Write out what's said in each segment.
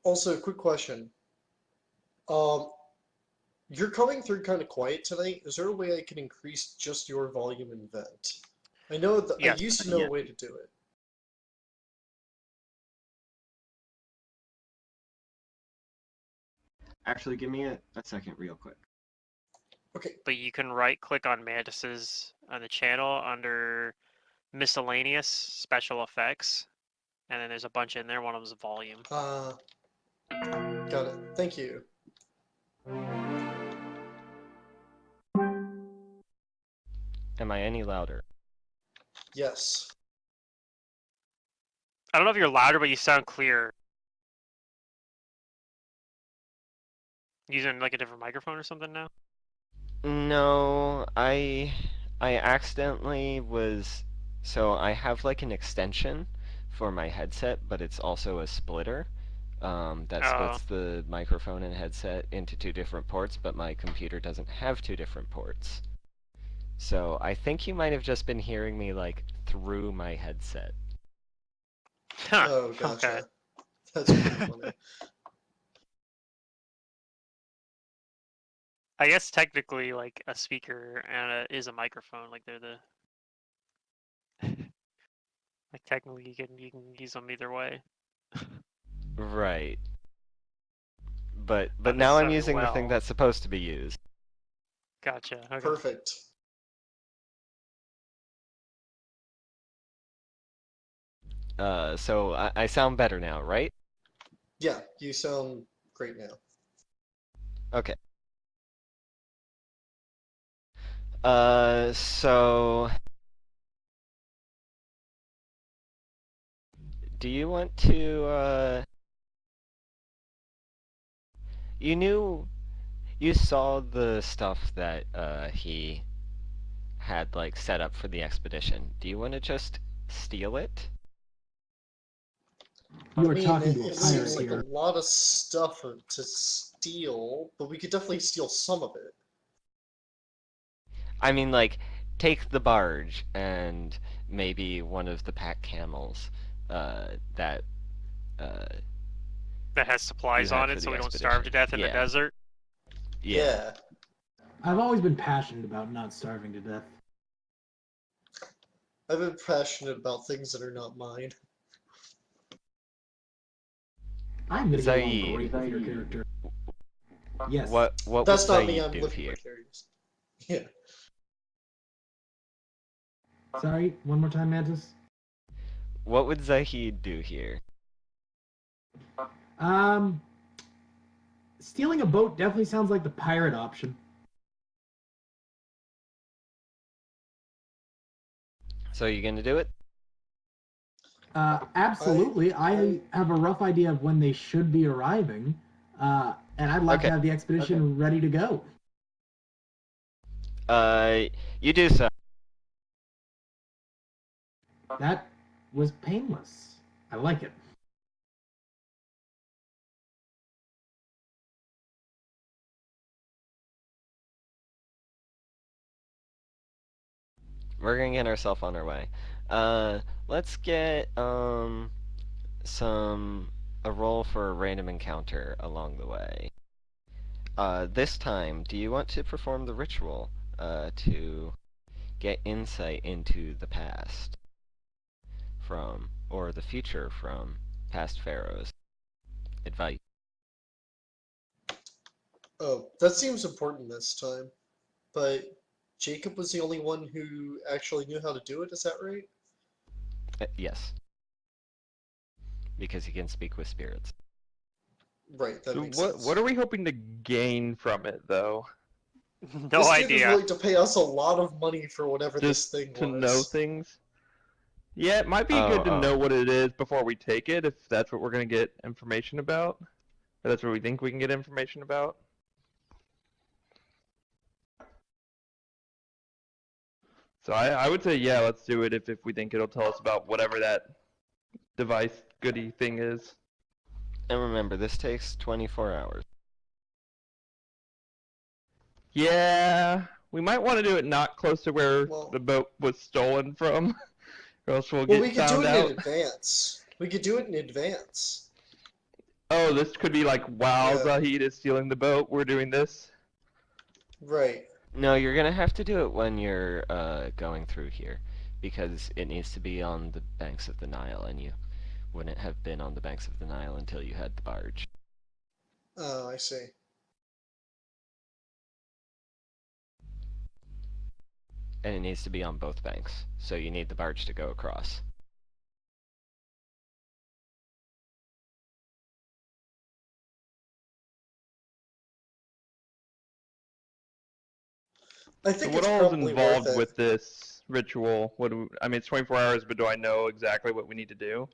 Also, quick question. Um, you're coming through kind of quiet tonight. Is there a way I can increase just your volume and vent? I know that I Yes. used to know a way to do it. Actually, give me a second real quick. Okay. But you can right-click on Mantis's on the channel under miscellaneous special effects, and then there's a bunch in there. One of them is volume. Got it. Thank you. Am I any louder? Yes. I don't know if you're louder, but you sound clear. Using like a different microphone or something now? No, I accidentally was. So I have like an extension for my headset, but it's also a splitter. That splits the microphone and headset into two different ports, but my computer doesn't have two different ports. So I think you might have just been hearing me like through my headset. Huh, Oh, gotcha. okay. That's pretty funny. I guess technically, like a speaker and is a microphone. Like they're the like technically you can use them either way. Right. But Not now I'm necessarily using the thing well. that's supposed to be used. Gotcha. Okay. Perfect. So I sound better now, right? Yeah, you sound great now. Okay. So do you want to, you saw the stuff that, he had, like, set up for the expedition. Do you want to just steal it? You I are mean, talking to a it pirate seems like here. a lot of stuff to steal, but we could definitely steal some of it. I mean, like, take the barge and maybe one of the pack camels, that, uh, That has supplies had on for it, the so we don't starve to death in the Yeah. desert. Yeah. I've always been passionate about not starving to death. I've been passionate about things that are not mine. I'm gonna get along Zaid. great with your character. Yes. What That's would not me, Zaid I'm do looking here? precarious. Yeah. Sorry, one more time, Mantis. What would Zahid do here? Stealing a boat definitely sounds like the pirate option. So you gonna do it? Absolutely. I have a rough idea of when they should be arriving, and I'd like to have the expedition ready to go. You do so. That was painless. I like it. We're gonna get ourselves on our way. Let's get a roll for a random encounter along the way. This time, do you want to perform the ritual to get insight into the past or the future from past pharaohs? Advice. Oh, that seems important this time. But Jacob was the only one who actually knew how to do it, is that right? Yes. Because he can speak with spirits. Right, that makes What sense. what are we hoping to gain from it, though? No this idea. This dude is willing to pay us a lot of money for whatever Just this thing to was. know things? Yeah, it might be good to know what it is before we take it, if that's what we're going to get information about. Or that's what we think we can get information about. So I would say, yeah, let's do it if we think it'll tell us about whatever that device goody thing is. And remember, this takes 24 hours. Yeah, we might want to do it not close to where the boat was stolen from, or else we'll get we could do found it out. in advance. We could do it in advance. Oh, this could be like while Yeah. Zahid is stealing the boat, we're doing this. Right. No, you're gonna have to do it when you're going through here, because it needs to be on the banks of the Nile, and you wouldn't have been on the banks of the Nile until you had the barge. Oh, I see. And it needs to be on both banks, so you need the barge to go across. I So think what it's all is probably worth involved it. with this ritual? I mean, it's 24 hours, but do I know exactly what we need to do?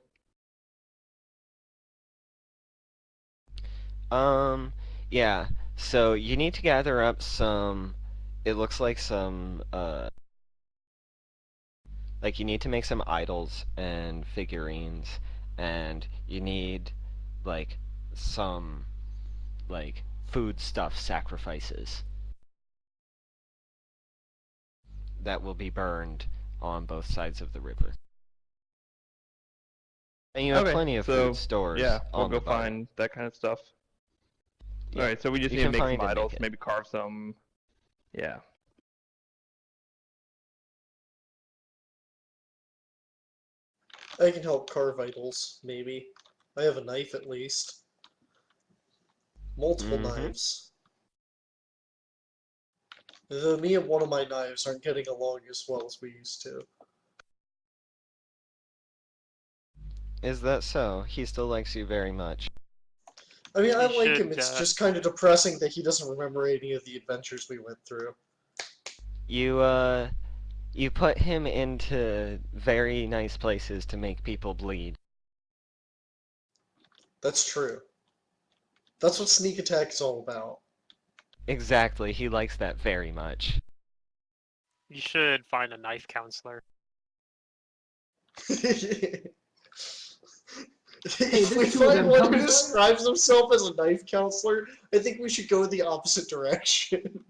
Yeah. So you need to gather up some. It looks like some. Like you need to make some idols and figurines, and you need, like, some, like, food stuff sacrifices that will be burned on both sides of the river. And you have Okay, plenty of so food stores yeah, we'll on go the boat. find that kind of stuff. Yeah. All right, so we just You need to can make some find and make idols, it. maybe carve some. Yeah. I can help carve idols, maybe. I have a knife at least. Multiple Mhm. knives. Though me and one of my knives aren't getting along as well as we used to. Is that so? He still likes you very much. I mean, I You like him, should, it's just kind of depressing that he doesn't remember any of the adventures we went through. You put him into very nice places to make people bleed. That's true. That's what sneak attack is all about. Exactly, he likes that very much. You should find a knife counselor. If we this two of find them one who comes- describes himself as a knife counselor, I think we should go the opposite direction.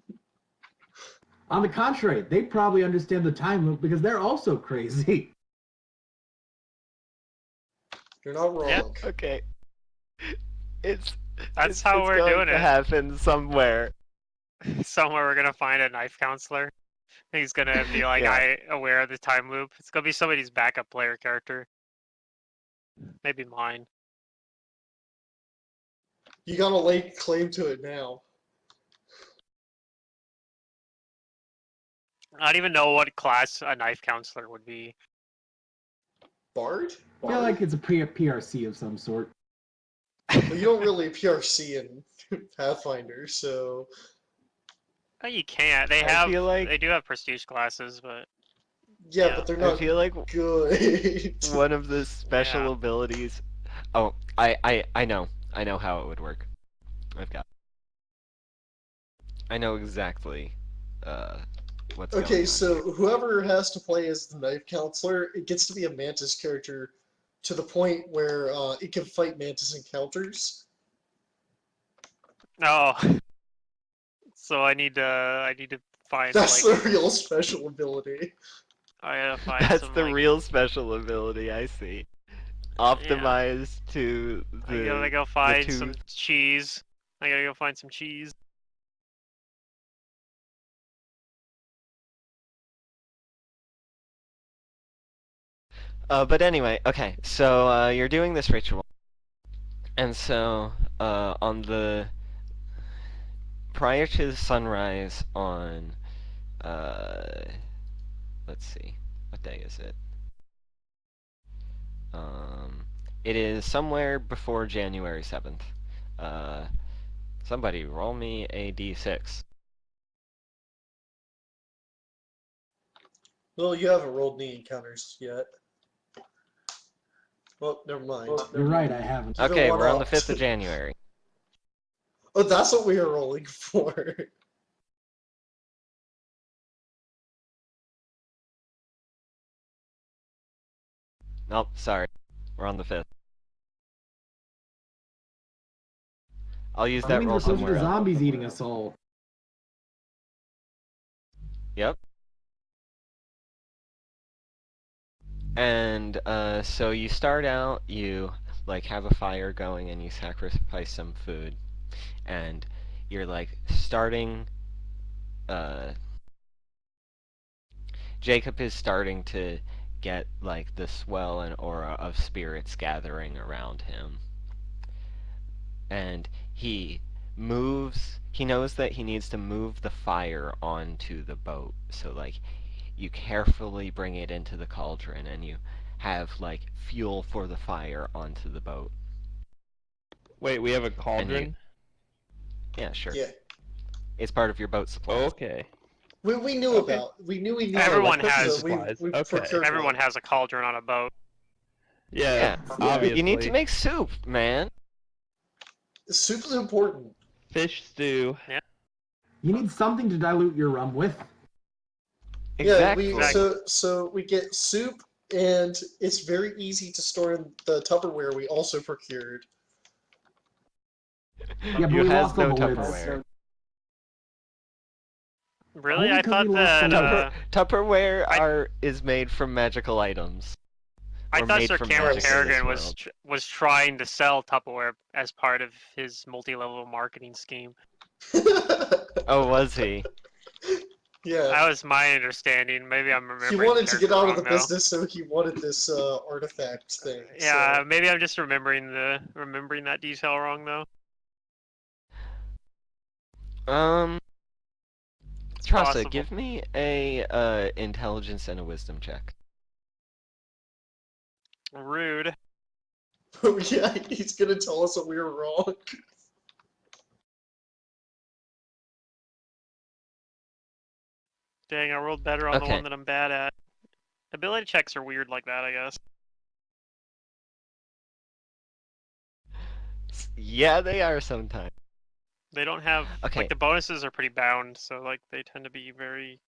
On the contrary, they probably understand the time loop because they're also crazy. You're not wrong. Yeah. Okay. It's That's how we're going doing to it. happen somewhere. Somewhere we're gonna find a knife counselor. He's gonna be like, Yeah. aware of the time loop. It's gonna be somebody's backup player character. Maybe mine. You gotta lay claim to it now. I don't even know what class a knife counselor would be. Bard? I feel like it's a PRC of some sort. Well, you don't really PRC in Pathfinder, so Oh, you can't. They I feel like- they do have prestige classes, but yeah, Yeah. but they're I not feel like good. one of the special Yeah. abilities. Oh, I know. I know how it would work. I know exactly what's going Okay, on. so whoever has to play as the knife counselor, it gets to be a Mantis character to the point where it can fight Mantis encounters. no. So I need to find That's like the real special ability. I gotta find That's some the like real special ability, I see. Optimized to I gotta go the find two. some cheese. I gotta go find some cheese. But anyway, okay, so you're doing this ritual. And so, on the prior to sunrise on, let's see, what day is it? It is somewhere before January 7th. Somebody roll me a d6. Well, you haven't rolled any encounters yet. Well, never mind. You're right, I haven't. Give it Okay, one we're on the up. 5th of January. Oh, that's what we are rolling for. Nope, sorry. We're on the 5th. I'll use I that mean, roll we're closer somewhere to else. zombies eating us all. Yep. And so you start out, you like have a fire going and you sacrifice some food, and you're like starting. Jacob is starting to get like the swell and aura of spirits gathering around him, and he moves. He knows that he needs to move the fire onto the boat. So like you carefully bring it into the cauldron and you have like fuel for the fire onto the boat. Wait, we have a cauldron? Yeah, sure. Yeah. It's part of your boat supply. Okay. We knew Okay. about. We knew we needed. Everyone it, has so we supplies. Okay. procured Everyone one. has a cauldron on a boat. Yeah, obviously. You need to make soup, man. Soup is important. Fish stew. You need something to dilute your rum with. Exactly. Yeah, so we get soup, and it's very easy to store in the Tupperware we also procured. Yeah, but You we has lost all no the lids. Tupperware. Really? Only I 'cause thought we lost that. Tupperware is made from magical items. I or thought made Sir from Cameron magic in this Peregrine world. was trying to sell Tupperware as part of his multi-level marketing scheme. Oh, was he? Yeah. That was my understanding. Maybe I'm He remembering. wanted the to get character out of wrong, the though. business, so he wanted this artifact thing. Yeah, so. maybe I'm just remembering that detail wrong though. It's Trasa, possible. give me a intelligence and a wisdom check. Rude. Oh yeah, he's gonna tell us that we were wrong. Dang, I rolled better on the Okay. one that I'm bad at. Ability checks are weird like that, I guess. Yeah, they are sometimes. They don't have Okay. like the bonuses are pretty bound, so like they tend to be very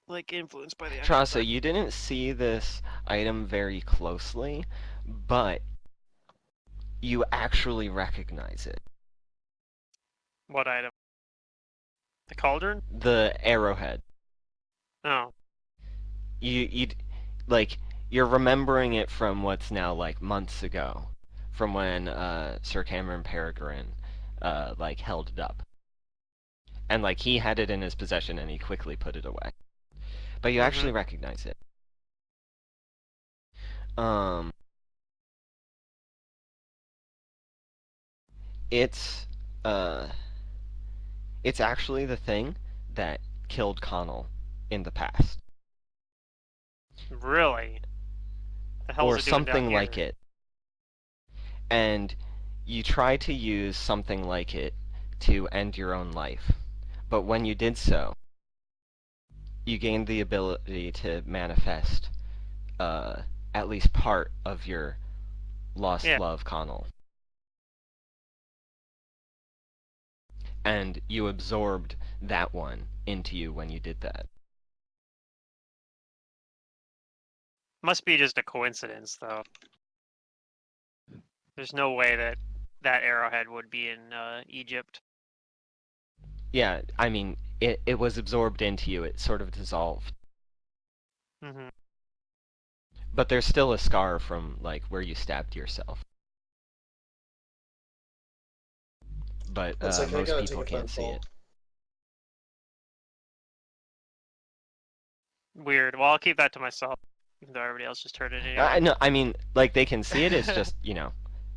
like influenced by the actual Trasa, fact. you didn't see this item very closely, but you actually recognize it. What item? The cauldron? The arrowhead. Oh. Like you're remembering it from what's now like months ago, from when Sir Cameron Peregrine like held it up, and like he had it in his possession and he quickly put it away. But you actually recognize it. It's it's actually the thing that killed Connell in the past. Really? The hell Or is it doing down something here? like it. And you try to use something like it to end your own life. But when you did so, you gained the ability to manifest at least part of your lost love, Connell. And you absorbed that one into you when you did that. Must be just a coincidence, though. There's no way that arrowhead would be in Egypt. Yeah, I mean, it was absorbed into you. It sort of dissolved. Mm-hmm. But there's still a scar from, like, where you stabbed yourself. But most people can't see it. Weird. Well, I'll keep that to myself, even though everybody else just heard it anyway. I know. I mean, like they can see it. It's just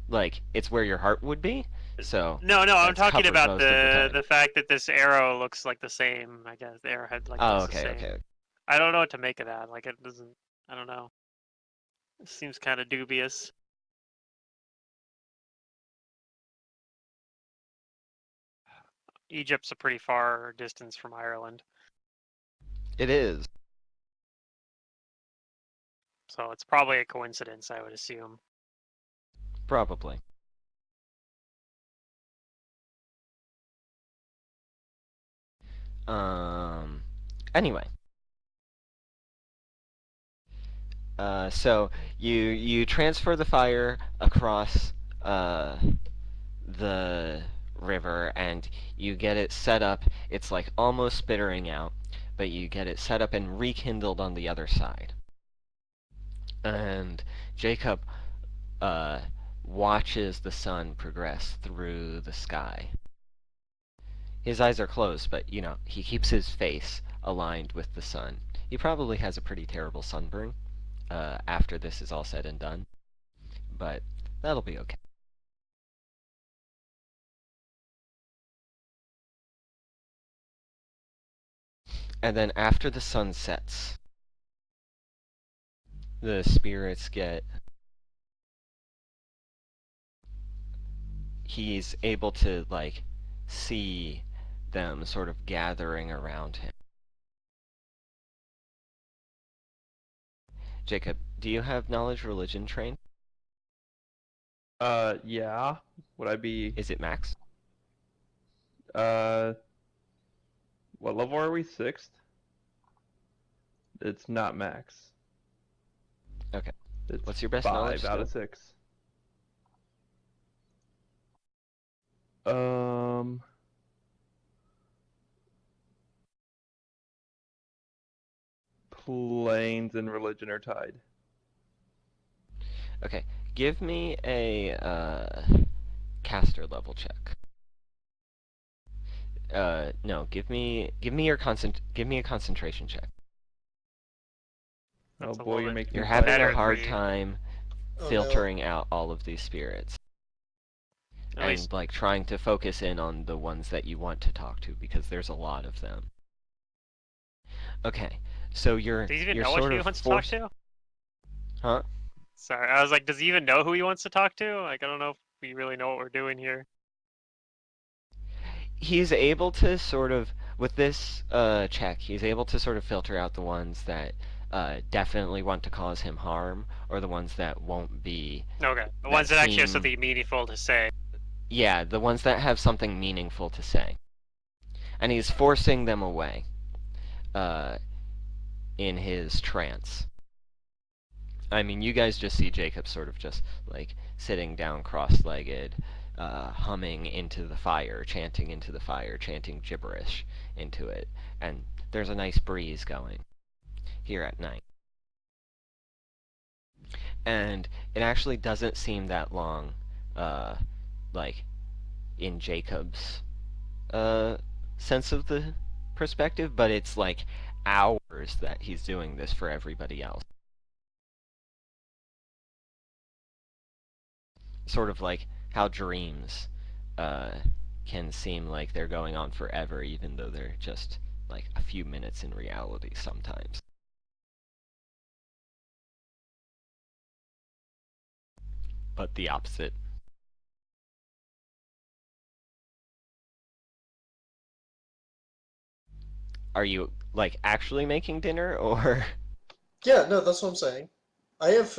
like it's where your heart would be. So no, I'm that's talking covered about most of the time. the fact that this arrow looks like the same. I guess the arrowhead like Oh, looks the okay, same. okay. I don't know what to make of that. Like it doesn't. I don't know. It seems kind of dubious. Egypt's a pretty far distance from Ireland, It is. so it's probably a coincidence, I would assume. Probably. Anyway. So you transfer the fire across the river and you get it set up. It's like almost spittering out, but you get it set up and rekindled on the other side. And Jacob watches the sun progress through the sky. His eyes are closed, but, he keeps his face aligned with the sun. He probably has a pretty terrible sunburn after this is all said and done, but that'll be okay. And then after the sun sets, the spirits he's able to, see them sort of gathering around him. Jacob, do you have knowledge religion trained? Yeah. Would I be? Is it max? What level are we? 6th? It's not max. Okay. It's What's your best 5 knowledge out of still? 6. Planes and religion are tied. Okay. Give me a caster level check. No, give me a concentration check. That's Oh a boy, little you're bit making You're me having better a for hard you. time Oh, no. filtering out all of these spirits At least and trying to focus in on the ones that you want to talk to because there's a lot of them. Okay, so you're does he even you're know what sort he of wants to talk forced, to? huh? Sorry, I was like, does he even know who he wants to talk to? Like, I don't know if we really know what we're doing here. He's able to sort of, with this check, he's able to sort of filter out the ones that definitely want to cause him harm, or the ones that won't be. Okay, the That ones that actually have seem- something meaningful to say. Yeah, the ones that have something meaningful to say. And he's forcing them away uh, in his trance. I mean, you guys just see Jacob sort of just, sitting down cross-legged, humming into the fire, chanting gibberish into it. And there's a nice breeze going here at night. And it actually doesn't seem that long, uh, like, in Jacob's sense of the perspective, but it's like hours that he's doing this for everybody else. Sort of like how dreams can seem like they're going on forever, even though they're just like a few minutes in reality sometimes. But the opposite. Are you actually making dinner or? Yeah, no, that's what I'm saying. I have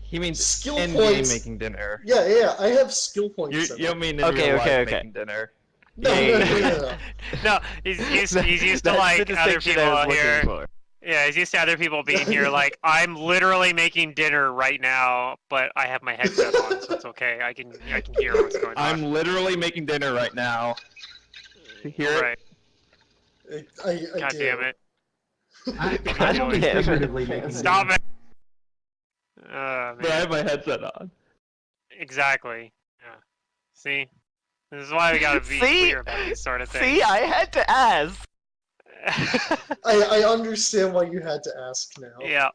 He means skill in points. game making dinner. Yeah, I have skill points. You set don't up. mean in Okay, real okay, life okay. making dinner. No, no. No, he's used to That's the like other distinction people I was out looking here. for. Yeah, he's used to other people being here. Like, I'm literally making dinner right now, but I have my headset on, so it's okay. I can hear what's going on. I'm literally making dinner right now. To hear it? Right. I God do. damn it. I'm only Damn it. figuratively making Stop dinner. it. But I Man. have my headset on. Exactly. Yeah. See? This is why we gotta be See? clear about these sort of things. See, I had to ask. I understand why you had to ask now. Yeah.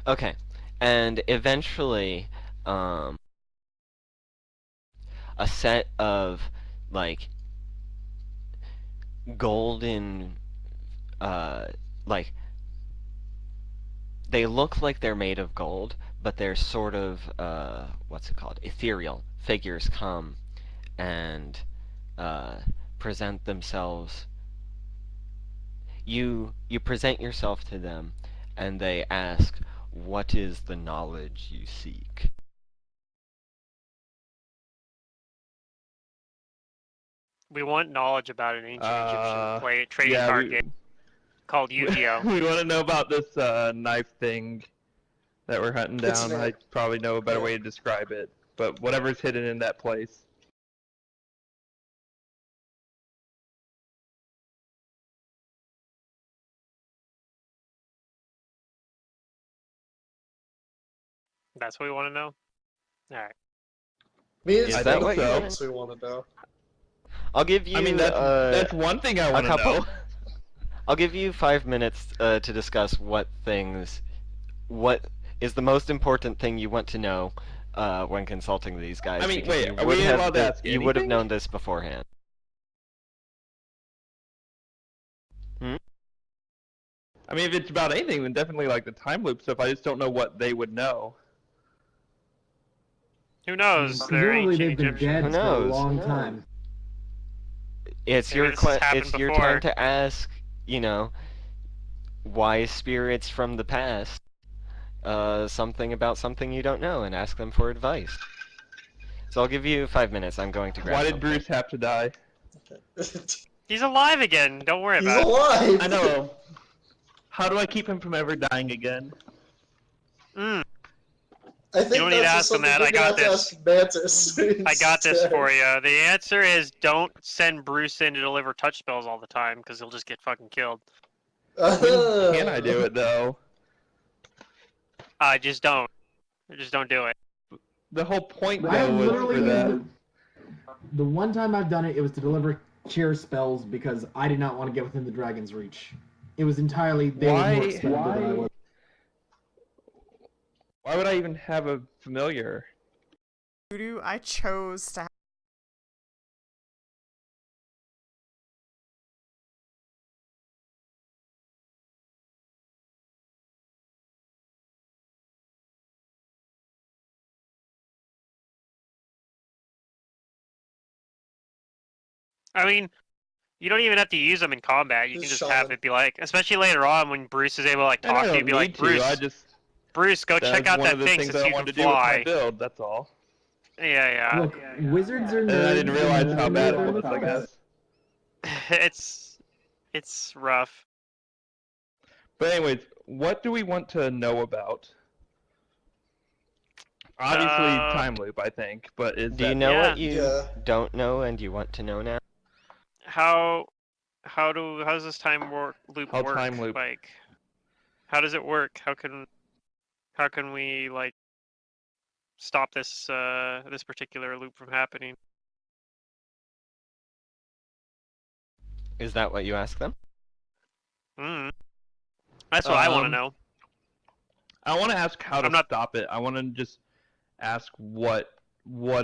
Okay, and eventually, a set of like golden, uh, like they look like they're made of gold, but they're sort of what's it called? Ethereal figures come and present themselves. You present yourself to them, and they ask, "What is the knowledge you seek?" We want knowledge about an ancient Egyptian trading yeah, card game. called Yu-Gi-Oh. We want to know about this knife thing that we're hunting It's down. an- I probably know a better yeah. way to describe it, but whatever's hidden in that place. That's what we want to know? Alright. I mean, it's Is that funny what you things want? we want to know. I'll give you. I mean, that's one thing I want to couple- know. I'll give you 5 minutes to discuss what is the most important thing you want to know when consulting these guys. I mean, because wait, you are would we have allowed to ask you would have anything? known this beforehand. I mean, if it's about anything, then definitely like the time loop stuff. I just don't know what they would know. Who knows? They're Presumably ancient they've been Egyptian. dead Who for a knows? long time. It's Maybe your this has happened it's your before. time to ask, wise spirits from the past, something about something you don't know, and ask them for advice. So I'll give you 5 minutes. I'm going to grab Why did something. Bruce have to die? He's alive again. Don't worry He's about it. alive! I know. How do I keep him from ever dying again? Mm, I think don't need to that's ask him something that, you're I gonna got have this. to ask Mantis. I got this instead. for you. The answer is don't send Bruce in to deliver touch spells all the time, because he'll just get fucking killed. When can I do it though? Just don't. Just don't do it. The whole point I have though was literally for that. used the one time I've done it, it was to deliver cheer spells because I did not want to get within the dragon's reach. It was entirely they were more Why- expendable than I was. Why would I even have a familiar? Voodoo, I chose to. I mean, you don't even have to use them in combat. You can Just just have shaman. it be like, especially later on when Bruce is able to like And talk I to you, don't be need like, to. Bruce, I just Bruce, go that's check out one that of the thing things since I you can wanted to do with my fly. build. That's all. Yeah, Look, wizards are And nerds. I didn't realize how and bad they're it was. I guess. yeah. It's rough. But anyways, what do we want to know about? Obviously, time loop. I think, but is Do you that know Yeah. what you Yeah. don't know and you want to know now? How does this loop How work? time loop? Like, how does it work? How can we like stop this this particular loop from happening? Is that what you ask them? That's what I want to know. I want to ask how to I'm not- stop it. I want to just ask what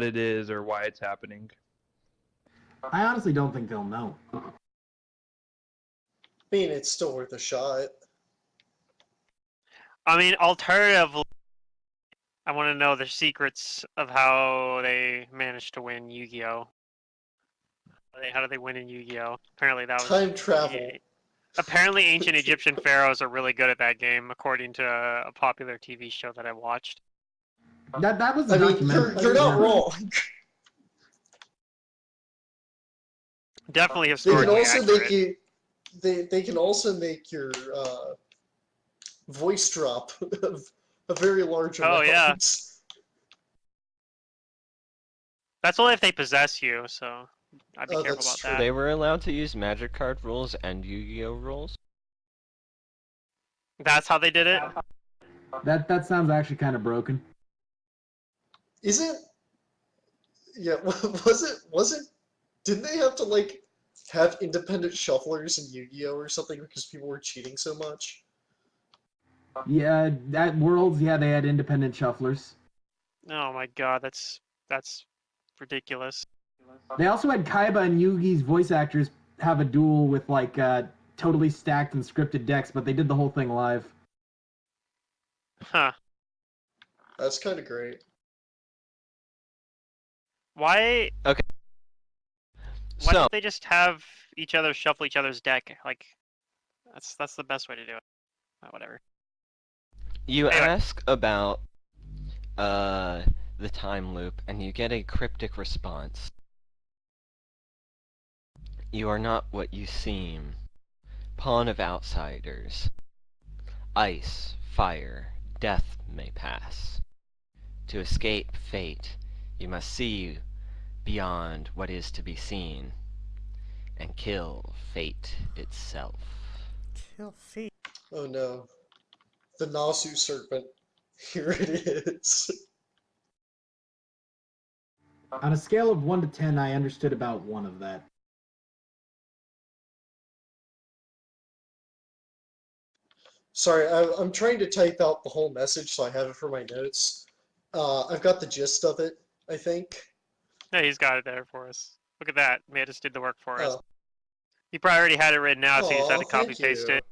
it is or why it's happening. I honestly don't think they'll know. I mean, it's still worth a shot. I mean, alternatively, I want to know the secrets of how they managed to win Yu-Gi-Oh. How do they win in Yu-Gi-Oh? Apparently that was Time travel. Apparently, ancient Egyptian pharaohs are really good at that game, according to a popular TV show that I watched. That was a I mean, documentary. you're not Yeah. wrong. Definitely They historically can also accurate. make you. They can also make your voice drop a very large amount. Oh, yeah. That's only if they possess you, so I'd be Oh, careful that's about true. that. They were allowed to use magic card rules and Yu-Gi-Oh rules. That's how they did it? That sounds actually kind of broken. Is it? Yeah. Was it? Didn't they have to like have independent shufflers in Yu-Gi-Oh or something because people were cheating so much? Yeah, at Worlds, yeah, they had independent shufflers. Oh my god, that's ridiculous. They also had Kaiba and Yugi's voice actors have a duel with like totally stacked and scripted decks, but they did the whole thing live. Huh. That's kind of great. Why Okay. why So, don't they just have each other shuffle each other's deck? Like, that's the best way to do it. Whatever. you Anyway. ask about the time loop, and you get a cryptic response. You are not what you seem. pawn of outsiders. Ice, fire, death may pass. To escape fate, you must see beyond what is to be seen, and kill fate itself. Kill fate. Oh no. The Nasu serpent. Here it is. On a scale of 1 to 10, I understood about 1 of that. Sorry, I'm trying to type out the whole message so I have it for my notes. I've got the gist of it, I think. Yeah, he's got it there for us. Look at that. Mantis did the work for us. Oh, He probably already had it written out, so you just had aw, to copy thank paste you. it.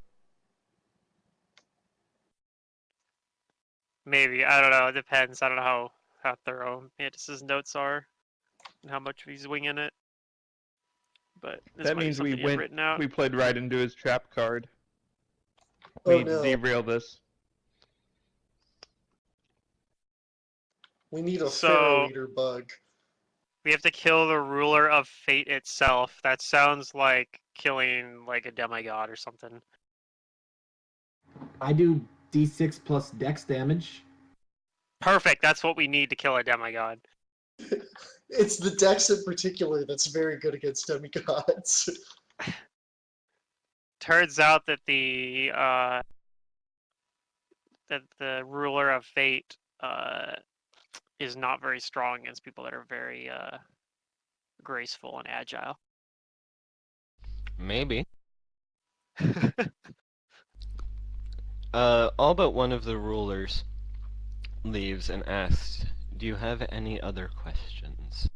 Maybe. I don't know. It depends. I don't know how thorough Mantis's notes are and how much he's winging it. But this That might be means we something he had written out. we played right into his trap card. Oh We need to no. derail this. We need a So- Pharaoh Eater bug. We have to kill the ruler of fate itself. That sounds like killing like a demigod or something. I do d6 plus dex damage. Perfect. That's what we need to kill a demigod. It's the Dex in particular that's very good against demigods. Turns out that the ruler of fate is not very strong against people that are very graceful and agile. Maybe. All but one of the rulers leaves and asks, "Do you have any other questions?"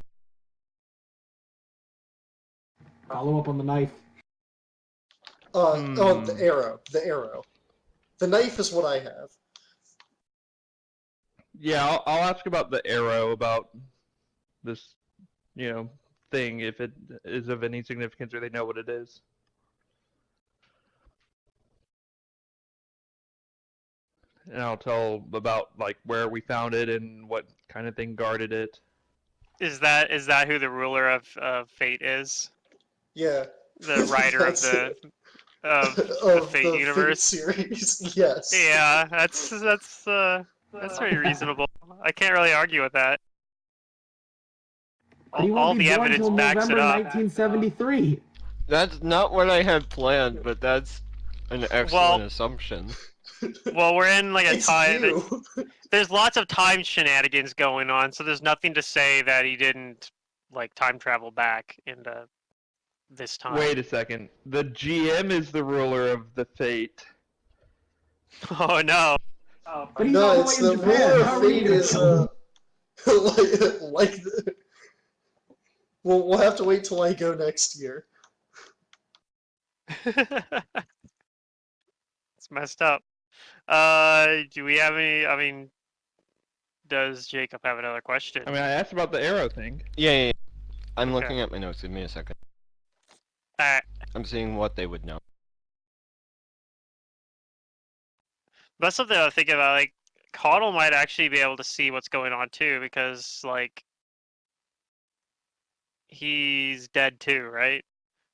Follow up on the knife. Oh, the arrow. The arrow. The knife is what I have. Yeah, I'll ask about the arrow, about this, thing, if it is of any significance or they know what it is. And I'll tell about like where we found it and what kind of thing guarded it. Is that who the ruler of fate is? Yeah. The writer of That's the it. of the Of Fate the Fate universe? series. Yes. Yeah, that's very reasonable. I can't really argue with that. But he All won't be the born evidence until backs it November up. 1973. That's not what I had planned, but that's an excellent assumption. Well, we're in like a It's time. you. There's lots of time shenanigans going on, so there's nothing to say that he didn't like time travel back into this time. Wait a second. The GM is the ruler of the fate. Oh no. But he's No, all the it's way the in Japan. ruler How of are you fate gonna is kill him? like we'll have to wait till I go next year. It's messed up. Do we have any? I mean, does Jacob have another question? I mean, I asked about the arrow thing. Yeah. I'm Okay. looking at my notes. Give me a second. Alright. I'm seeing what they would know. That's something I think about. Like, Caudle might actually be able to see what's going on too, because like he's dead too, right?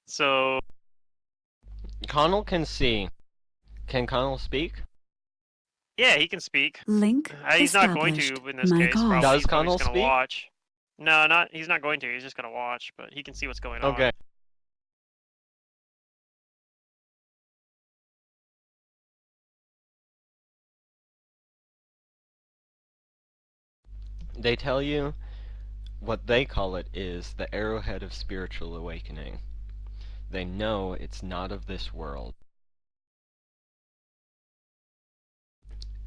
So Connell can see. Can Connell speak? yeah, he can speak. Link He's not going established. to in this My case. God. Probably. Does He's probably Connell just gonna speak? watch. No, not. He's not going to. He's just gonna watch, but he can see what's going on. Okay. They tell you what they call it is the arrowhead of spiritual awakening. They know it's not of this world.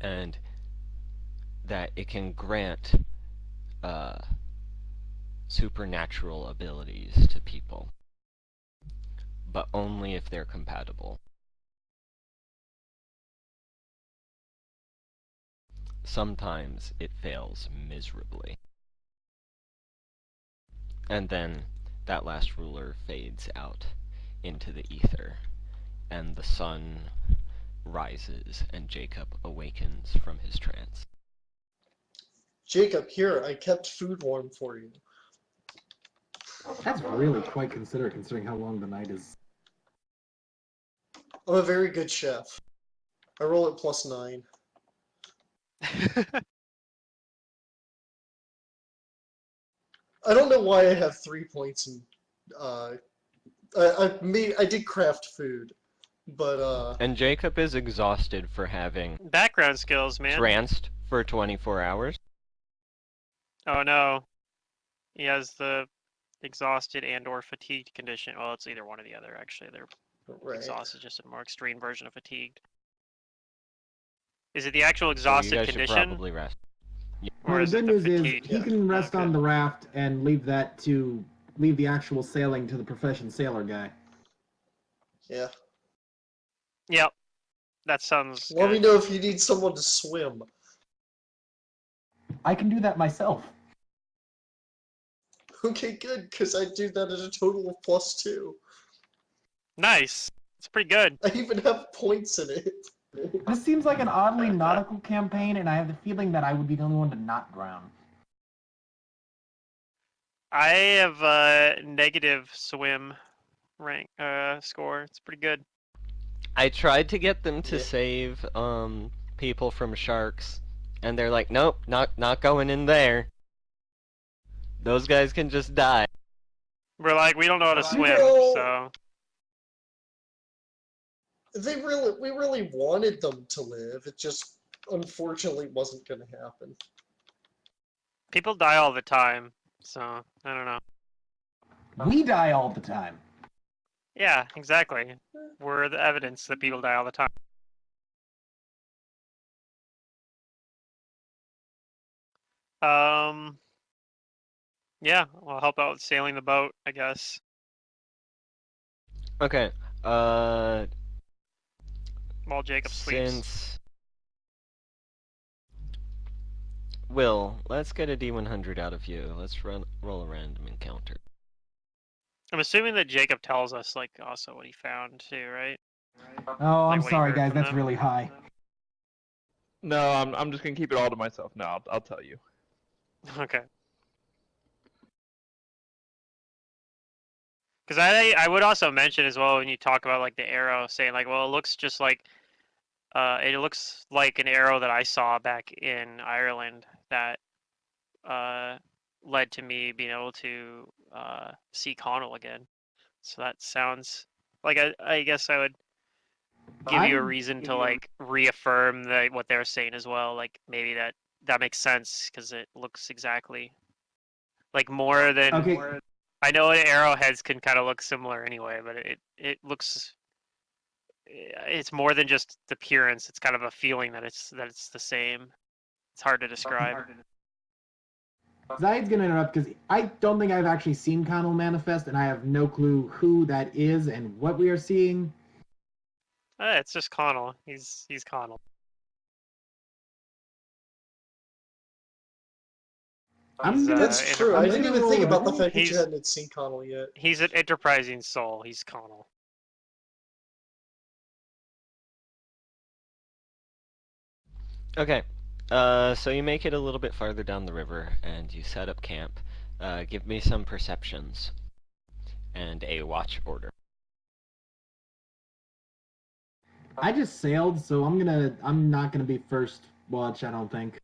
And that it can grant supernatural abilities to people. But only if they're compatible. Sometimes it fails miserably. And then that last ruler fades out into the ether, and the sun rises, and Jacob awakens from his trance. Jacob, here, I kept food warm for you. That's really quite considerate considering how long the night is. I'm a very good chef. I roll at +9. I don't know why I have 3 points in. I did craft food, but And Jacob is exhausted for having Background skills, man. tranced for 24 hours. Oh no. He has the exhausted and/or fatigued condition. Well, it's either one or the other, actually. They're right. exhausted, just a more extreme version of fatigued. Is it the actual So you exhausted guys should condition? probably rest. Or Well, is the it good the news is fatigue? he can rest Okay. on the raft and leave the actual sailing to the profession sailor guy. Yeah. Yep. That sounds Let me good. know if you need someone to swim. I can do that myself. Okay, good, because I do that at a total of +2. Nice. It's pretty good. I even have points in it. This seems like an oddly nautical campaign, and I have the feeling that I would be the only one to not drown. I have a negative swim rank score. It's pretty good. I tried to get them to Yeah. save people from sharks, and they're like, nope, not going in there. Those guys can just die. We're like, we don't know how to swim, know- so We really wanted them to live. It just unfortunately wasn't going to happen. people die all the time. So I don't know. We die all the time. Yeah, exactly. We're the evidence that people die all the time. Yeah, I'll help out with sailing the boat, I guess. Okay, While Jacob sleeps. since... Will, let's get a D100 out of you. Let's roll a random encounter. I'm assuming that Jacob tells us, like, also what he found too, right? Oh, Like I'm what he sorry, heard guys. from That's them. really high. No, I'm just gonna keep it all to myself now. I'll tell you. Okay. Because I would also mention as well when you talk about like the arrow, saying like, well, it looks just like it looks like an arrow that I saw back in Ireland that led to me being able to see Connell again. So that sounds like I guess I would give you a reason to like reaffirm what they're saying as well. Like maybe that makes sense because it looks exactly like more than. Okay. I know arrowheads can kind of look similar anyway, but it looks. It's more than just the appearance. It's kind of a feeling that it's the same. It's hard to describe. Zayed's gonna interrupt because I don't think I've actually seen Connell manifest, and I have no clue who that is and what we are seeing. It's just Connell. He's Connell. That's true. I didn't even think about the fact that you He's- hadn't seen Connell yet. He's an enterprising soul. He's Connell. Okay, so you make it a little bit farther down the river, and you set up camp. Give me some perceptions. And a watch order. I just sailed, so I'm not gonna be first watch. I don't think.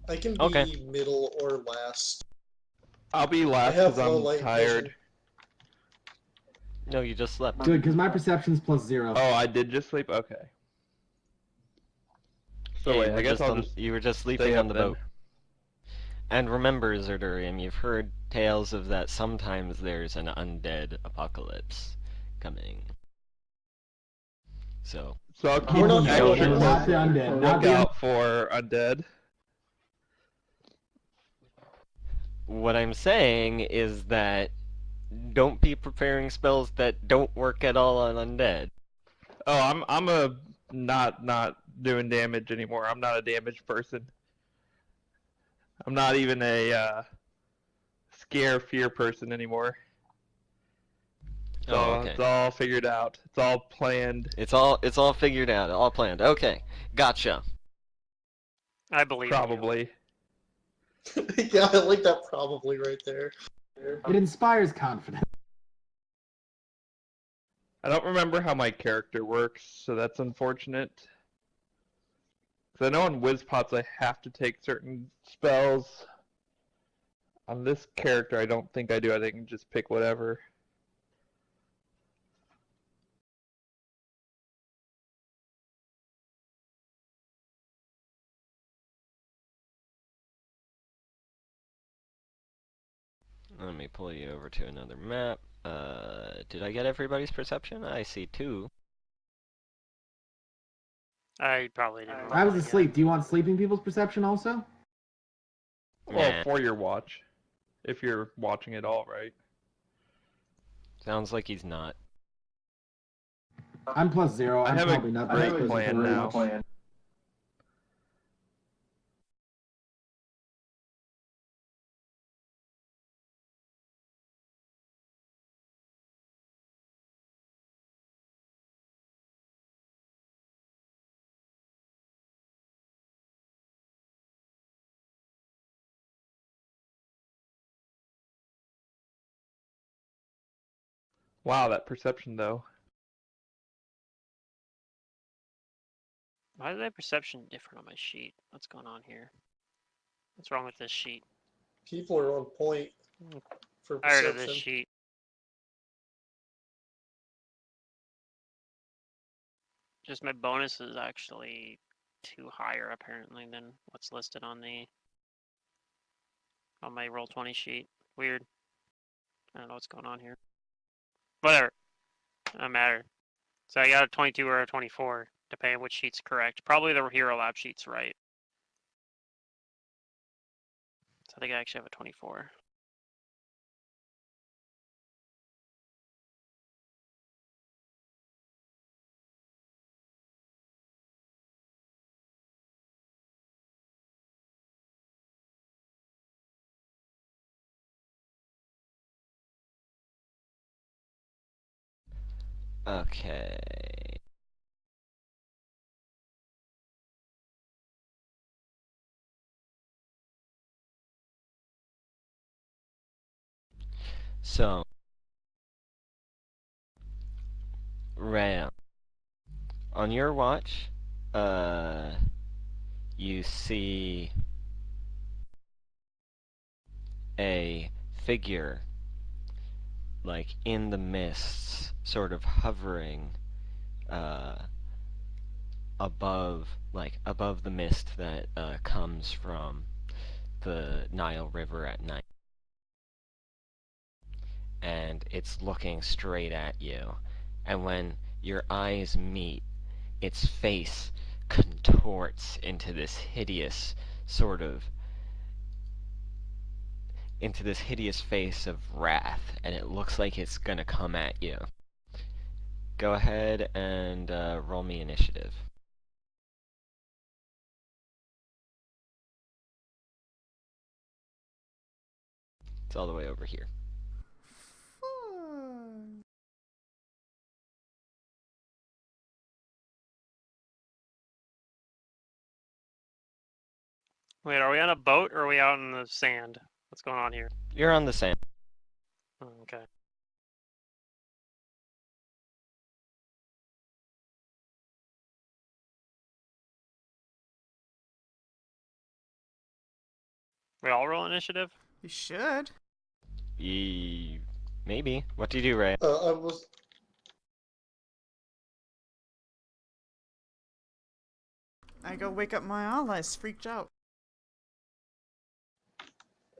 I can be Okay. middle or last. I'll be last have because low I'm light tired. vision. No, you just slept. Good, because my perception's +0. Oh, I did just sleep. Okay. So Yeah, wait, you I were guess just I'll on- just you were just stay sleeping up on the then. boat. And remember, Zerdurium, you've heard tales of that sometimes there's an undead apocalypse coming. So, So I'll keep We're not an actually extra not close the undead. Not the lookout for undead. what I'm saying is that don't be preparing spells that don't work at all on undead. Oh, I'm a not doing damage anymore. I'm not a damaged person. I'm not even a scare fear person anymore. Oh, okay. It's all figured out. It's all planned. It's all figured out, all planned. Okay, gotcha. I believe in you. Probably. Yeah, I like that probably right there. It inspires confidence. I don't remember how my character works, so that's unfortunate. Because I know on WizPots I have to take certain spells. On this character, I don't think I do. I think I can just pick whatever. Let me pull you over to another map. Did I get everybody's perception? I see 2. I probably didn't. I was roll it asleep. yet. Do you want sleeping people's perception also? Well, Nah. for your watch. If you're watching it all, right? Sounds like he's not. I'm +0. I I'm have a probably not great that plan now. Wow, that perception though. Why is that perception different on my sheet? What's going on here? What's wrong with this sheet? People are on point for Tired of this perception. sheet. Just my bonus is actually too higher apparently than what's listed on my Roll20 sheet. Weird. I don't know what's going on here. Whatever. Doesn't matter. So I got a 22 or a 24, depending on which sheet's correct. Probably the Hero Lab sheet's right. So I think I actually have a 24. Okay. So, Ram, on your watch, you see a figure, like, in the mists, sort of hovering, above the mist that, comes from the Nile River at night. And it's looking straight at you. And when your eyes meet, its face contorts into this hideous face of wrath, and it looks like it's gonna come at you. Go ahead and roll me initiative. It's all the way over here. Wait, are we on a boat or are we out in the sand? What's going on here? You're on the sand. Oh, okay. We all roll initiative? You should. Maybe. What do you do, Ray? I was. I go wake up my allies, freaked out.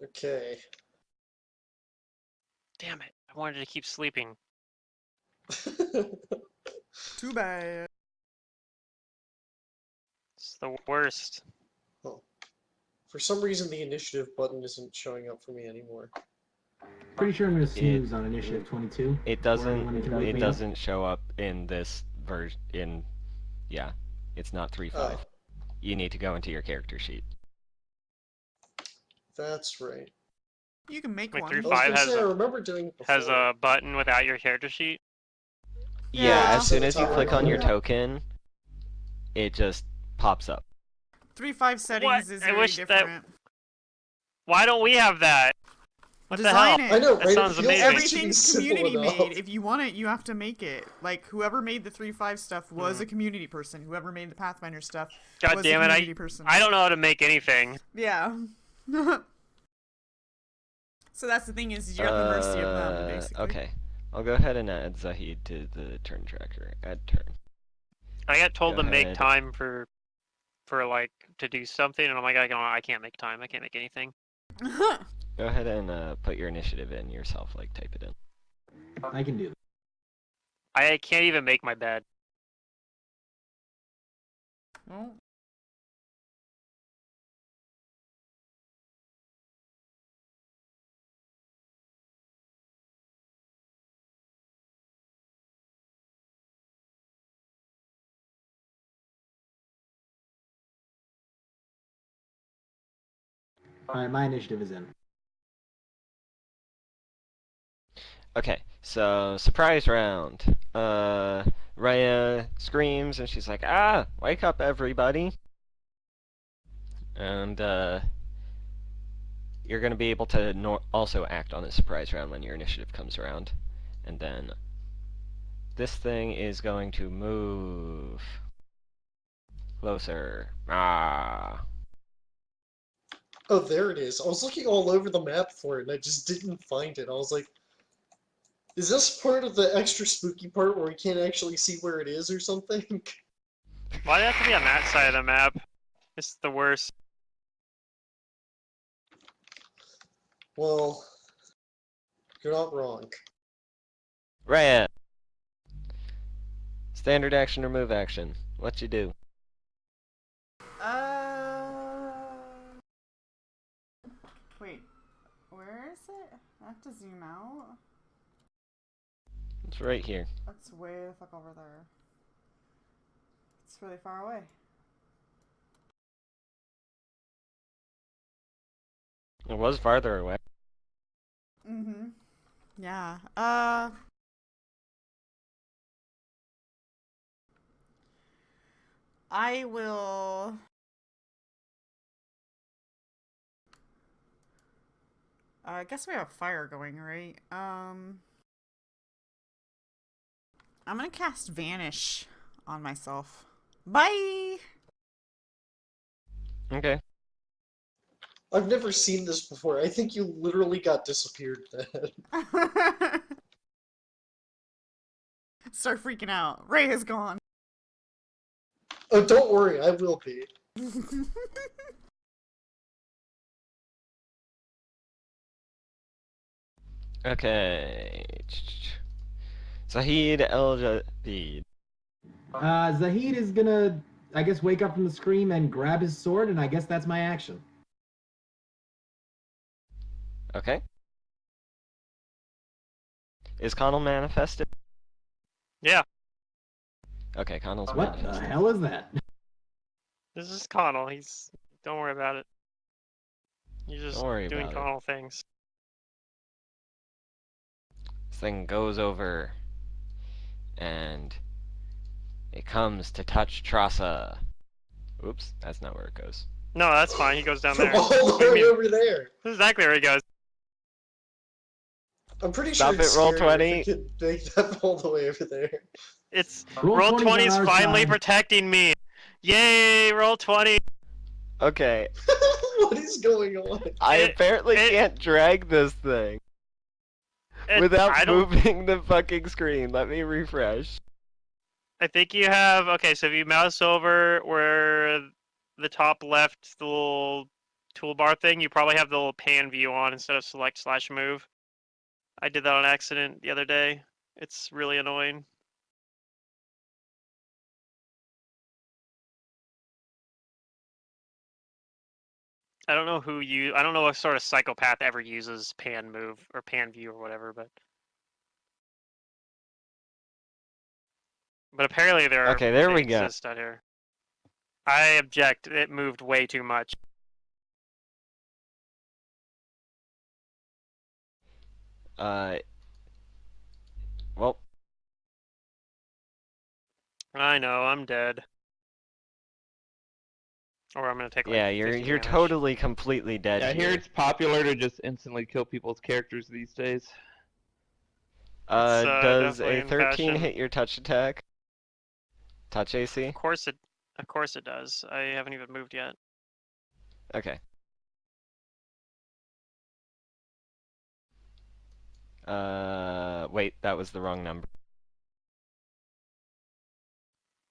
Okay. Damn it. I wanted to keep sleeping. Too bad. It's the worst. For some reason, the initiative button isn't showing up for me anymore. Pretty sure I'm gonna snooze on initiative 22. It anyone can wake me up. doesn't show up in this version. Yeah, it's not 3-5. Oh, You need to go into your character sheet. that's right. You can make Wait, one. I was 5 gonna has say, I a- remember doing it before. Has a button without your character sheet? Yeah, Yeah. as soon as you Top click right on your corner. token, it just pops up. 3-5 settings What? is I very wish that- different. Why don't we have that? What Design the it. hell? I know, That right? It sounds feels amazing. like it should be Everything's simple community enough. made. If you want it, you have to make it. Like whoever made the 3.5 stuff was Mm. a community person. Whoever made the Pathfinder stuff God was damn a it! community person. I don't know how to make anything. Yeah. So that's the thing is you're at the mercy of them, basically. Okay. I'll go ahead and add Zahid to the turn tracker. Add turn. I got told Go to make ahead. time for like to do something, and I'm like, I can't make time. I can't make anything. Go ahead and put your initiative in yourself. Like type it in. I can do that. I can't even make my bed. Well, Alright, my initiative is in. Okay, so surprise round. Raya screams and she's like, "Ah, wake up, everybody!" And you're gonna be able to also act on a surprise round when your initiative comes around, and then this thing is going to move closer. Ah. Oh, there it is. I was looking all over the map for it, and I just didn't find it. I was like, is this part of the extra spooky part where we can't actually see where it is or something? Why do it have to be on that side of the map? It's the worst. Well, you're not wrong. Raya. Standard action or move action? What you do? wait, where is it? I have to zoom out. It's right here. That's way the fuck over there. It's really far away. It was farther away. Mm-hmm. Yeah. I will. I guess we have fire going, right? I'm gonna cast Vanish on myself. Bye! Okay. I've never seen this before. I think you literally got disappeared then. Start freaking out. Ray is gone. Oh, don't worry, I will be. Okay. Zahid El Jadid. Zahid is gonna, I guess, wake up from the scream and grab his sword, and I guess that's my action. Okay. Is Connell manifested? Yeah, Okay, Connell's What the manifested. hell is that? this is Connell. Don't worry about it. You're just Don't worry doing about it. Connell things. This thing goes over, and it comes to touch Trassa. Oops, that's not where it goes. No, that's fine. He goes down there. All the What do you way mean? over there. This is exactly where he goes. I'm pretty Stop sure it's it, roll scarier 20. if we could make that all the way over there. It's Roll roll 20's 20 is on our finally side. protecting me. Yay! Roll 20. Okay, What is going on? I It- apparently it- can't drag this thing I without don't. moving the fucking screen. Let me refresh. I think you have. Okay, so if you mouse over where the top left, the little toolbar thing, you probably have the little pan view on instead of select/move. I did that on accident the other day. It's really annoying. I don't know I don't know what sort of psychopath ever uses pan move or pan view or whatever, but apparently there are Okay, there we they go. exist out here. I object. It moved way too much. Well, I know. I'm dead. Or I'm gonna take like Yeah, 50 you're damage. totally completely dead Yeah, I hear here. it's popular to just instantly kill people's characters these days. It's, Does definitely a in 13 fashion. hit your touch attack? Touch AC? Of course it does. I haven't even moved yet. Okay. Wait, that was the wrong number.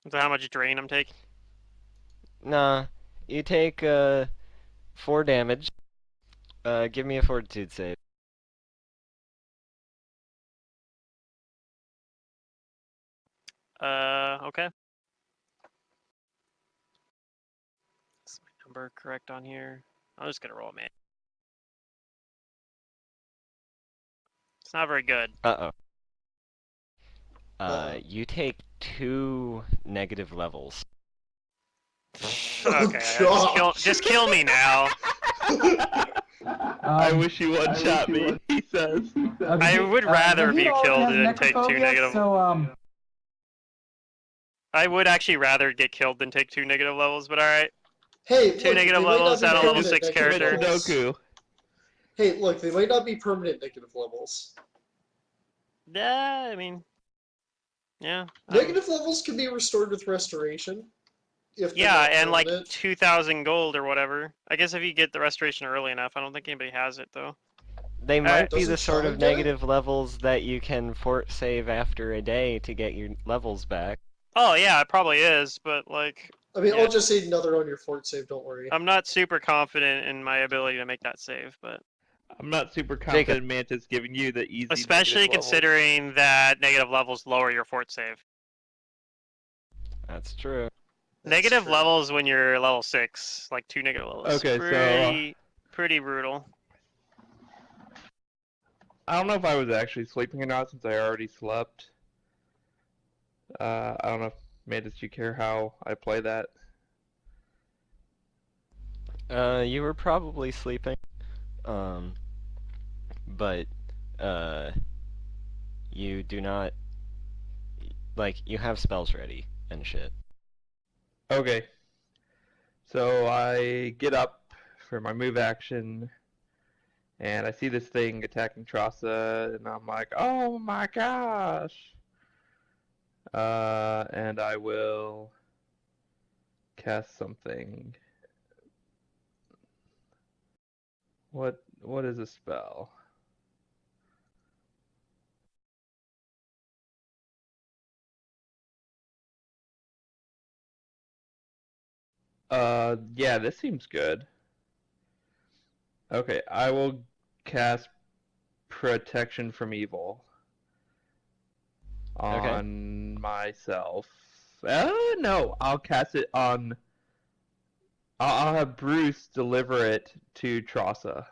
So how much drain I'm taking? Nah, you take 4 damage. Give me a fortitude save. Okay. Is my number correct on here? I'm just gonna roll, man. It's not very good. Uh-oh. Uh-oh. You take 2 negative levels. Okay, God. just kill me now. I wish you one-shot me, he says. I would rather be Vito killed has than take 2 necrophobia, negative. So I would actually rather get killed than take 2 negative levels, but alright. Hey, 2 look, negative they might not levels be at a level permanent 6 negative character. levels. Sudoku. Hey, look, they might not be permanent negative levels. Yeah, I mean, yeah. Negative levels can be restored with restoration. If they're Yeah, not and like permanent. 2,000 gold or whatever. I guess if you get the restoration early enough, I don't think anybody has it though. They might be Doesn't the sort Sean of get it? negative levels that you can fort save after a day to get your levels back. Oh yeah, it probably is, but like, I mean, yeah. I'll just say another on your fort save, don't worry. I'm not super confident in my ability to make that save, but I'm not super Jacob. confident Mantis giving you the easy especially negative levels. considering that negative levels lower your fort save. That's true. That's Negative true. levels when you're level 6, like 2 negative levels. Okay, so pretty brutal. I don't know if I was actually sleeping or not since I already slept. I don't know if Mantis, you care how I play that? You were probably sleeping. But, you do not, like, you have spells ready and shit. Okay. So I get up for my move action, and I see this thing attacking Trassa, and I'm like, oh my gosh! And I will cast something. What is a spell? Yeah, this seems good. Okay, I will cast Protection from Evil on myself. No, I'll cast it on. I'll have Bruce deliver it to Trassa.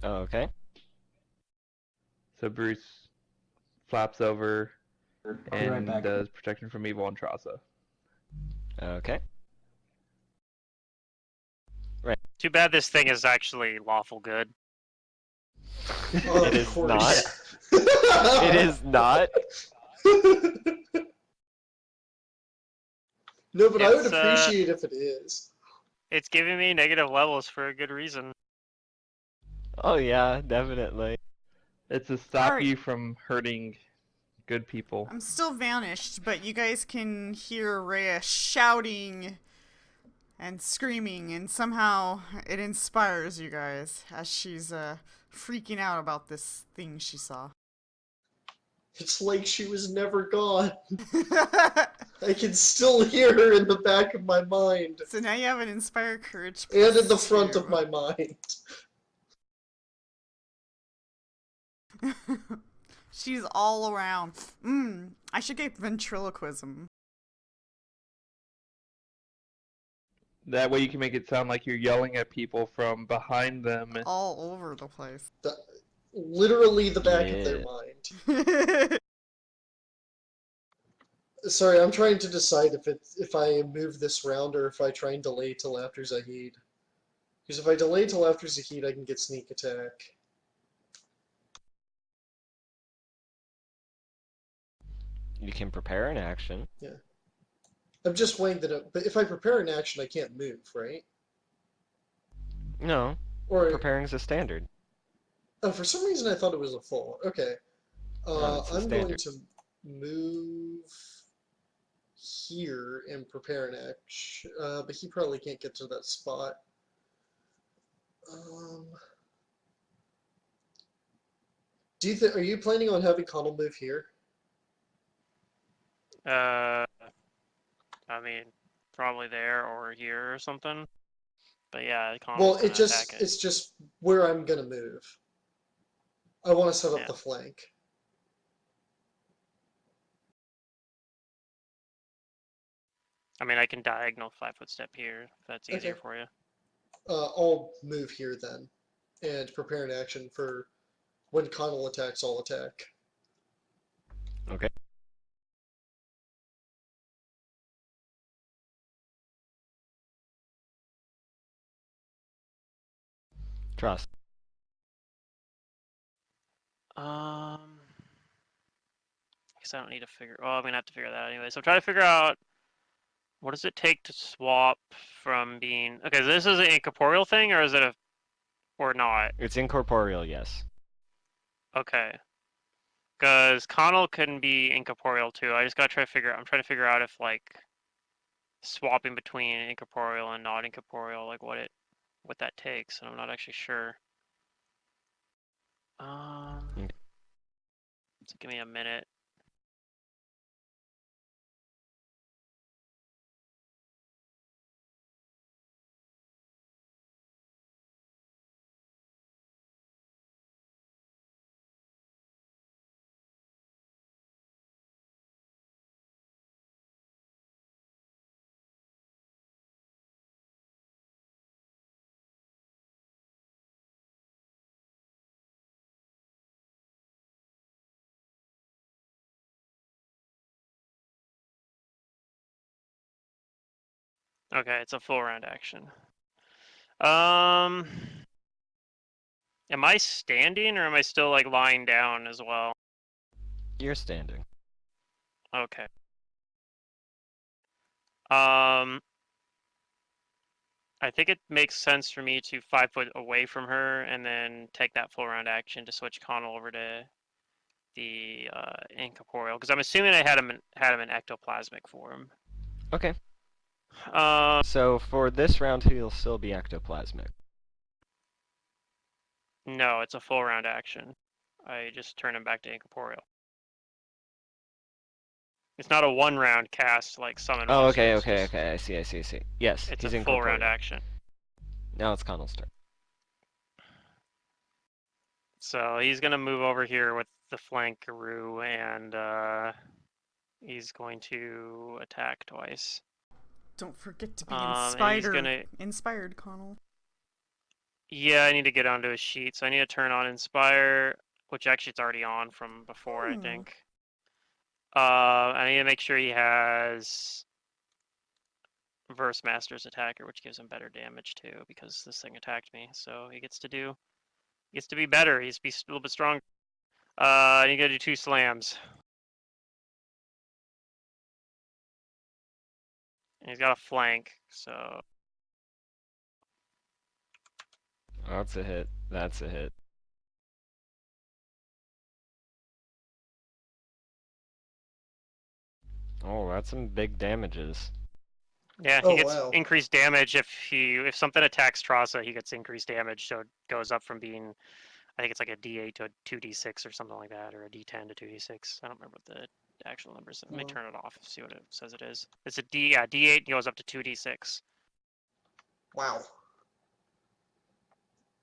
Oh, okay. So Bruce flaps over I'll be right and back. does Protection from Evil on Trassa. Okay. Too bad this thing is actually lawful good. Oh, It of is course. not. It is not. No, but I would It's, appreciate if it is. It's giving me negative levels for a good reason. Oh yeah, definitely. It's to stop Alright. you from hurting good people. I'm still vanished, but you guys can hear Rhea shouting and screaming, and somehow it inspires you guys as she's freaking out about this thing she saw. It's like she was never gone. I can still hear her in the back of my mind. So now you have an inspire courage. And in the +2. front of my mind. She's all around. I should get ventriloquism. That way you can make it sound like you're yelling at people from behind them. All over the place. Literally the back of their mind. Sorry, I'm trying to decide if I move this round or if I try and delay till after Zahid. Because if I delay till after Zahid, I can get sneak attack. You can prepare an action. Yeah. I'm just weighing that up. But if I prepare an action, I can't move, right? No, Or preparing's a standard. oh, for some reason I thought it was a full. Okay. No, it's a I'm going standard. to move here and prepare an action. But he probably can't get to that spot. Um, are you planning on having Connell move here? I mean, probably there or here or something. But yeah, Well, Connell's gonna attack it. it's just where I'm gonna move. I want to set up Yeah. the flank. I mean, I can diagonal 5-foot step here if that's easier Okay. for you. I'll move here then, and prepare an action for when Connell attacks. I'll attack. Okay. Trust. I guess I don't need to figure. Oh, I'm gonna have to figure that out anyway. So I'm trying to figure out what does it take to swap from being. Okay, so this is an incorporeal thing, or is it a, or not? It's incorporeal, yes. Okay, because Connell can be incorporeal too. I just gotta try to figure. I'm trying to figure out if like swapping between incorporeal and not incorporeal, like what that takes, and I'm not actually sure. Okay. So give me a minute. Okay, it's a full round action. Am I standing or am I still like lying down as well? You're standing. Okay. I think it makes sense for me to 5-foot away from her and then take that full round action to switch Connell over to the incorporeal because I'm assuming I had him in ectoplasmic form. Okay. Um, So for this round, he'll still be ectoplasmic. no, it's a full round action. I just turn him back to incorporeal. It's not a 1-round cast like summon Oh, okay, monsters. okay. I see. Yes, It's he's a full round incorporeal. action. Now it's Connell's turn. So he's gonna move over here with the flankaroo and he's going to attack twice. Don't forget to be And he's gonna. inspired, Connell. Yeah, I need to get onto his sheet, so I need to turn on Inspire, which actually it's already on from before, I think. I need to make sure he has Verse Master's Attacker, which gives him better damage too, because this thing attacked me. So he gets to be better. He's be a little bit stronger. I need to do 2 slams. And he's got a flank, so That's a hit. That's a hit. Oh, that's some big damages. yeah, he Oh, gets wow. increased damage if something attacks Trasa, he gets increased damage, so it goes up from being, I think it's like a D8 to a 2D6 or something like that, or a D10 to 2D6. I don't remember what the actual numbers. Let me turn it off. See what it says it is. It's a D8 goes up to 2D6 Wow.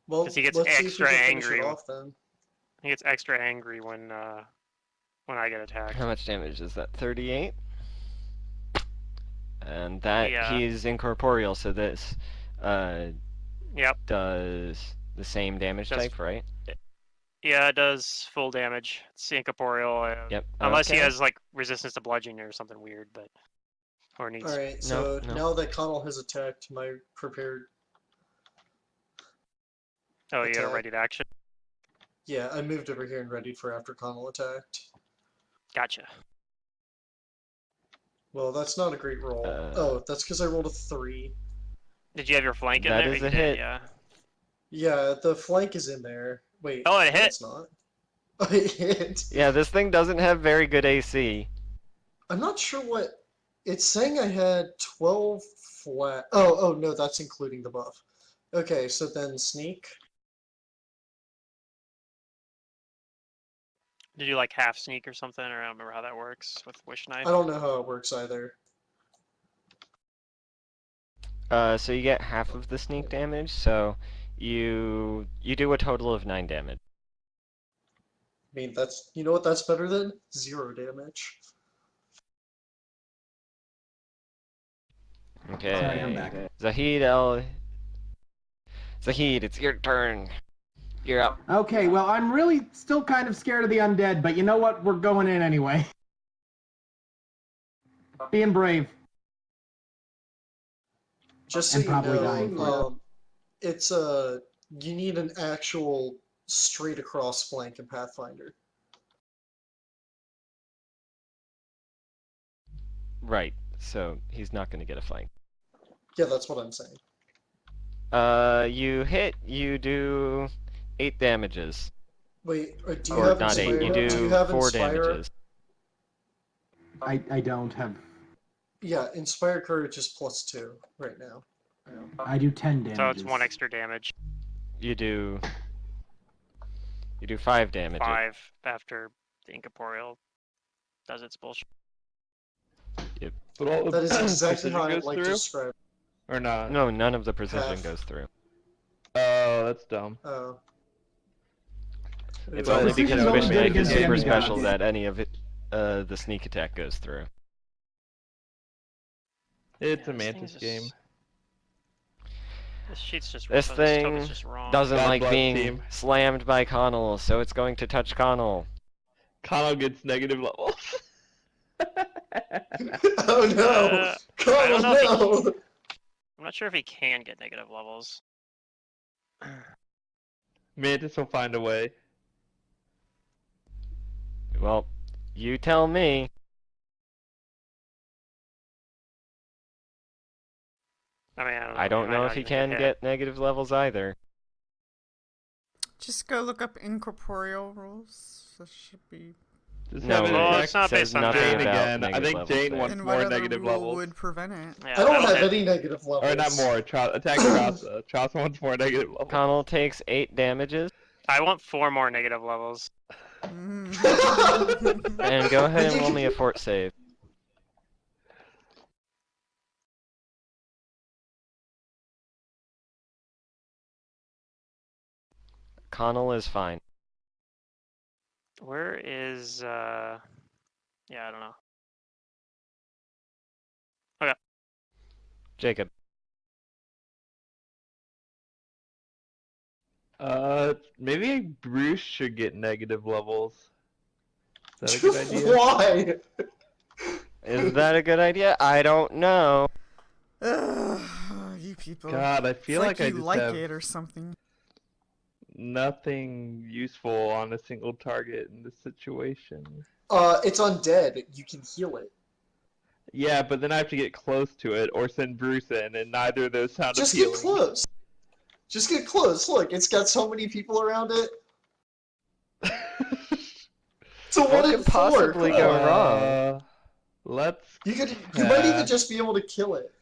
Well, because he gets let's see if we extra can finish angry. it off then. He gets extra angry when I get attacked. How much damage is that? 38? And that Yeah. he's incorporeal, so this Yep. does the same damage Does- type, right? Yeah, it does full damage. It's incorporeal. Yep. Unless he okay. has like resistance to bludgeoning or something weird, but or needs. Alright, so no. now that Connell has attacked my prepared. Oh, you got a attack. ready to action. Yeah, I moved over here and readied for after Connell attacked. Gotcha. Well, that's not a great roll. Oh, that's because I rolled a 3. Did you have your flank in That there? is You a did, hit. yeah. Yeah, the flank is in there. Wait. Oh, it no, hit. It's not. Oh, it hit. Yeah, this thing doesn't have very good AC. I'm not sure what. It's saying I had 12 flat. Oh, no, that's including the buff. Okay, so then sneak. Did you like half sneak or something? Or I don't remember how that works with Wish Knife. I don't know how it works either. So you get half of the sneak damage, so you do a total of 9 damage. I mean, that's. You know what that's better than? 0 damage. Okay. Sorry, I'm back. Zahid, it's your turn. You're up. Okay, well, I'm really still kind of scared of the undead, but you know what? We're going in anyway. Being brave. Just so And you probably know, dying for it's you need an actual straight across flank in Pathfinder. Right. So he's not going to get a flank. Yeah, that's what I'm saying. You hit. You do 8 damages. Wait, do you Or have not 8. Inspire? You Do you do have 4 Inspire? damages. I don't have. Yeah, Inspire Courage is +2 right now. I do 10 damage. So it's 1 extra damage. You do 5 damage. 5 after the incorporeal does its bullshit. But all the That is exactly precision how I'd goes like to through? describe. Or not? No, none of the precision Half. goes through. Oh, that's dumb. Oh. It's Ooh. only Precision's because only Wish good Knife is against super demigods. special that any of it, the sneak attack goes through. It's Yeah, a this thing Mantis is game. just- This sheet's just This this token's thing just wrong. doesn't God like bless being team. slammed by Connell, so it's going to touch Connell. Kano gets negative levels. Oh no! I Come don't on, know if no! I'm not sure if he can get negative levels. Mantis will find a way. Well, you tell me. I mean, I don't know. I don't might know not if he even can hit. get negative levels either. Just go look up incorporeal rules. That should be. Just No, have an Well, attack it's not says based on nothing that. Jane about again. I negative think levels Jane there. wants Then more what other negative rule levels. would prevent it? Yeah, I don't have hit. any negative levels. Or not more. Attack Chaucer. Chaucer wants more negative levels. Connell takes 8 damages. I want 4 more negative levels. And go ahead and roll me a fort save. Connell is fine. Where is yeah, I don't know. Jacob. Maybe Bruce should get negative levels. Is that a good idea? Why? Is that a good idea? I don't know. Ugh, you people. God, I It's feel like I you just like have it or something. nothing useful on a single target in this situation. It's undead. You can heal it. Yeah, but then I have to get close to it or send Bruce in, and neither of those sound Just appealing. get close. Just get close. Look, it's got so many people around it. So What what could in four? possibly Come go on. wrong? Let's. You might even just be able to kill it.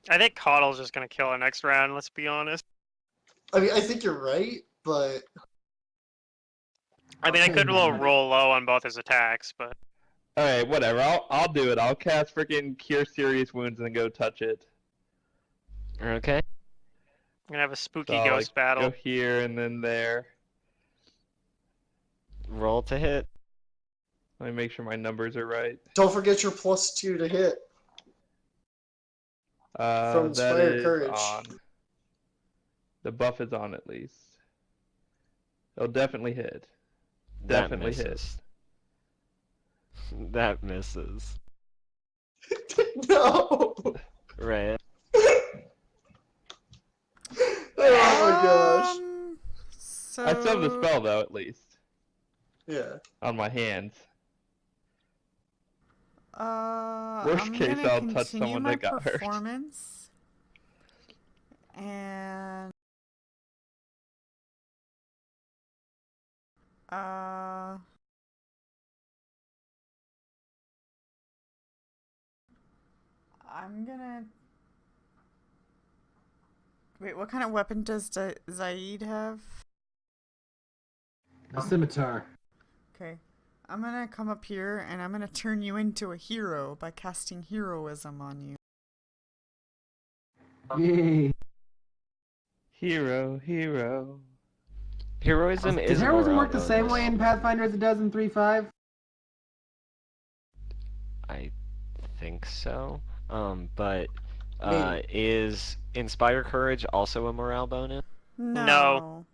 I think Coddle's just gonna kill it next round, let's be honest. I mean, I think you're right, but I mean, I Okay, could roll then. low on both his attacks, but All right, whatever. I'll do it. I'll cast freaking Cure Serious Wounds and then go touch it. Okay. I'm gonna have a spooky So I'll, ghost battle. Go here and then there. Roll to hit. Let me make sure my numbers are right. don't forget your +2 to hit. From That Inspire is Courage. on. The buff is on at least. It'll definitely hit. Definitely that hit. misses. That misses. No. Right. Oh my gosh. So I still have the spell though, at least Yeah. on my hands. Worst I'm case, gonna I'll touch continue someone my that got hurt. performance. And I'm gonna wait. What kind of weapon does Zaid have? A scimitar. Okay. I'm gonna come up here and I'm gonna turn you into a hero by casting heroism on you. Yay. Hero, hero. Heroism Does is a heroism morale work the same bonus. way in Pathfinder as it does in 3.5? I think so. But Maybe. is Inspire Courage also a morale bonus? No.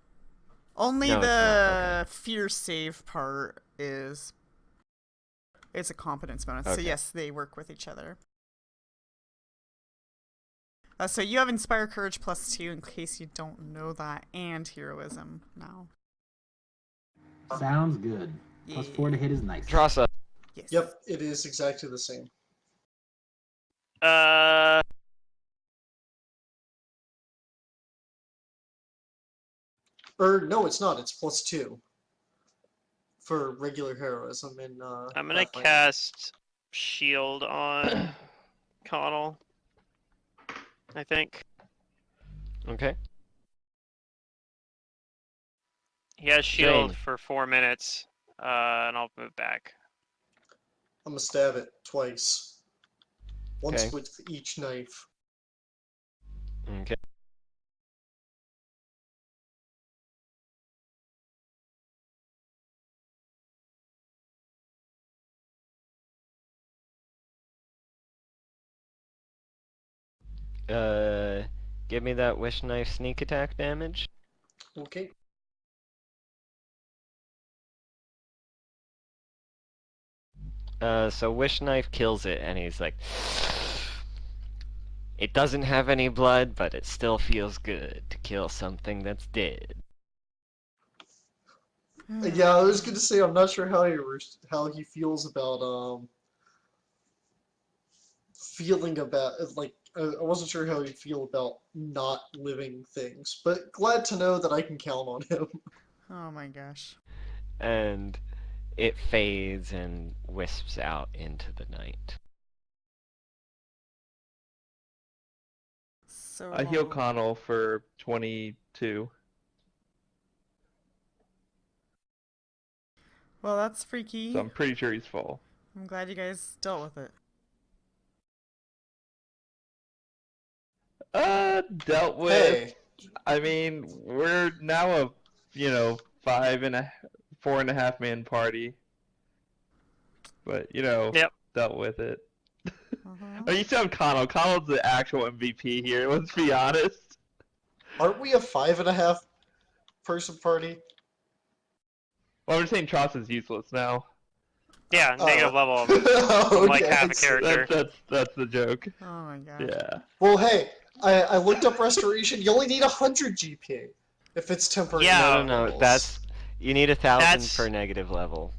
Only No, it's the not, fear save part is. It's a competence bonus. So Okay. yes, they work with each other. So you have Inspire Courage +2 in case you don't know that, and Heroism now. Sounds good. Yeah. +4 to hit is nice. Trasa. Yes. Yep, it is exactly the same. Or no, it's not. It's +2 for regular heroism in I'm gonna Pathfinder. cast shield on Connell. I think Okay. he has shield Jane. for 4 minutes, and I'll move back. I'm gonna stab it twice. Once Okay. with each knife. Okay. Give me that wish knife sneak attack damage. Okay. So wish knife kills it, and he's like, it doesn't have any blood, but it still feels good to kill something that's dead. Yeah, I was gonna say I'm not sure how he feels about feeling about like I wasn't sure how he'd feel about not living things, but glad to know that I can count on him. Oh my gosh. And it fades and wisps out into the night. So I heal Connell for 22. well, that's freaky. So I'm pretty sure he's full. I'm glad you guys dealt with it. Dealt with. Hey, I mean, we're now a, 4.5 man party. But, Yep. dealt with it. Uh-huh. Oh, you sound Connell. Connell's the actual MVP here, let's be honest. aren't we a 5.5 person party? Well, I'm just saying Tross is useless now. Yeah, negative level. Okay, Like half I a see. character. That's the joke. Oh my gosh. Yeah. Well, hey, I looked up restoration. You only need 100 GPA if it's temporary. Yeah. No, levels. that's you need 1,000 That's- per negative level.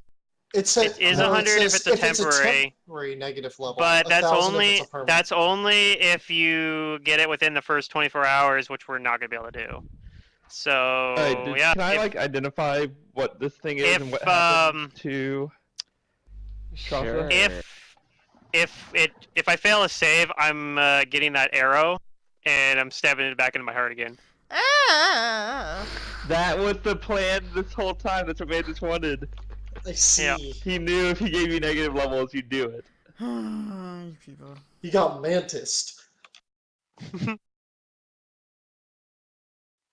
It says It is no, 100 if says it's a temporary. temporary negative level. But that's 1,000 if only it's a permanent. that's only if you get it within the first 24 hours, which we're not gonna be able to do. So Alright, yeah, can I if, identify what this thing is and what if happens to Sure. Trasa? if I fail a save, I'm getting that arrow, and I'm stabbing it back into my heart again. Ah! That was the plan this whole time. That's what Mantis wanted. I see. Yeah. He knew if he gave you negative levels, you'd do it. You people. You got mantised.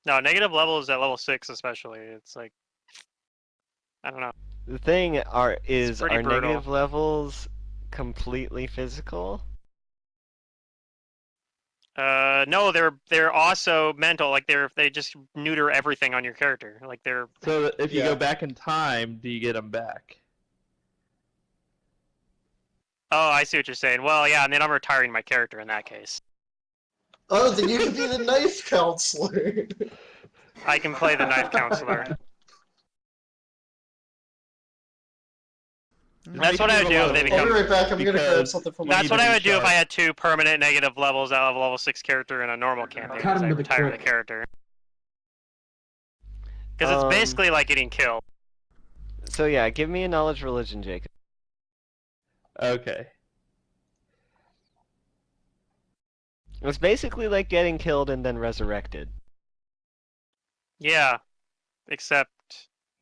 No, negative levels at level 6 especially. It's like I don't know. The thing is pretty are brutal. negative levels completely physical? No, they're also mental. Like they just neuter everything on your character. Like they're So that if you Yeah. go back in time, do you get them back? oh, I see what you're saying. Well, yeah, and then I'm retiring my character in that case. Oh, then you can be the knife counselor. I can play the knife counselor. That's what I would do if they I'll become. be right back. I'm gonna grab because something from we my. That's need what to I be would do if sharp. I had 2 permanent negative levels out of level 6 character in a normal campaign. Cut As I him to the retire the quick. character. Because it's basically like getting killed. So yeah, give me a knowledge religion, Jacob. Okay. It's basically like getting killed and then resurrected. Yeah. Except,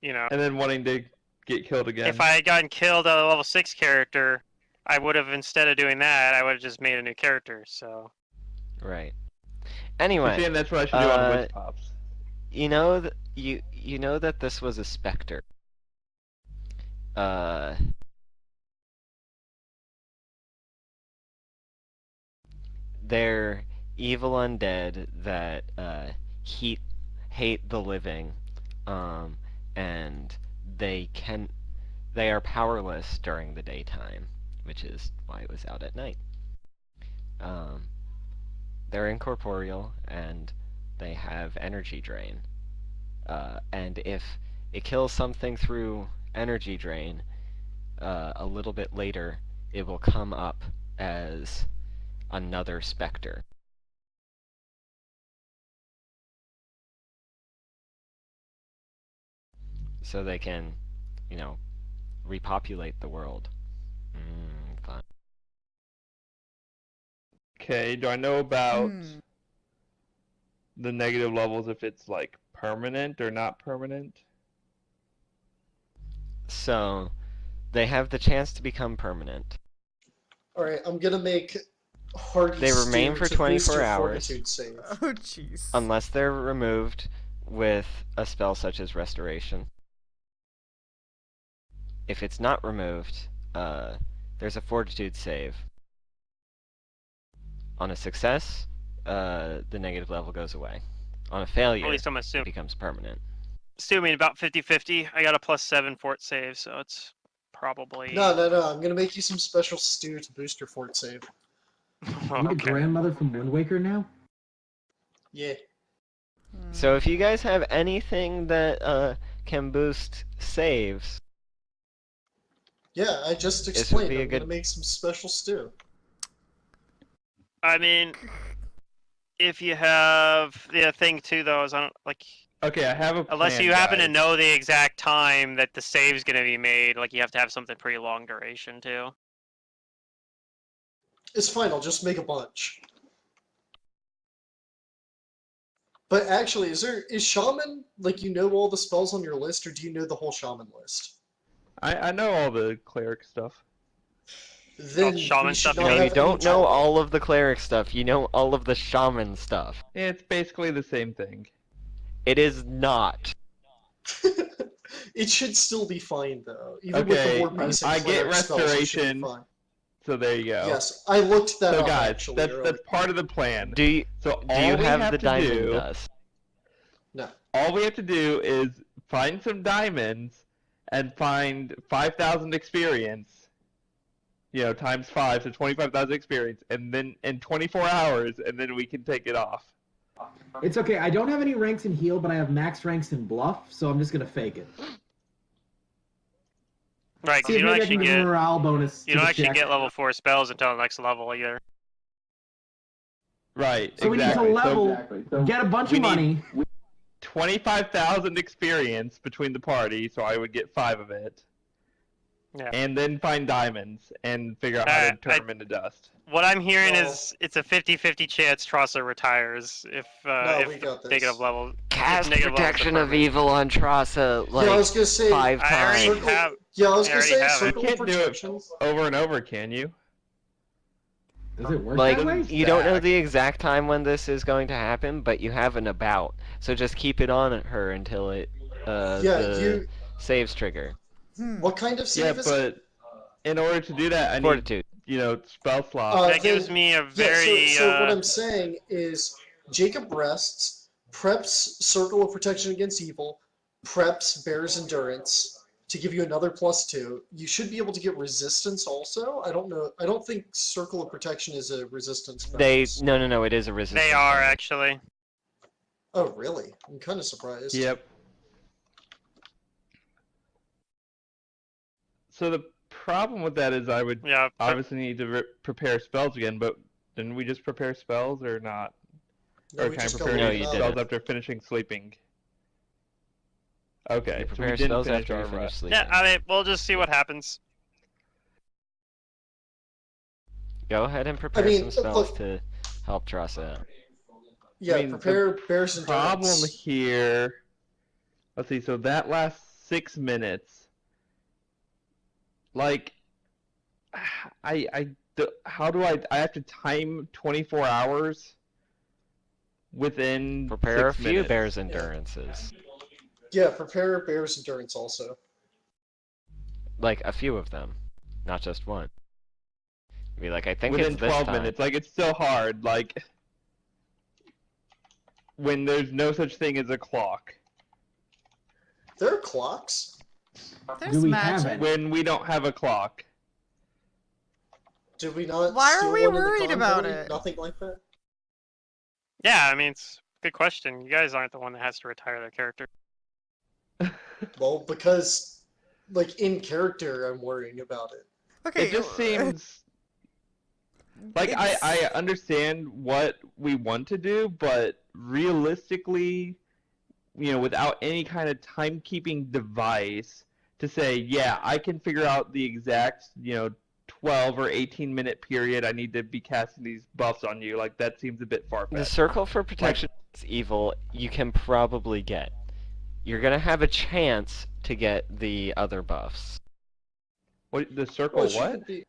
you know, And then wanting to get killed again. if I had gotten killed out of a level 6 character, I would have, instead of doing that, I would have just made a new character, so. Right. You're Anyway, saying that's what I should do on Witch Pops. you know you know that this was a specter. They're evil undead that hate the living, and they are powerless during the daytime, which is why it was out at night. They're incorporeal and they have energy drain. And if it kills something through energy drain, a little bit later it will come up as another specter. So they can, you know, repopulate the world. Fun. Okay, do I know about Hmm. the negative levels if it's like permanent or not permanent? So they have the chance to become permanent. All right, I'm gonna make hearty They remain stew for to boost 24 your hours. fortitude save. Oh, jeez. Unless they're removed with a spell such as Restoration. If it's not removed, there's a Fortitude save. On a success, the negative level goes away. On a failure, At least I'm it assuming. becomes permanent. Assuming about 50-50. I got a +7 fort save, so it's probably. No. I'm gonna make you some special stew to boost your fort save. You the grandmother from Wind Waker now? Yeah. So if you guys have anything that can boost saves, Yeah, I just This would explained. be a I'm gonna good- make some special stew. I mean, if you have the thing too, though, is I don't like. Okay, I have a plan, Unless you happen to guys. know the exact time that the save's gonna be made, like you have to have something pretty long duration too. It's fine. I'll just make a bunch. But actually, is shaman like you know all the spells on your list, or do you know the whole shaman list? I know all the cleric stuff. Then shaman we stuff should you not mean? no, have you don't any know trouble. all of the cleric stuff. You know all of the shaman stuff. It's basically the same thing. It is not. It should still be fine though. Even with the Okay, more basic I get cleric spells, it should be restoration. fine. So there you go. Yes, I looked that So up guys, actually that's earlier. part of the plan. Do you So do all you we have the to diamond do, dust? No. all we have to do is find some diamonds and find 5,000 experience. You know, times 5, so 25,000 experience, and then in 24 hours, and then we can take it off. It's okay. I don't have any ranks in heal, but I have max ranks in bluff, so I'm just gonna fake it. Right, See because if you don't maybe I actually can give a get morale bonus. you to don't the actually check. get level 4 spells until the next level either. Right, So we need exactly. to level, So get a bunch we of money. need 25,000 experience between the party, so I would get 5 of it. Yeah. And then find diamonds and figure out how to turn I- them into dust. What I'm hearing No. is it's a 50-50 chance Trosser retires if we if got this. negative level. Cast negative levels are protection of permanent. evil on Trassa like yeah, I was gonna say. 5 I already times. Circle, have- yeah, I was I gonna already say have it. circle You of can't do it protection. over and over, can you? Does it work Like, that way? you don't know Stack. the exact time when this is going to happen, but you have an about. So just keep it on her until it Yeah, the saves trigger. What kind of Yeah, save is it? but in order to do that, I need, Fortitude. spell slots. That gives me a very Yeah, so what I'm saying is Jacob rests, preps Circle of Protection against Evil, preps Bear's Endurance to give you another +2. You should be able to get Resistance also. I don't know. I don't think Circle of Protection is a resistance bonus. No, it is a resistance. they are bonus. actually. Oh, really? I'm kind of surprised. Yep. So the problem with that is I would Yeah, obviously need to prepare spells again, but didn't we just prepare spells or not? No, Or we can I just prepare go No, look you it up. spells didn't. after finishing sleeping? Okay, You so we prepare didn't spells finish after you our finish rest. sleeping. yeah. I mean, we'll just see what happens. Go ahead and prepare mean, some spells look- to help Tressa out. Yeah, I mean, prepare Bear's Problem Endurance. here. Let's see. So that lasts 6 minutes. Like, how do I have to time 24 hours within Prepare a 6 few minutes? Bear's Endurances. Yeah, prepare Bear's Endurance also. Like, a few of them. Not just one. Be like, I think Within it's this 12 time. minutes. Like, it's still hard. Like, when there's no such thing as a clock. There are clocks. There's Do we have magic. any? When we don't have a clock. Did we not Why are steal we one in the worried about convoy? it? Nothing like that? Yeah, I mean, it's a good question. You guys aren't the one that has to retire their character. Well, because, like, in character, I'm worrying about it. Okay. It just seems like I it's- understand what we want to do, but realistically, without any kind of timekeeping device to say, yeah, I can figure out the exact, 12 or 18-minute period I need to be casting these buffs on you, like that seems a bit The far-fetched. Circle for Protection against Evil, you can probably get. You're gonna have a chance to get the other buffs. What the circle? Well, it What? shouldn't be.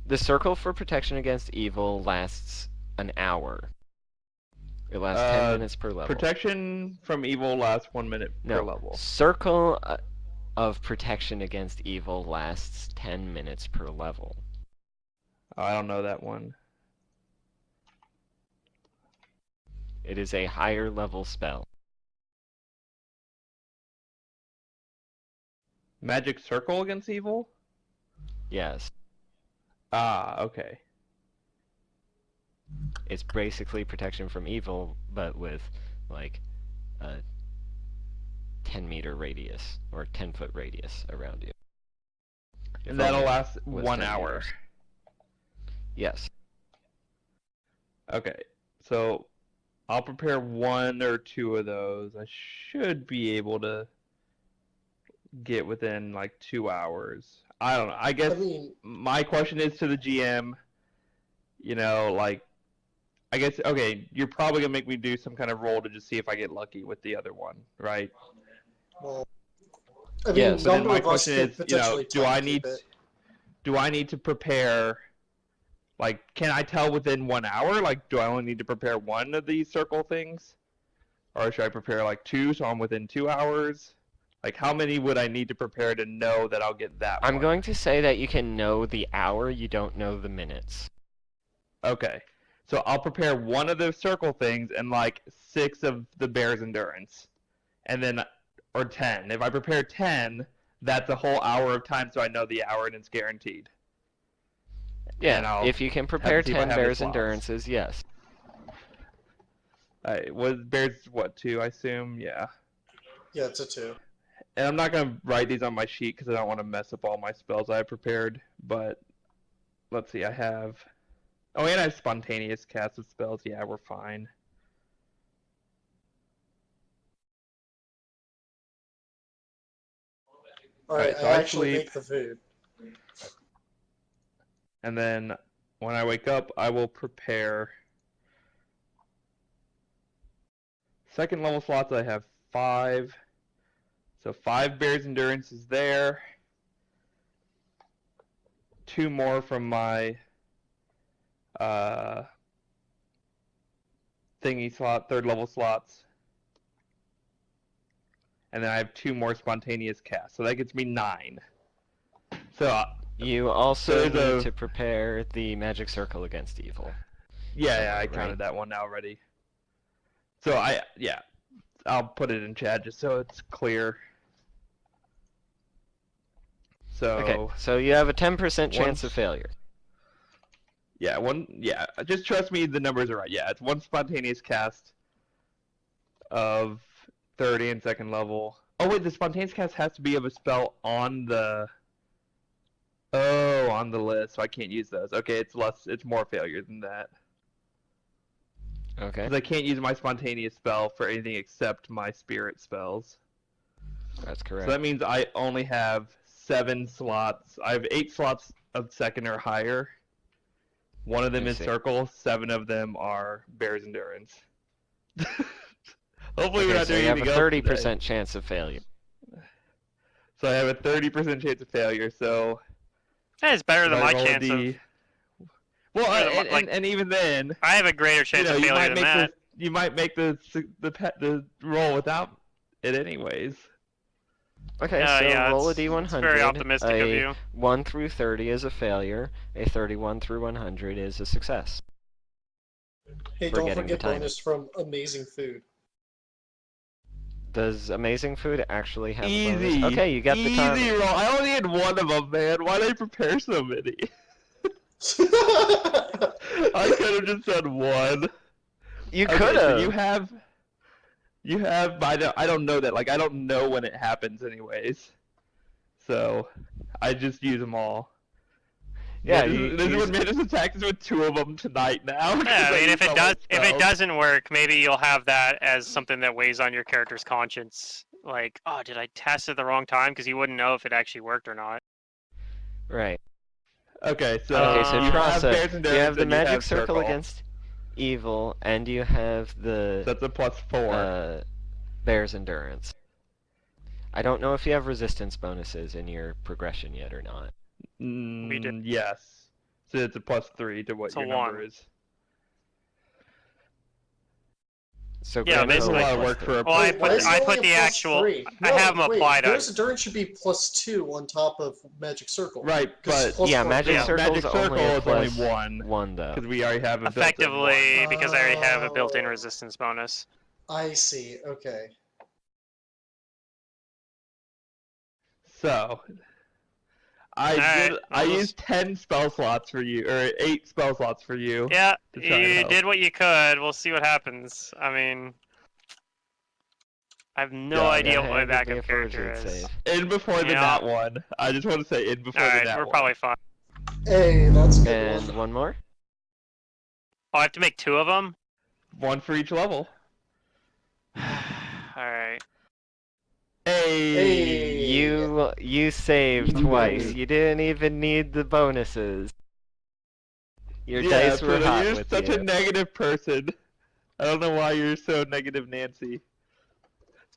The Circle for Protection against Evil lasts an hour. It lasts 10 minutes per level. Protection from evil lasts 1 minute per No, level. Circle of Protection against Evil lasts 10 minutes per level. Oh, I don't know that one. It is a higher level spell. Magic circle against evil? Yes. Ah, okay. It's basically protection from evil, but with, like, a 10-meter radius, or 10-foot radius around you. If And that'll only last it was 1 10 hour. meters. Yes. Okay, so I'll prepare 1 or 2 of those. I should be able to get within like 2 hours. I don't know. I guess I mean, my question is to the GM, like, I guess, okay, you're probably going to make me do some kind of roll to just see if I get lucky with the other one, right? well, I mean, Yes. But then number my of us question could is, potentially do I timekeep need it. to prepare, like, can I tell within 1 hour? Like, do I only need to prepare 1 of these circle things? Or should I prepare, like, 2 so I'm within 2 hours? Like, how many would I need to prepare to know that I'll get that I'm one? going to say that you can know the hour, you don't know the minutes. Okay. So I'll prepare 1 of those circle things and, like, 6 of the Bear's Endurance. And then, or 10. If I prepare 10, that's a whole hour of time so I know the hour and it's guaranteed. And Yeah, I'll if you can prepare see if I 10 have the Bear's slots. Endurances, yes. Was Bear's, what, 2, I assume? Yeah. Yeah, it's a 2. And I'm not going to write these on my sheet because I don't want to mess up all my spells I have prepared. But let's see, I have... Oh, and I have spontaneous cast of spells. Yeah, we're fine. Alright, so I I actually sleep. make the food. And then when I wake up, I will prepare... Second level slots, I have 5. So 5 Bear's Endurance is there. 2 more from my thingy slot, 3rd level slots. And then I have 2 more spontaneous casts. So that gets me 9. So You also So there's need a- to prepare the Magic Circle against Evil. yeah, I Right. counted that one already. So I'll put it in chat just so it's clear. So Okay, so you have a 10% chance Once- of failure. yeah, just trust me, the numbers are right. Yeah, it's 1 spontaneous cast of 30 and 2nd level. Oh wait, the spontaneous cast has to be of a spell on the Oh, on the list, so I can't use those. Okay, it's less. It's more failure than that. Okay, Because I can't use my spontaneous spell for anything except my spirit spells. that's So correct. that means I only have 7 slots. I have 8 slots of second or higher. One of them I is see. circle. 7 of them are bear's endurance. Hopefully we're Okay, not so doing you have a anything else today. 30% chance of failure. So I have a 30% chance of failure. So Hey, it's better if than I my roll a chance of. D, well, better than my- and even then, I have a greater chance of you failure might than make that. you might make the roll without it anyways. Okay, so Yeah, roll a it's d100. very optimistic of a you. 1 through 30 is a failure. A 31 through 100 is a success. Hey, For don't getting the forget timing. bonus from amazing food. Does amazing food actually have a bonus? Easy. Okay, you got the Easy timing. roll. I only had one of them, man. Why did I prepare so many? I could have just done one. You Okay, could so have. you have, but I don't know that. Like, I don't know when it happens, anyways. So, I just use them all. Yeah, This is what Mantis attacks us with 2 of them tonight now. 'cause Yeah, I mean, used all my if it spells. doesn't work, maybe you'll have that as something that weighs on your character's conscience. Like, oh, did I test it the wrong time? Because you wouldn't know if it actually worked or not. Right. Okay, so Okay, so you have Trasa, Bear's you Endurance have the and you magic have circle against evil, and you have the That's a +4. bear's endurance. I don't know if you have resistance bonuses in your progression yet or not. We did. Yes. So it's a +3 to what It's a your number 1. is. So Yeah, grand That's a total lot of plus work 3. for a Well, Wait, why is it I only put a the plus actual. 3? I have them wait, applied on. Bear's Endurance should be +2 on top of Magic Circle. Right, 'Cause but plus Yeah, 4 magic Yeah. circle's Magic Circle only a is only plus 1 1 though. because we already have a built-in Effectively, 1. because I already have a built-in Oh. resistance bonus. I see. Okay. So I Alright, I we'll used just- 10 spell slots for you, or 8 spell slots for you. Yeah, to try and you help. did what you could. We'll see what happens. I mean, I have no Yeah, idea Go what my ahead, give me backup a character fortitude is. save. In before the Yeah. nat one. I just want to say in before the Alright, nat we're one. probably fine. Hey, that's a good And one. one more? Oh, I have to make 2 of them? 1 for each level. Alright. Hey. You saved twice. You didn't even need the bonuses. Your dice were Pluto, hot you're with such you. a negative person. I don't know why you're so negative, Nancy.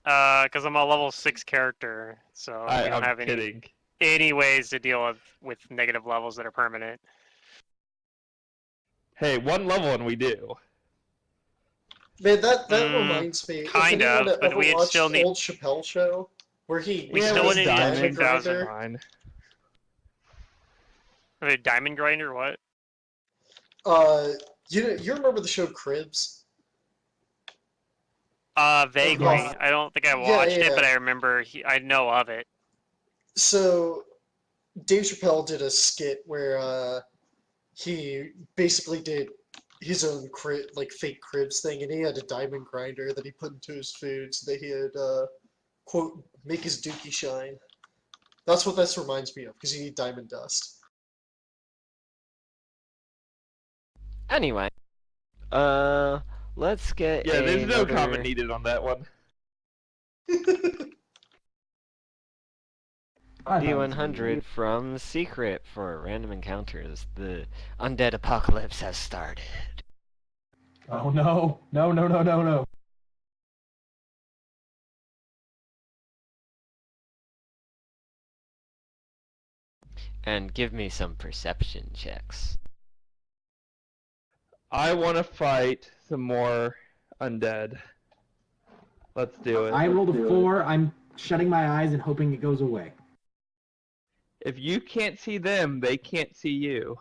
Because I'm a level 6 character, so we don't I'm have kidding. any ways to deal with negative levels that are permanent. Hey, 1 level and we do. Man, that reminds me. kind if anyone of, but ever we'd watched still need- Old Chappelle Show, where he We Yeah, still was wouldn't the need diamond 2,000. grinder. Fine. A diamond grinder? What? You remember the show Cribs? Vaguely. Yeah. I don't think I Yeah, watched yeah. it, but I remember. I know of it. So Dave Chappelle did a skit where he basically did his own fake cribs thing, and he had a diamond grinder that he put into his food so that he had quote make his dookie shine. That's what this reminds me of, because you need diamond dust. Anyway, let's get Yeah, there's no another comment needed on that one. D100 from Secret for random encounters. The undead apocalypse has started. Oh no. No, no, no, no, no. And give me some perception checks. I want to fight some more undead. Let's do it. I rolled a 4. I'm shutting my eyes and hoping it goes away. If you can't see them, they can't see you.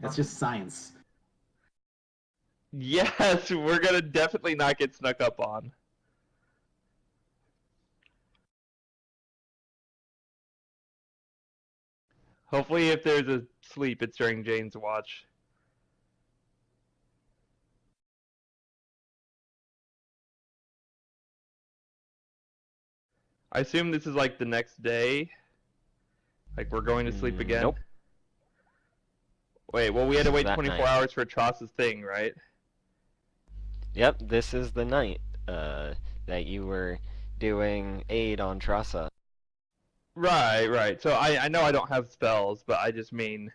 That's just science. Yes, we're gonna definitely not get snuck up on. Hopefully if there's a sleep, it's during Jane's watch. I assume this is like the next day. Like we're going to sleep again? Nope. Wait, well we had to wait That 24 night. hours for Tross's thing, right? Yep, this is the night that you were doing aid on Trassa. Right. So I know I don't have spells, but I just mean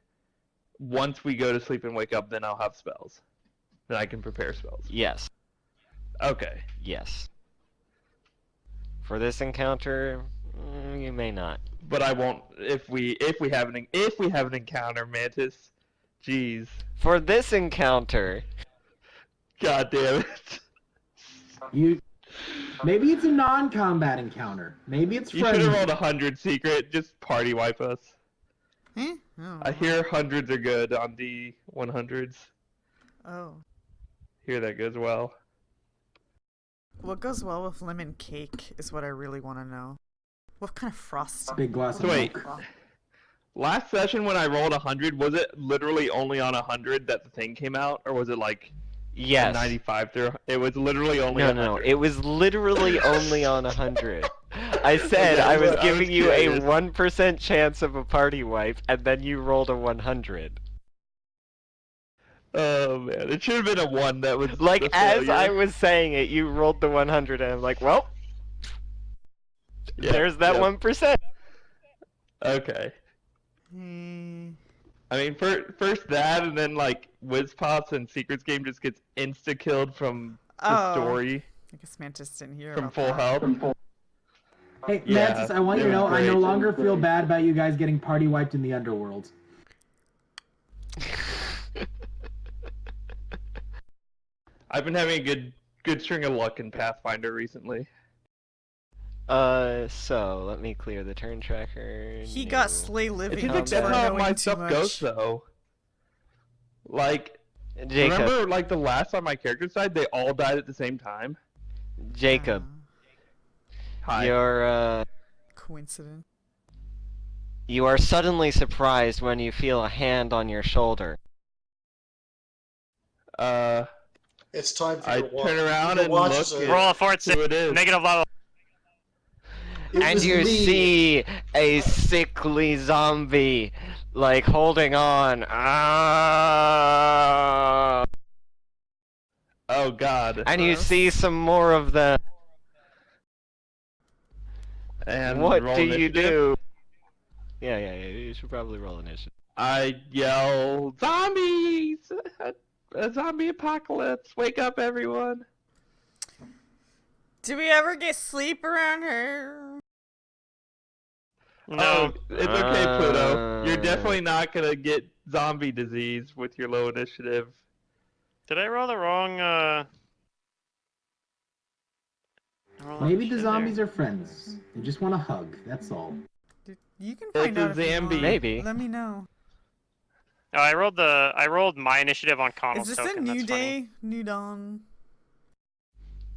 once we go to sleep and wake up, then I'll have spells. Then I can prepare spells. Yes. Okay. Yes. For this encounter, you may not. But I won't if we have an encounter, Mantis. Jeez. For this encounter, God damn it. You. Maybe it's a non-combat encounter. Maybe it's You should friendly. have rolled 100 secret. Just party wipe us. Eh? Oh. I hear hundreds are good on the 100s. Oh. Hear that goes well. What goes well with lemon cake is what I really want to know. What kind of frosting? Big glass of Wait. milk. Last session when I rolled 100, was it literally only on 100 that the thing came out, or was it like yes. 95 through? It was literally only. No, 100. no, it was literally only on 100. I said Okay, I was I was giving you a curious. 1% chance of a party wipe, and then you rolled a 100. Oh man, it should have been a 1 that was. Like, the as failure. I was saying it, you rolled the 100, and I'm like, well, Yeah, there's that yep. 1%. Okay. Hmm. I mean, first that, and then like Whiz Pops and Secrets Game just gets insta killed from the story I guess Mantis didn't hear from about full that. health. Hey, Yeah, Mantis, I want you it to know was I no great. longer feel bad about you guys getting party wiped in the underworld. I've been having a good string of luck in Pathfinder recently. So, let me clear the turn tracker. He New. got slay It living seems like for that's how knowing my too stuff much. goes, though. Like, Jacob, remember, like the last time my characters died, they all died at the same time. Jacob, Hi. you're, Coincidence. you are suddenly surprised when you feel a hand on your shoulder. It's time for I your watch. turn around your and watch look is at- over. Roll a fort Who it is? negative level. It And was you me. see a sickly zombie, like, holding on. Ah! Oh God. And you Gross. see some more of them. And What roll do you initiative. do? Yeah, you should probably roll initiative. I yell, "Zombies! A zombie apocalypse! Wake up, everyone!" Do we ever get sleep around here? No. Oh, it's okay, Pluto. You're Uh, definitely not gonna get zombie disease with your low initiative. Did I roll the wrong, Maybe the zombies are friends. They just want a hug. That's all. You can It's find a out if you Zambi. want. Maybe. Let me know. Oh, I rolled my initiative on Connell's Is this token. a new That's funny. day? New dawn?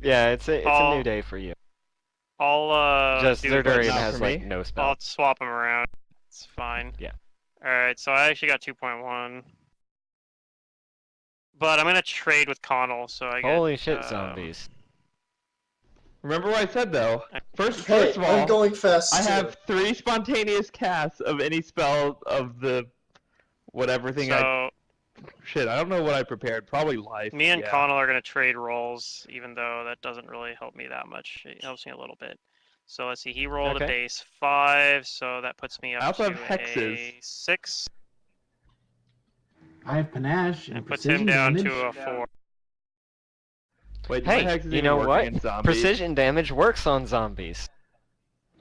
Yeah, it's a Oh. new day for you. I'll Just do a quick- Zerdurian not has for like me. no I'll spell. swap them around. It's fine. Yeah. Alright, so I actually got 2.1. But I'm gonna trade with Connell, so I get... Holy shit, zombies! Remember what I said though. First Hey, of all, I'm going fast. I too. have 3 spontaneous casts of any spell of the whatever thing So, Shit, I don't know what I prepared. Probably life. me and yeah. Connell are gonna trade roles, even though that doesn't really help me that much. It helps me a little bit. So let's see, he rolled a Okay. base 5, so that puts me I up also to have hexes. a 6, I have panache and and puts precision him down damage. to a 4. Wait, my Hey, hexes you even know work what? against zombies? Precision damage works on zombies.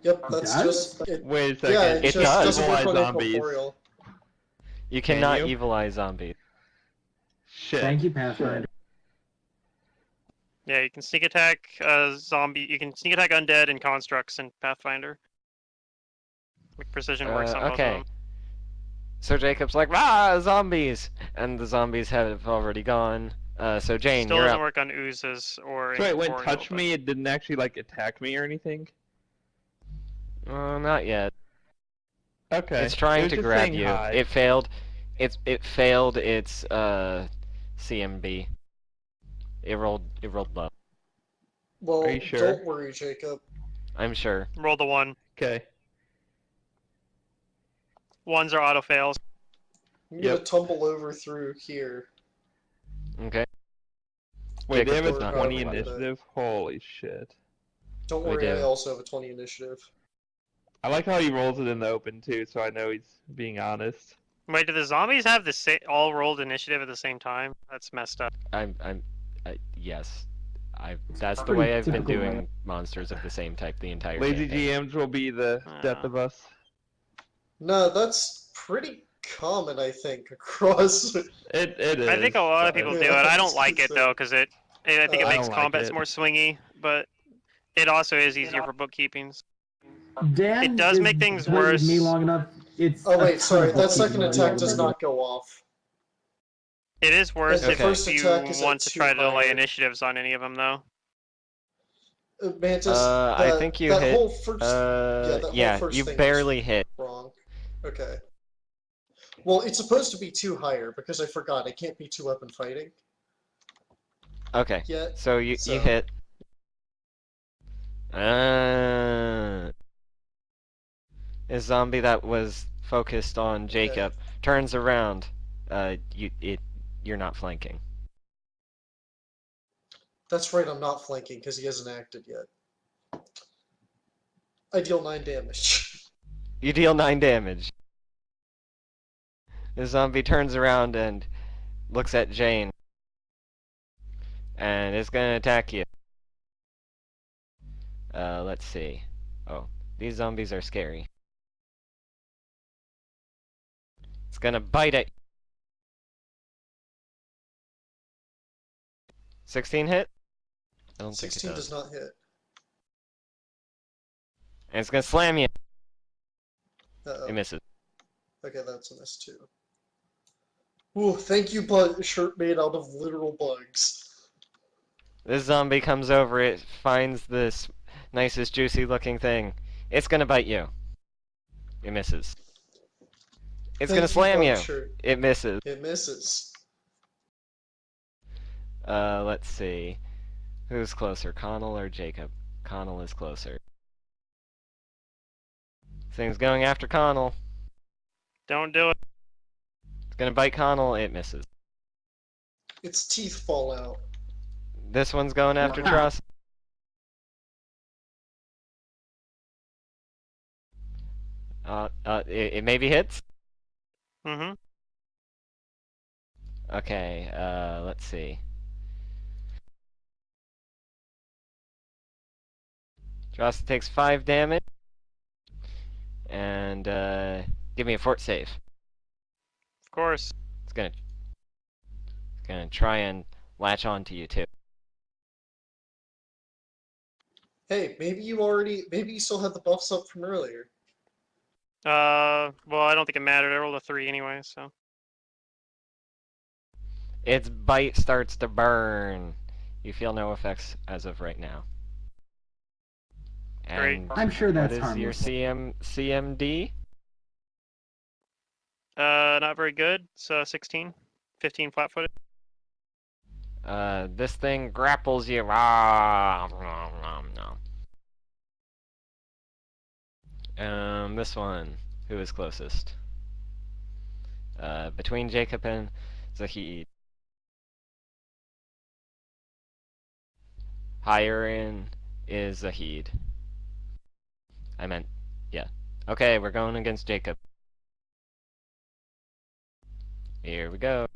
Yep, that's does? just. It, Wait a second. yeah, It it just does. doesn't work on Evilize zombies. incorporeal. You Can cannot you? evilize zombies. Shit. Thank you, Pathfinder. Yeah, you can sneak attack zombie. You can sneak attack undead and constructs in Pathfinder. Like precision works on both of Okay. them. So Jacob's like, "Ah, zombies!" And the zombies have already gone. So Jane, Still you're doesn't up. work on oozes or. So wait, when incorporeal, touch but- me, it didn't actually like attack me or anything? Not yet. Okay. It's It trying was to just grab saying you. hi. It failed. It failed its CMB. It rolled low. Well, Are you sure? don't worry, Jacob. I'm sure. Roll the 1. Okay. Ones are auto fails. I'm gonna Yep. tumble over through here. Okay. Wait, they Jacob have does a not 20 know about that. initiative? Holy shit. Don't We worry, I do. also have a 20 initiative. I like how he rolls it in the open too, so I know he's being honest. Wait, do the zombies have the all rolled initiative at the same time? That's messed up. Yes. That's the pretty way I've been typical, doing right? monsters of the same type the entire Lazy campaign. GMs will be the death of us. No, that's pretty common, I think, across. It is. I think a lot of people do it. I don't like it though, because I think it I makes don't like combats it. more swingy, but it also is easier for bookkeeping. Dan It does is make things played with me worse. long enough. It's Oh a wait, ton sorry, of that bookkeeping second to do attack all does the not go off. It is worse The Okay. if first you attack is want at to 2 try to delay higher. initiatives on any of them, though. Mantis, I think you that hit. whole first, that whole Yeah, first you thing barely was hit. wrong. Okay. Well, it's supposed to be 2 higher because I forgot it can't be 2-weapon fighting Okay. yet. So you So- hit. A zombie that was focused on Jacob turns around. You're not flanking. That's right, I'm not flanking because he hasn't acted yet. I deal 9 damage. You deal 9 damage. The zombie turns around and looks at Jane. And is gonna attack you. Let's see. Oh, these zombies are scary. It's gonna bite at 16 hit? I don't think it 16 does. does not hit. And it's gonna slam you. Uh-oh. It misses. Okay, that's a miss too. Ooh, thank you, shirt made out of literal bugs. This zombie comes over, it finds this nicest juicy looking thing. It's gonna bite you. It misses. It's gonna Thank slam bug you. shirt. It misses. It misses. Let's see. Who's closer, Connell or Jacob? Connell is closer. Thing's going after Connell. Don't do it. It's gonna bite Connell. It misses. Its teeth fall out. This one's going after Wow. Truss. It maybe hits. Mm-hmm. Okay, let's see. Truss takes 5 damage. And, give me a fort save. Of course. It's gonna try and latch onto you too. Hey, maybe you still had the buffs up from earlier. Well, I don't think it mattered. I rolled a 3 anyway, so. Its bite starts to burn. You feel no effects as of right now. Great. And I'm sure what that's is your harmless. CMD? Not very good. So 16. 15 flat-footed. This thing grapples you. Ah, nom, nom, nom. This one. Who is closest? Between Jacob and Zahid. Higher in is Zahid. I meant, yeah. Okay, we're going against Jacob. Here we go.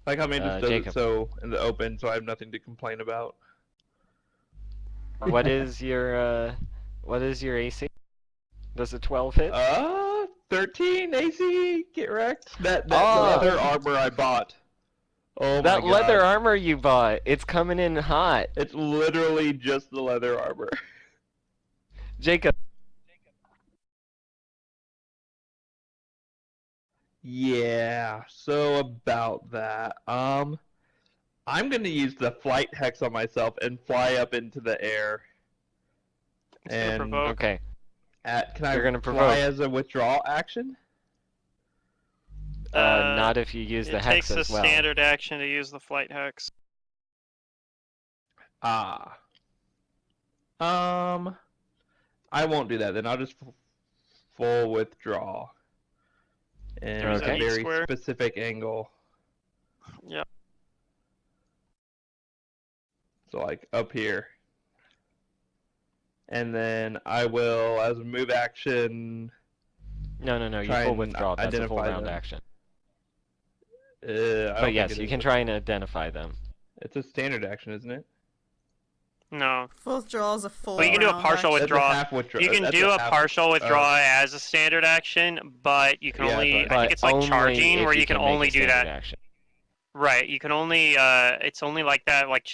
Like how Mantis does Jacob. it so in the open, so I have nothing to complain about. What is your AC? Does a 12 hit? 13 AC, get wrecked. That Oh. leather armor I bought. Oh That my leather god. armor you bought, it's coming in hot. It's literally just the leather armor. Jacob. Yeah, so about that. I'm gonna use the flight hex on myself and fly up into the air. It's gonna And provoke. Okay. can I You're gonna fly provoke. as a withdrawal action? Not if you use the It hex takes a as well. standard action to use the flight hex. Ah. I won't do that then. I'll just full withdraw. And Give me a that very square. specific angle. Yeah. So like up here. And then I will, as a move action, No, you try full and withdraw. That's a full identify round them. action. I don't But think yes, it you is can try and identify them. It's a standard action, isn't it? No. Full withdrawal is a full Well, you can do a round partial action. That's a withdraw. half withdraw. You can That's do a half- partial withdraw as a standard action, but you can Yeah, only. that's I what think it's like only charging, if where you can can make only a do standard that. action. Right. You can only. It's only like that, like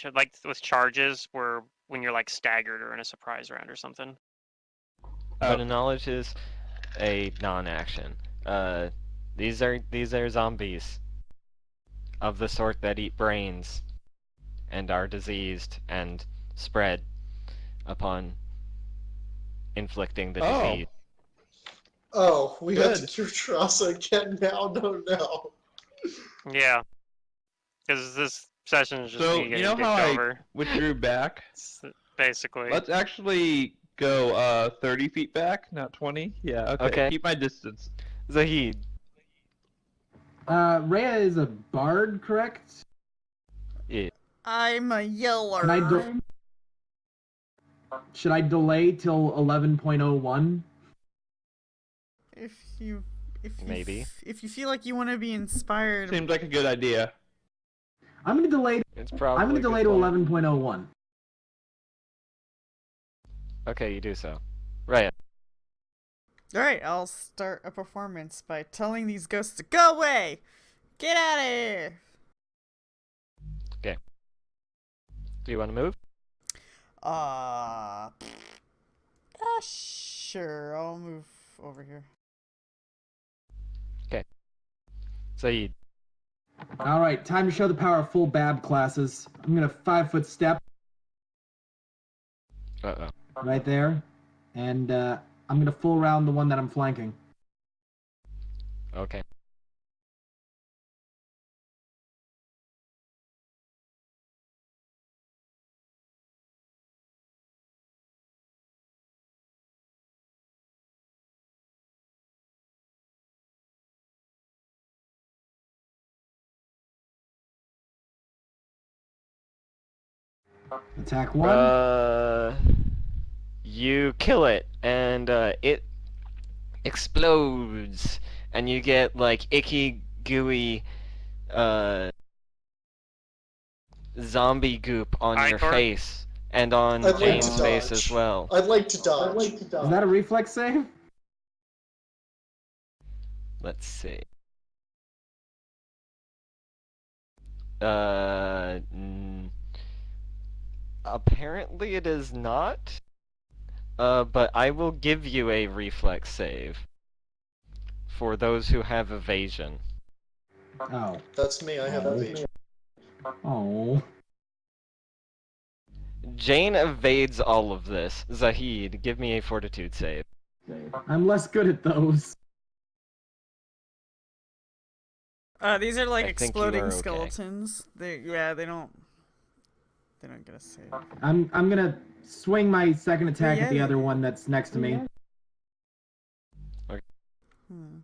with charges, where when you're like staggered or in a surprise round or something. But a knowledge is a non-action. These are zombies of the sort that eat brains and are diseased and spread upon inflicting the disease. Oh, we have to Good. cure Trasa again now. No. Yeah. Because this session is just So, me you getting know dicked how I over. withdrew back? Basically. Let's actually go 30 feet back, not 20. Yeah, okay. Okay. Keep my distance. Zahid, Rhea is a bard, correct? yeah. I'm a yeller. Should I delay till 11.01? If you Maybe. if you feel like you want to be inspired, Seems like a good idea. I'm gonna delay. It's probably I'm gonna a good delay to point. 11.01. Okay, you do so. Right. all right, I'll start a performance by telling these ghosts to go away, get out of here. Do you want to move? Sure, I'll move over here. Zahid. All right, time to show the power of full Bab classes. I'm gonna 5-foot step Uh-oh. right there, and I'm gonna full round the one that I'm flanking. Okay. Attack one. You kill it, and it explodes, and you get like icky, gooey, zombie goop on your Icor? face, and on I'd like Jane's to face dodge. as well. I'd like to dodge. Is that a reflex save? Let's see. Apparently it is not. But I will give you a reflex save for those who have evasion. Oh. That's me. I have evasion. Oh. Jane evades all of this. Zahid, give me a fortitude save. I'm less good at those. These are like I think you exploding are okay. skeletons. They don't get a save. I'm gonna swing my second attack Yeah, at the yeah. other one that's next to me. Hmm.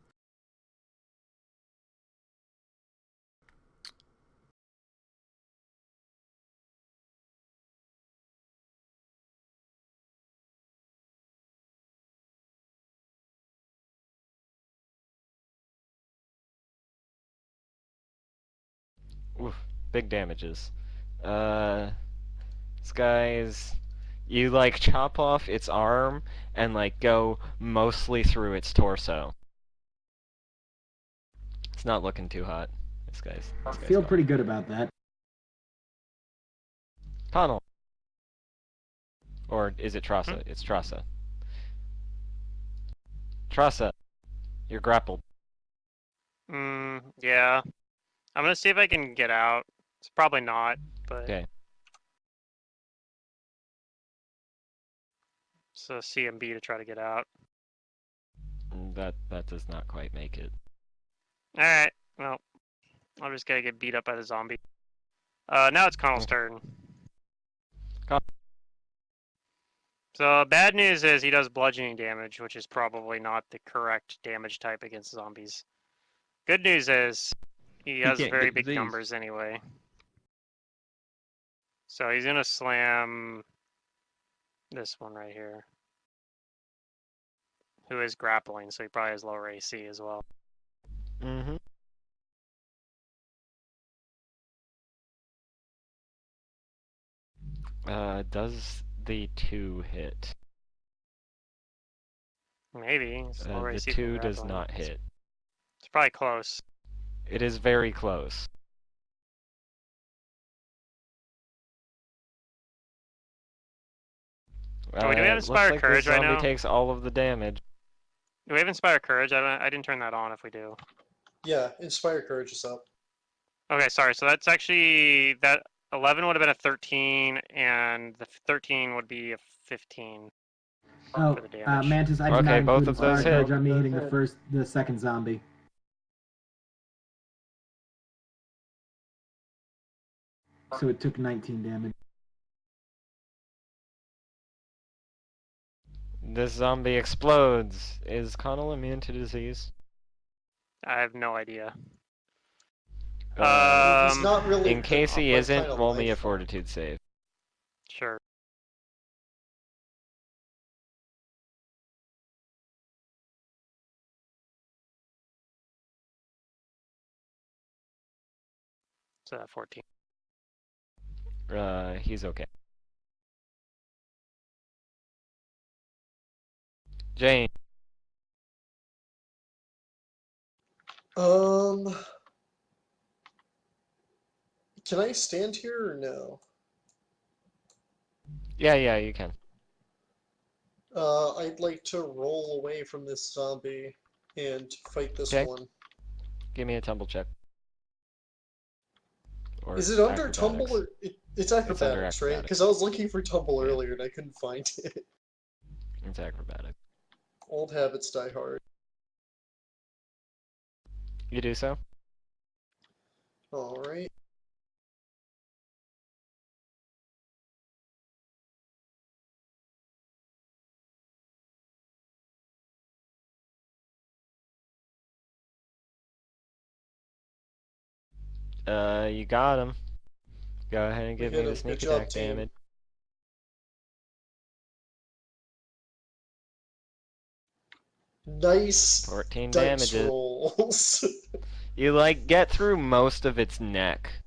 Oof, big damages. This guy's... You, like, chop off its arm and, like, go mostly through its torso. It's not looking too hot. This guy's Feel gone. pretty good about that. Connell. Or is it Trasa? It's Trasa. Trasa, you're grappled. Yeah. I'm gonna see if I can get out. It's probably not, but Okay. it's a CMB to try to get out. That does not quite make it. Alright, well, I'm just gonna get beat up by the zombie. Now it's Connell's turn. Con- So bad news is he does bludgeoning damage, which is probably not the correct damage type against zombies. Good news is he has can't very get big disease. numbers anyway. So he's gonna slam this one right here, who is grappling, so he probably has lower AC as well. Mm-hmm. Does the 2 hit? Maybe. It's lower The AC from 2 does grappling. not hit. It's probably close. It is very close. Oh, do we have Looks Inspired like Courage this right zombie now? takes all of the damage. Do we have Inspire Courage? I didn't turn that on if we do. Yeah, Inspire Courage is up. Okay, sorry. So that's actually, that 11 would have been a 13, and the 13 would be a 15 Oh, for the damage. Mantis, I did Okay, not both include of those Inspired hit. Courage on me hitting the second zombie. So it took 19 damage. This zombie explodes. Is Connell immune to disease? I have no idea. He's not really. In case he my isn't, kind of roll me a life form. fortitude save. Sure. So 14. He's okay. Jane. Can I stand here or no? Yeah, you can. I'd like to roll away from this zombie and fight this Okay. one. Give me a tumble check. Or Is it under acrobatics. tumble or it's acrobatics, right? acrobatics. Because I was looking for tumble Yeah. earlier and I couldn't find it. It's acrobatic. Old habits die hard. You do so? All right. You got him. Go ahead and We give hit me the him. sneak Good job, attack team. damage. Nice 14 dice damages. rolls. You like get through most of its neck.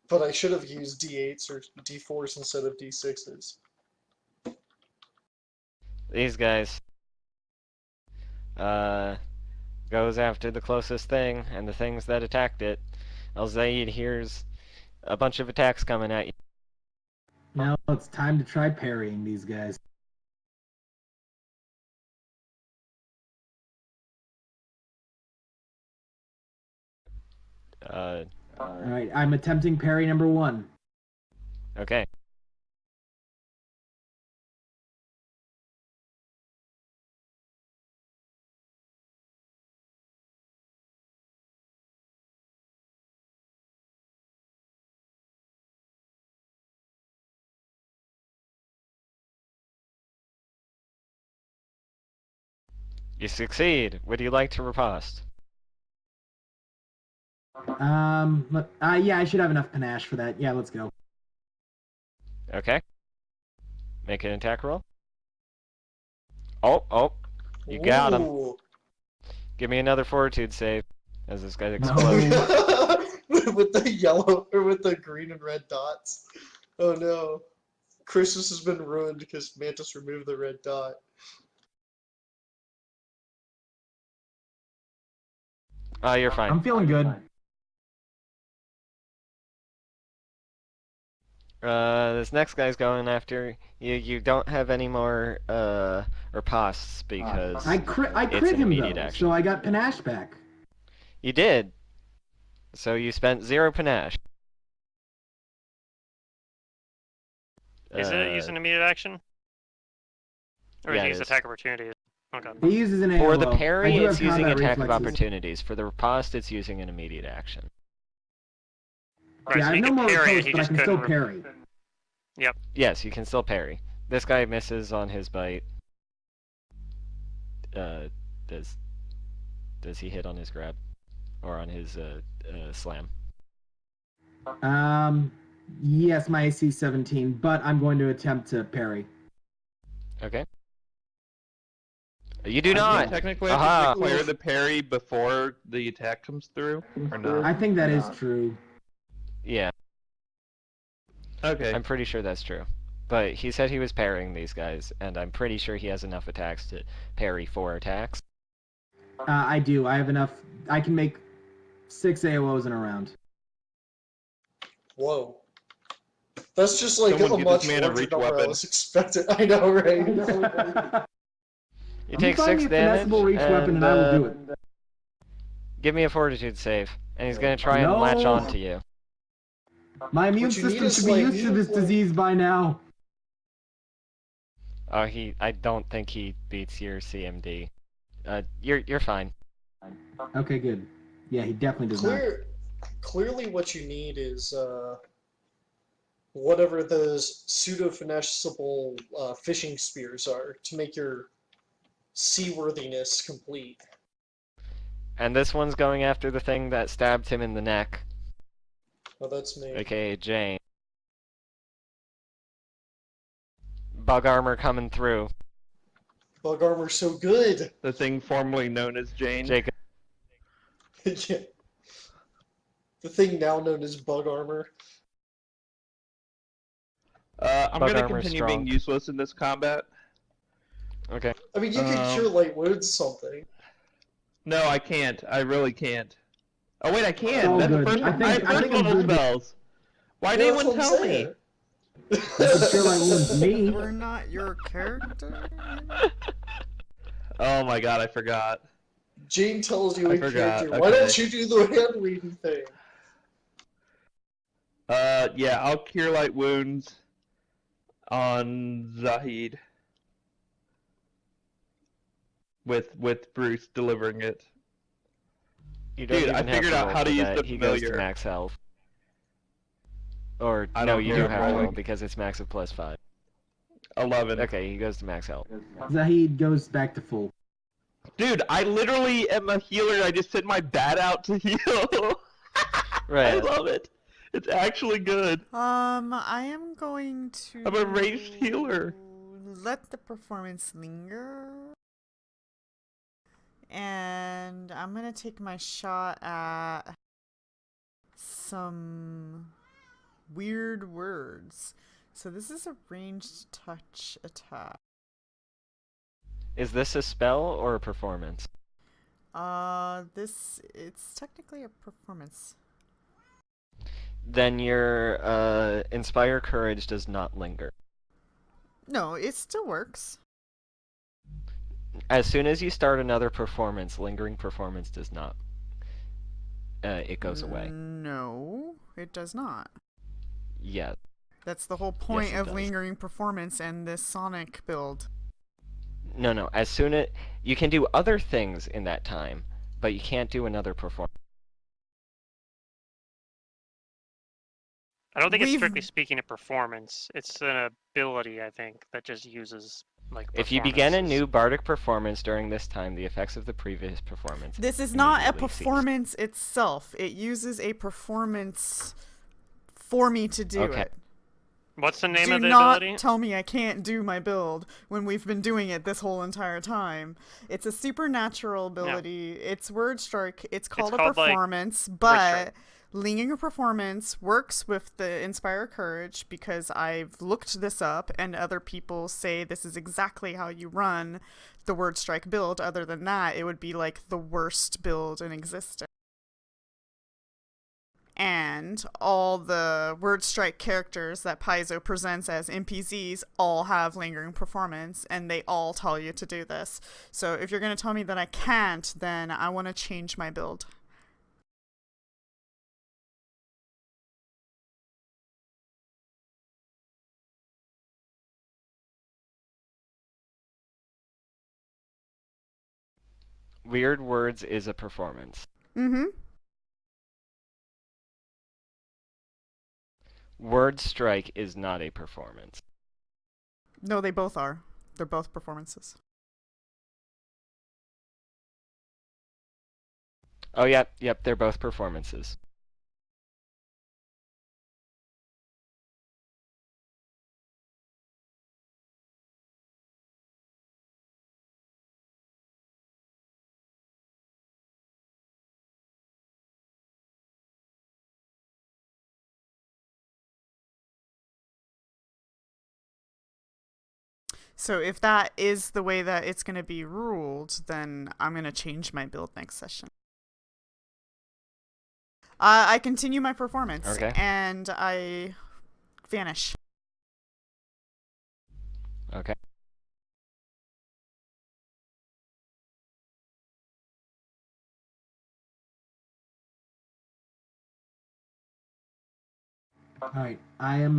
But I should have used D8s or D4s instead of D6s. These guys. Goes after the closest thing and the things that attacked it. Alzaid hears a bunch of attacks coming at you. Now it's time to try parrying these guys. Alright, I'm attempting parry number 1. Okay. You succeed. Would you like to riposte? Yeah, I should have enough panache for that. Yeah, let's go. Okay. Make an attack roll. Oh, you got him. Ooh. Give me another fortitude save as this guy No. explodes. With the yellow or with the green and red dots. Oh no. Christmas has been ruined because Mantis removed the red dot. You're fine. I'm feeling good. This next guy's going after you. You don't have any more ripostes because I crit it's an him immediate though, action. so I got panache back. You did. So you spent 0 panache. Is it using immediate action? Or yeah, is it it use is. attack opportunity? Okay. He uses an For AOO. the I parry, do it's have using combat attack of reflexes. opportunities. For the riposte, it's using an immediate action. Right, Yeah, so I he have no could more parry it, riposte, he but I just can still couldn't. parry. Yes, you can still parry. This guy misses on his bite. Uh, does he hit on his grab? Or on his slam? Yes, my AC 17, but I'm going to attempt to parry. Okay. You do Do you not! technically have Aha! to declare the parry before the attack comes through, or not? I think that is true. Yeah, Okay. I'm pretty sure that's true. But he said he was parrying these guys, and I'm pretty sure he has enough attacks to parry 4 attacks. I do. I have enough. I can make 6 AOs in a round. Whoa. That's just like Someone a get much this man a larger reach number I weapon. was expecting. I know, right? You take find 6 me a damage, finessable reach weapon and I will do it. give me a fortitude save, and he's gonna try and latch No. on to you. My immune What you need system is, should be like, used to this disease by now. I don't think he beats your CMD. You're fine. Okay, good. Yeah, he definitely does not. Clearly what you need is, whatever those pseudo-finessable fishing spears are to make your seaworthiness complete. And this one's going after the thing that stabbed him in the neck, Oh, that's me. aka Jane. Bug armor coming through. Bug armor's so good! The thing formerly known as Jane. Jacob. Yeah. The thing now known as bug armor. I'm Bug gonna armor's continue strong. being useless in this combat. Okay. I mean, you could cure light wounds something. No, I can't. I really can't. Oh wait, I can. So That's the good. first I one. think- I have I first think I'm level good. spells. Why Yeah, didn't that's anyone what I'm tell me? saying. You could cure light wounds me. We're not your character. Oh my god, I forgot. Jane tells you I in forgot, character, why okay. don't you do the hand waving thing? Yeah, I'll cure light wounds on Zahid. With Bruce delivering it. You don't Dude, even I have figured to out roll how for to use that. the He goes to familiar. max health. Or, I no, don't you care do if have to roll rolling. because it's max of +5. 11. Okay, he goes to max health. Zahid goes back to full. Dude, I literally am a healer. I just sent my bat out to heal. Right. I love it. It's actually good. I am going to. I'm a ranged healer. Let the performance linger. And I'm gonna take my shot at some weird words. So this is a ranged touch attack. Is this a spell or a performance? It's technically a performance. Then your Inspire Courage does not linger. No, it still works. As soon as you start another performance, lingering performance does not. It goes away. No, it does not. Yeah. That's the whole point it of does. lingering performance and this Sonic build. No. As soon as you can do other things in that time, but you can't do another performance. I don't think it's We've- strictly speaking a performance. It's an ability, I think, that just uses like. If you begin a performances. new bardic performance during this time, the effects of the previous performance. This is not a immediately cease. performance itself. It uses a performance for me to do Okay. it. What's the name Do of the not ability? tell me I can't do my build when we've been doing it this whole entire time. It's a supernatural ability. It's word strike. It's called a called, like, performance, strike. but lingering a performance works with the Inspire Courage because I've looked this up and other people say this is exactly how you run the word strike build. Other than that, it would be like the worst build in existence. And all the word strike characters that Paizo presents as NPCs all have lingering performance, and they all tell you to do this. So if you're going to tell me that I can't, then I want to change my build. Weird Words is a performance. Mm-hmm. Word strike is not a performance. No, they both are. They're both performances. Oh, yep, they're both performances. So if that is the way that it's going to be ruled, then I'm going to change my build next session. I continue my performance, Okay. and I vanish. Okay. All right, I'm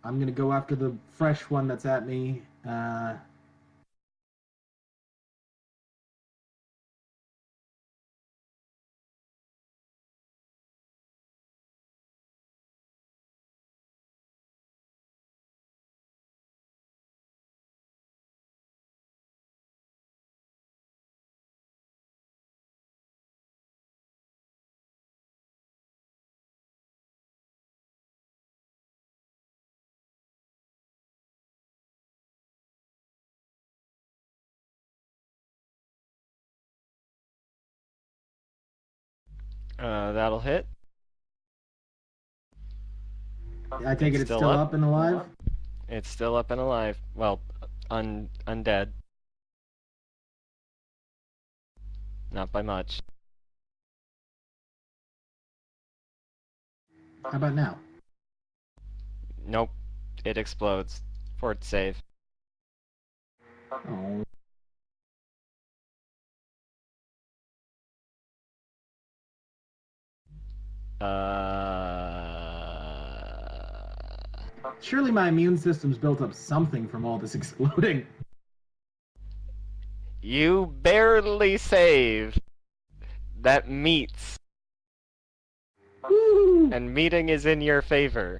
gonna go after the fresh one that's at me. That'll hit. I take it it's still still up? up and alive. It's still up and alive. Well, undead. Not by much. How about now? Nope. It explodes. Fort save. Oh. Surely my immune system's built up something from all this exploding. You barely save. That meets. Woo! And meeting is in your favor.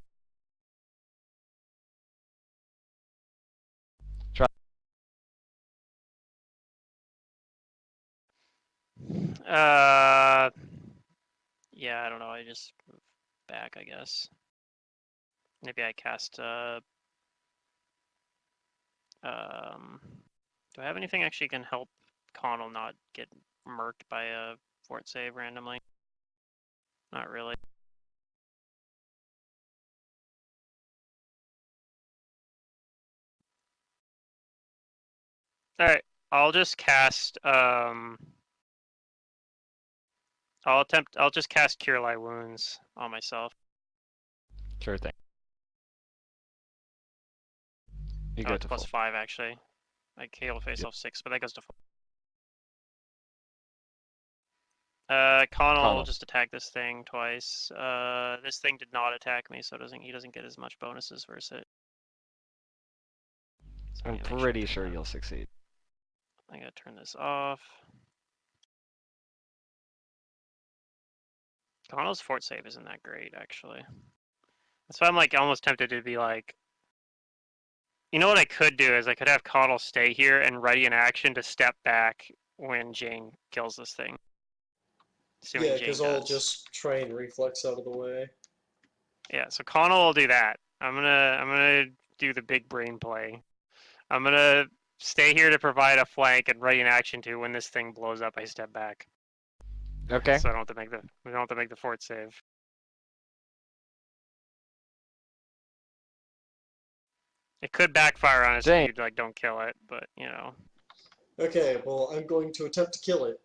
Yeah, I don't know. I just move back, I guess. Maybe I cast. Do I have anything actually can help Connell not get murked by a fort save randomly? Not really. All right, I'll just cast. I'll just cast Cure Light Wounds on myself. Sure thing. You Oh, go it's to plus full. 5 actually. I heal face off 6, but that goes to full. Connell will just attack this thing twice. This thing did not attack me, so he doesn't get as much bonuses versus it. So I I'm need to make I pretty do sure that. you'll succeed. I gotta turn this off. Connell's fort save isn't that great, actually. That's why I'm like almost tempted to be like, you know what I could do is I could have Connell stay here and ready in action to step back when Jane kills this thing. Assuming Yeah, Jane because I'll does. just try and reflex out of the way. Yeah, so Connell will do that. I'm gonna do the big brain play. I'm gonna stay here to provide a flank and ready in action to when this thing blows up. I step back. Okay. So I don't have to make we don't have to make the fort save. It could backfire on us Jane. if you like don't kill it, but you know. Okay, well, I'm going to attempt to kill it.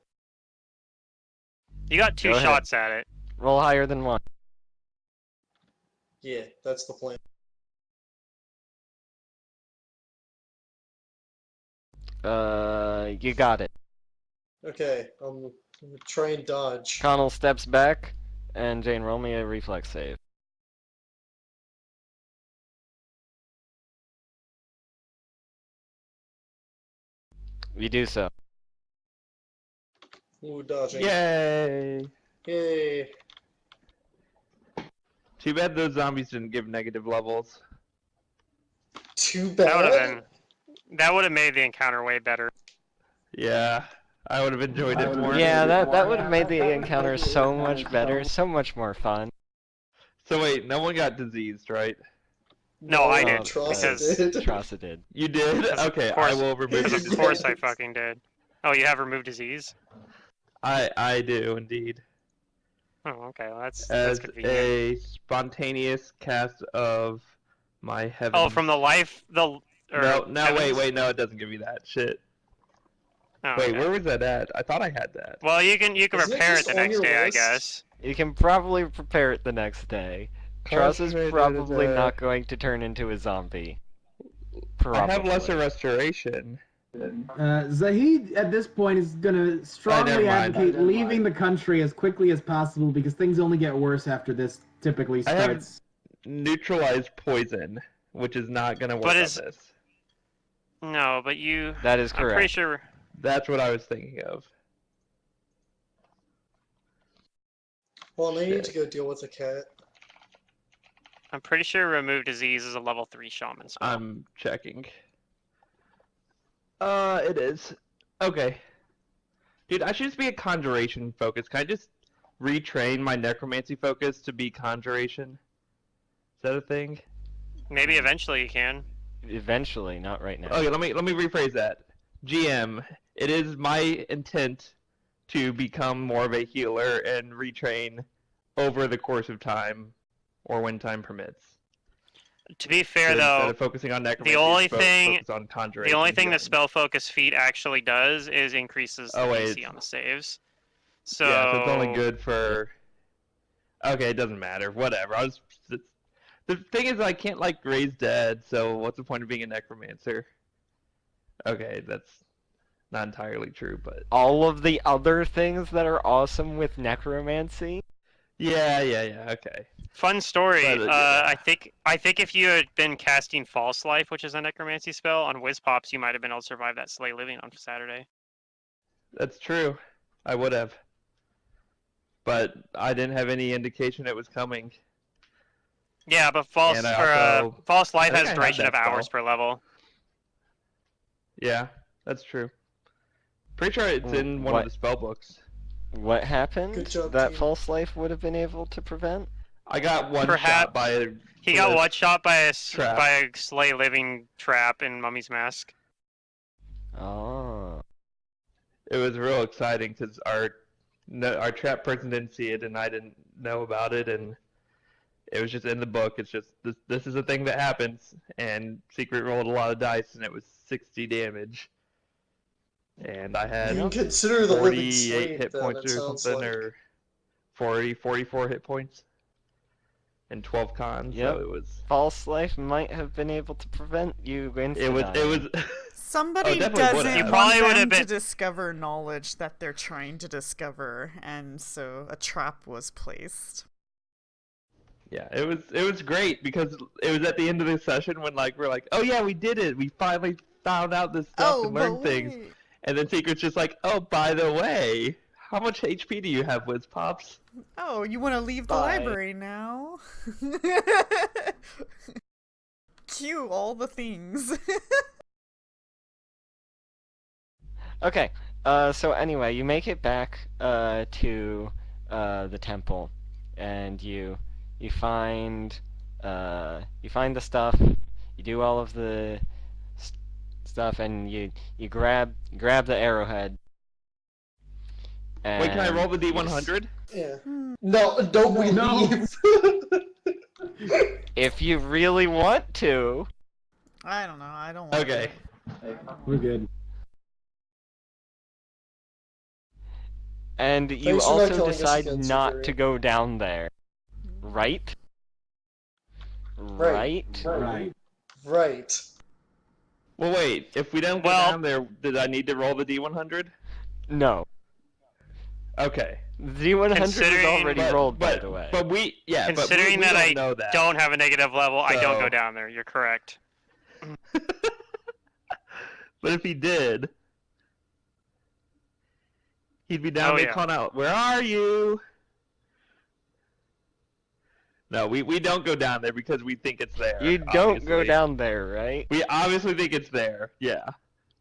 You got 2 Go ahead. shots at it. Roll higher than 1. Yeah, that's the plan. You got it. Okay, I'm gonna try and dodge. Connell steps back, and Jane, roll me a reflex save. You do so. Ooh, dodging. Yay! Yay. Too bad those zombies didn't give negative levels. Too That bad. would have made the encounter way better. Yeah, I would have enjoyed it more. Yeah, that would have made the encounter so much better, so much more fun. So wait, no one got diseased, right? No, I No, did, Trossa because- did. Trossa did. You did? Because of Okay, I course- will remove Because disease. of course I Yes. fucking did. Oh, you have removed disease? I do indeed. Oh, okay. Well, that's As convenient. a spontaneous cast of my heaven. Oh, from the life or No, heavens? wait, no, it doesn't give you that shit. Oh, Wait, okay. where was that at? I thought I had that. Well, you can Isn't it repair it just the on next your day, list? I guess. You can probably prepare it the next day. Trossa's probably not going to turn into a zombie. Probably. I have lesser restoration. Zahid at this point is gonna strongly never mind. advocate leaving the country as quickly as possible because things only get worse after this typically I have- starts. Neutralized poison, which is not gonna work But on is- this. No, but you... That is I'm pretty correct. sure... That's what I was thinking of. Well, I need to go deal with the cat. I'm pretty sure remove disease is a level 3 shaman spell. I'm checking. It is. Okay. Dude, I should just be a conjuration focus. Can I just retrain my necromancy focus to be conjuration? Is that a thing? Maybe eventually you can. Eventually, not right now. Okay, let me rephrase that. GM, it is my intent to become more of a healer and retrain over the course of time, or when time permits. To be fair, So instead though, of focusing on necromancy, only focus thing- on conjuration. the only thing that healing. spell focus feat actually does is increases the Oh, wait, DC on the saves. So... Yeah, so it's only good for. Okay, it doesn't matter. Whatever. The thing is, I can't like raise dead. So what's the point of being a necromancer? Okay, that's not entirely true, but All of the other things that are awesome with necromancy. yeah. Okay. Fun story. But, yeah. I think if you had been casting False Life, which is a necromancy spell, on Whiz Pops, you might have been able to survive that Slay Living on Saturday. That's true. I would have. But I didn't have any indication it was coming. Yeah, but False And I also- False Life I think has I had duration that of hours spell. per level. Yeah, that's true. Pretty sure it's in one What? of the spell books. What happened Good job, that team. false life would have been able to prevent? I got one Perhaps- shot by a He got Blitz one shot by a trap. Slay Living trap in Mummy's Mask. Oh. It was real exciting because our trap person didn't see it and I didn't know about it, and it was just in the book. It's just this is a thing that happens, and Secret rolled a lot of dice and it was 60 damage, and I You had can consider the living 48 slave, hit then, points it or sounds something, like. or 44 hit points, and 12 cons. Yep. So it was False life might have been able to prevent you it was. Somebody definitely would doesn't have. You want probably would them have to been- discover knowledge that they're trying to discover, and so a trap was placed. Yeah, it was great because it was at the end of the session when we're like, oh yeah, we did it. We finally found out this stuff and learned things. wait. And then Secret's just like, oh, by the way, how much HP do you have, Wiz Pops? Oh, you want to leave the Bye. library now? Cue all the things. Okay. So anyway, you make it back to the temple, and you find the stuff. You do all of the stuff, and you grab the arrowhead. And Wait, can I roll the you just- D100? Yeah. No, don't we No. leave? If you really want to. I don't know. I don't want Okay. We're good. And you Thanks for not also killing us decide again, not Sujiri. to go down there. Right? Right. Right. Right. Well, wait. If we don't go Well- down there, did I need to roll the D100? No. Okay. The D100 is Considering- already rolled, by the way. But we, yeah. Considering but we that don't know that. Don't have a negative level, I don't So- go down there. You're correct. But if he did, he'd be down Oh, there yeah. calling out, "Where are you?" No, we don't go down there because we think it's there. You don't go obviously. down there, right? We obviously think it's there. Yeah.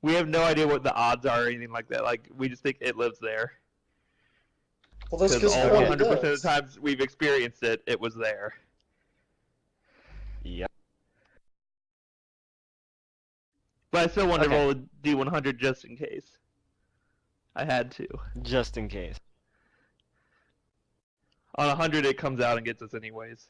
We have no idea what the odds are or anything like that. Like, we just think it lives there. Well, that's Because because all it 100% of does. the times we've experienced it, it was there. Yep. But I still wanted to Okay. roll a D100 just in case. I had to. Just in case. On 100, it comes out and gets us anyways.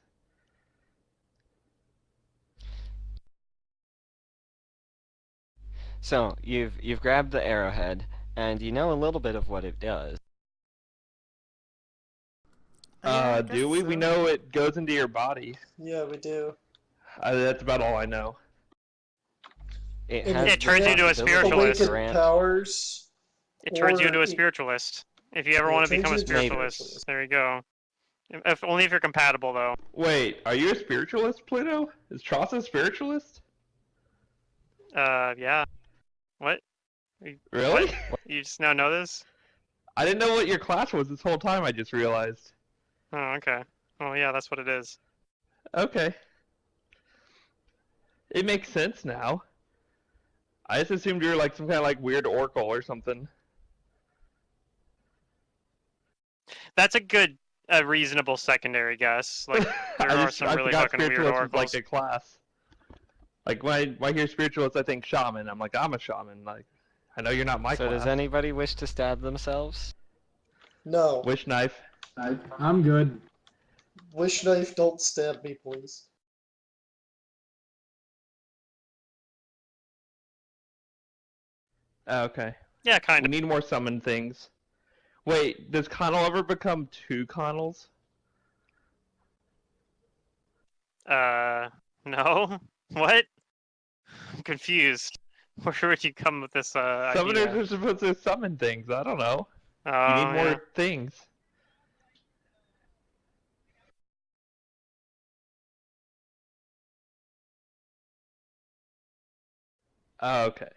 So you've grabbed the arrowhead, and you know a little bit of what it does. Yeah, I Do guess we? so. We know it goes into your body. Yeah, we do. That's about all I know. It And has it turns the you into a ability spiritualist. to Awakened grant- powers. It turns you Or into a it- spiritualist. If you ever Yeah, want to it become a turns you into a spiritualist, spiritualist. there you go. Only if you're compatible, though. Wait, are you a spiritualist, Pluto? Is Tross a spiritualist? Yeah. What? Really? You just now know this? I didn't know what your class was this whole time, I just realized. Oh, okay. Oh, yeah, that's what it is. Okay. It makes sense now. I just assumed you were like some kind of like weird oracle or something. That's a reasonable secondary guess. Like, there are some really forgot fucking weird spiritualist was oracles. like a class. Like when I hear spiritualist, I think shaman. I'm like, I'm a shaman. Like, I know you're not my So class. does anybody wish to stab themselves? No. Wish knife. I'm good. Wish knife, don't stab me, please. Oh, okay. Yeah, kind We of. need more summon things. Wait, does Connell ever become two Connells? No? What? I'm confused. Where would you come with this, Summoners idea? are supposed to summon things. I don't know. Oh, You need more yeah. things. Oh, okay.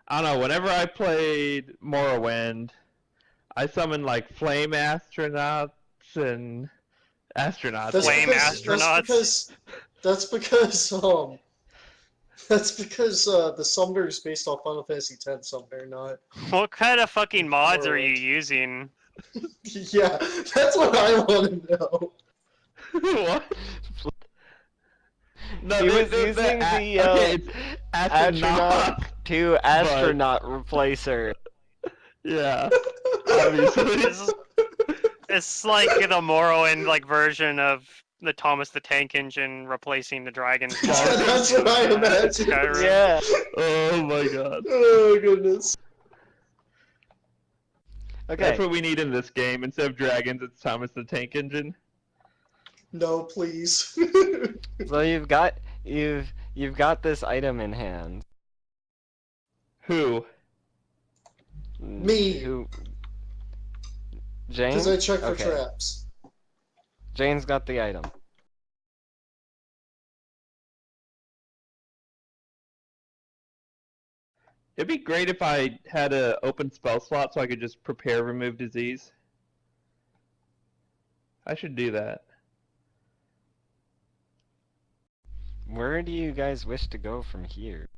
I don't know. Whenever I played Morrowind, I summoned like flame astronauts and astronauts. That's Flame because, astronauts? That's because the summoner is based off Final Fantasy X summoner, not. What kind of fucking mods are you Morrowind. using? Yeah, that's what I want to know. What? No, He they- was they're using the okay, it's astronaut to astronaut replacer. Yeah, obviously. It's like the Morrowind like version of the Thomas the Tank Engine replacing the Dragon's Yeah, Lair that's in, what I imagined. Skyrim. Yeah. Oh my god. Oh goodness. Okay. That's what we need in this game. Instead of dragons, it's Thomas the Tank Engine. No, please. So you've got this item in hand. Who? Me. Who? Jane? Because I check for Okay. traps. Jane's got the item. It'd be great if I had an open spell slot so I could just prepare remove disease. I should do that. Where do you guys wish to go from here?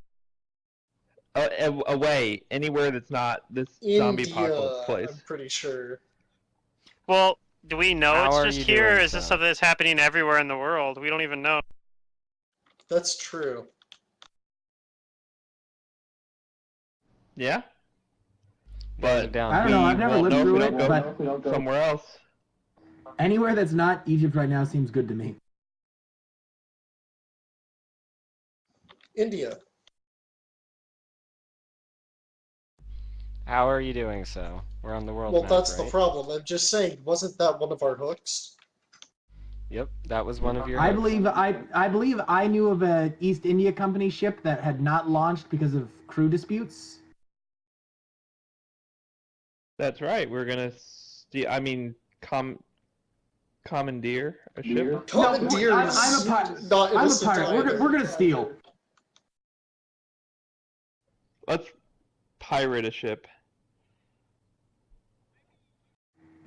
Away, anywhere that's not this zombie apocalypse place. I'm pretty sure. Well, do we know How are it's just you here, or doing is this so? something that's happening everywhere in the world? We don't even know. That's true. Yeah? Going But down I don't know, we I've never won't lived know if through we it, don't go but somewhere else. anywhere that's not Egypt right now seems good to me. India. How are you doing so? We're on the world Well, map, that's right? the problem. I'm just saying, wasn't that one of our hooks? Yep, that was one of your I hooks. believe I knew of a East India Company ship that had not launched because of crew disputes. That's right. We're gonna commandeer a ship. Commandeer I'm is a pirate. not I'm a innocent pirate. either. We're gonna steal. Let's pirate a ship.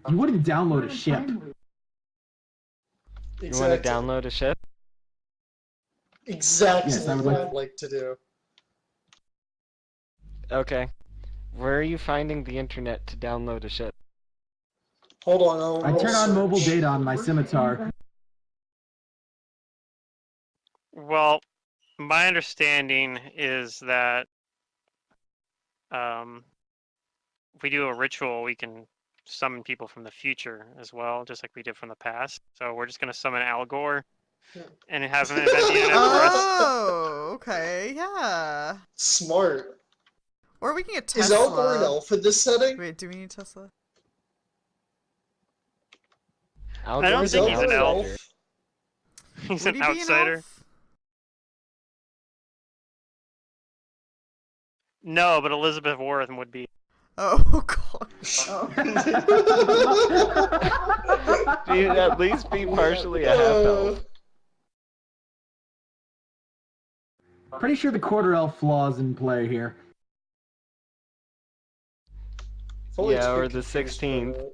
You wouldn't download a ship. You want to Exactly. download a ship? Exactly Yes, I would what like- I'd like to do. Okay. Where are you finding the internet to download a ship? Hold on, I'll I roll turn on mobile search. data on my scimitar. Well, my understanding is that if we do a ritual, we can summon people from the future as well, just like we did from the past. So we're just gonna summon Al Gore and have him invent the internet for us. Oh, okay, yeah. Smart. Or we can get Is Tesla. Al Gore an elf in this setting? Wait, do we need Tesla? Al I don't Gore's think Is he's Al an Gore an elf. elf? He's Would an he be an outsider. elf? No, but Elizabeth Warren would be. Oh, God. She'd at least be partially a half-elf. Pretty sure the quarter elf flaws in play here. I've always Yeah, been or the confused by 16th. that,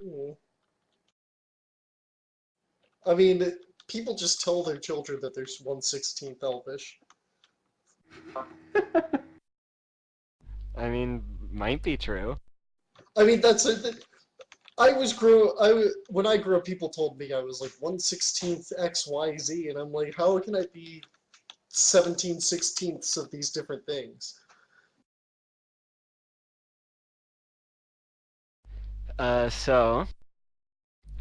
yeah. I mean, people just tell their children that there's 1/16 elfish. I mean, might be true. I mean, when I grew up, people told me I was like 1/16 XYZ, and I'm like, how can I be 17/16ths of these different things? So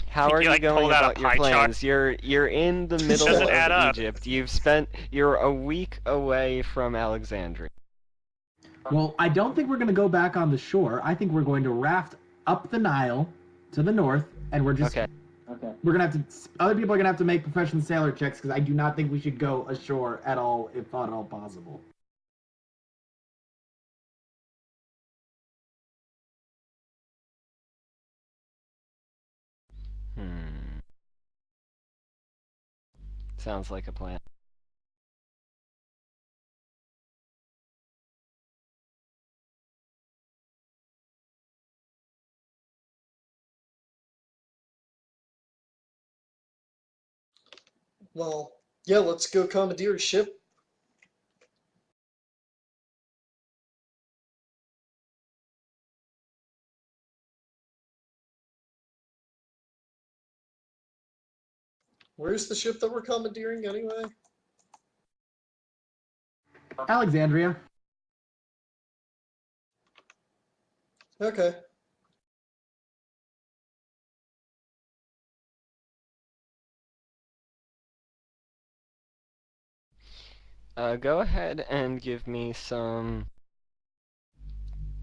how Think are you, you like, going pulled out a about your pie chart? plans? You're in the middle Doesn't of add up. Egypt. You're a week away from Alexandria. Well, I don't think we're going to go back on the shore. I think we're going to raft up the Nile to the north, and we're just... Okay. We're going to have to... Other people are going to have to make professional sailor checks, because I do not think we should go ashore at all, if at all possible. Sounds like a plan. Well, yeah, let's go commandeer a ship. Where's the ship that we're commandeering anyway? Alexandria. Okay. Go ahead and give me some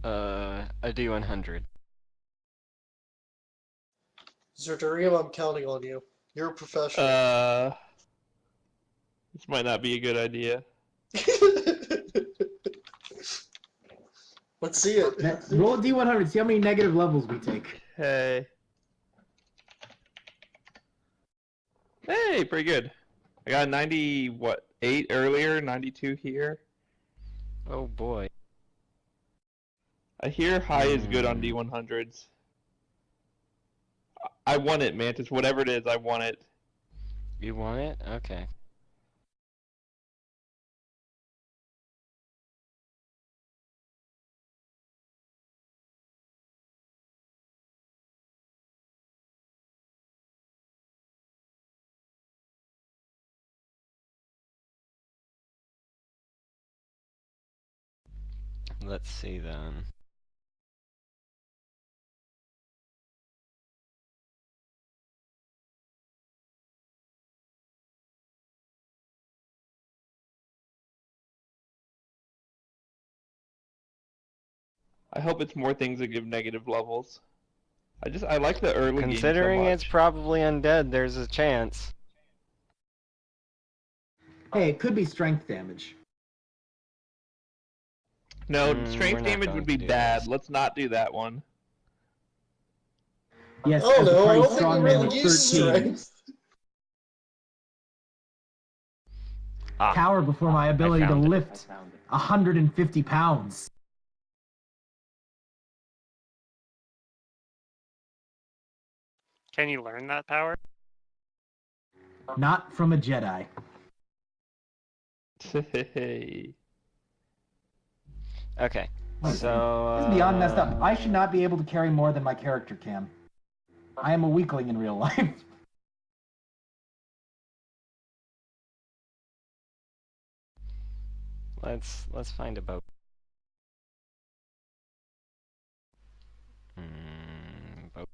a D100. Zerturium, I'm counting on you. You're a professional. This might not be a good idea. Let's see it. Roll a D100, see how many negative levels we take. Hey. Hey, pretty good. I got 8 earlier, 92 here. Oh boy. I hear high is good on D100s. I want it, Mantis. Whatever it is, I want it. You want it? Okay. Let's see then. I hope it's more things that give negative levels. I like the early game so Considering it's much. probably undead, there's a chance. Hey, it could be strength damage. No, we're strength not damage going would be to do bad. this. Let's not do that one. Yes, Oh as the no, I party don't think we strongman really of use 13. strength. Cower before my ability to found it. lift 150 pounds. Can you learn that power? Not from a Jedi. Hey. Okay. Listen, So this is beyond messed up. I should not be able to carry more than my character can. I am a weakling in real life. let's find a boat. Boat.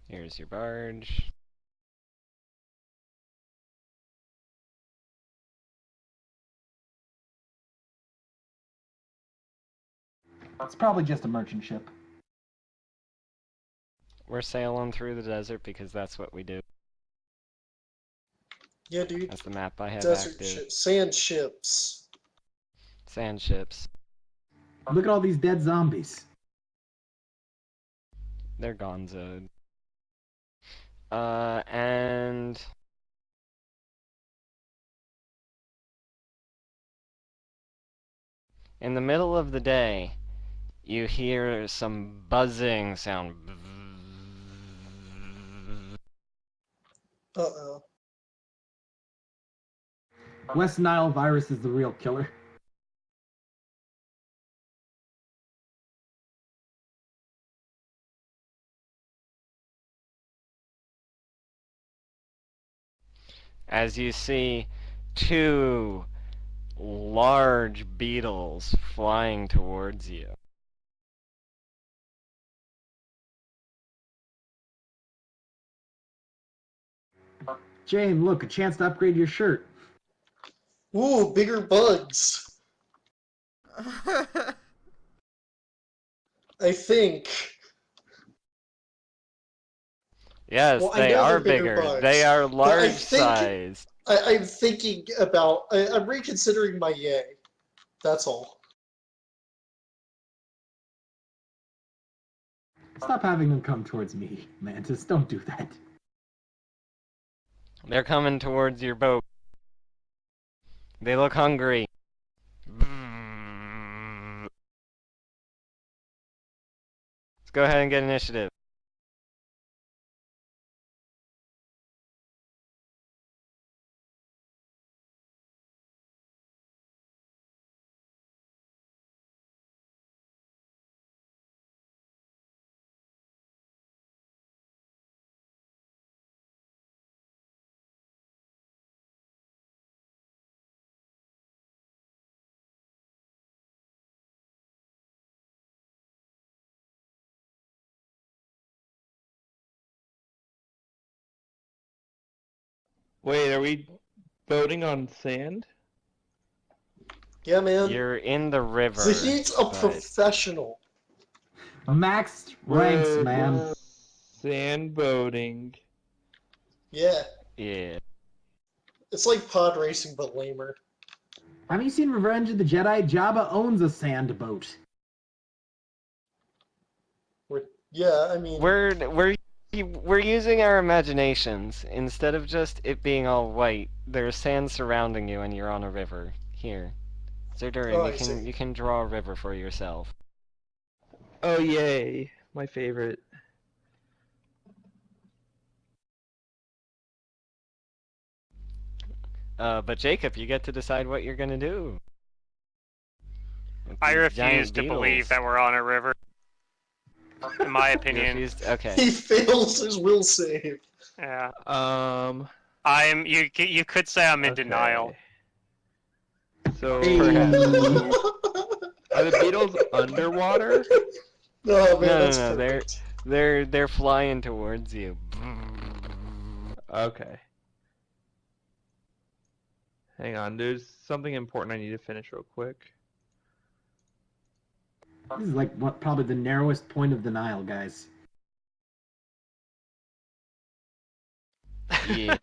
Here's your barge. It's probably just a merchant ship. We're sailing through the desert because that's what we do. Yeah, dude. That's the map I have Desert active. ships, sand ships. Sand ships. Look at all these dead zombies. They're gonzoed. And in the middle of the day, you hear some buzzing sound. Uh-oh. West Nile virus is the real killer. As you see two large beetles flying towards you. Jane, look, a chance to upgrade your shirt. Ooh, bigger bugs. I think. Yes, Well, I they know are they're bigger bigger. bugs, They are but I large think sized. I'm thinking about. I'm reconsidering my yay. That's all. Stop having them come towards me, Mantis. Don't do that. They're coming towards your boat. They look hungry. Let's go ahead and get initiative. Wait, are we voting on sand? Yeah, man. You're in the river. Zahid's a but- professional. Max ranks, We're man. Sand boating. Yeah. Yeah. It's like pod racing, but lamer. Have you seen Revenge of the Jedi? Jabba owns a sand boat. Yeah, I mean. We're using our imaginations. Instead of just it being all white, there's sand surrounding you and you're on a river. Here. Zerdurin, Oh, I see. you can draw a river for yourself. Oh yay, my favorite. But Jacob, you get to decide what you're gonna do. With I these giant refuse to believe beetles. that we're on a river. In my You opinion. refused? Okay. He fails his will save. Yeah. I'm. You could say I'm in denial. So Perhaps. are the beetles underwater? Oh man, No, that's no, perfect. they're flying towards you. Okay. Hang on, there's something important I need to finish real quick. This is like what probably the narrowest point of the Nile, guys. Yeah.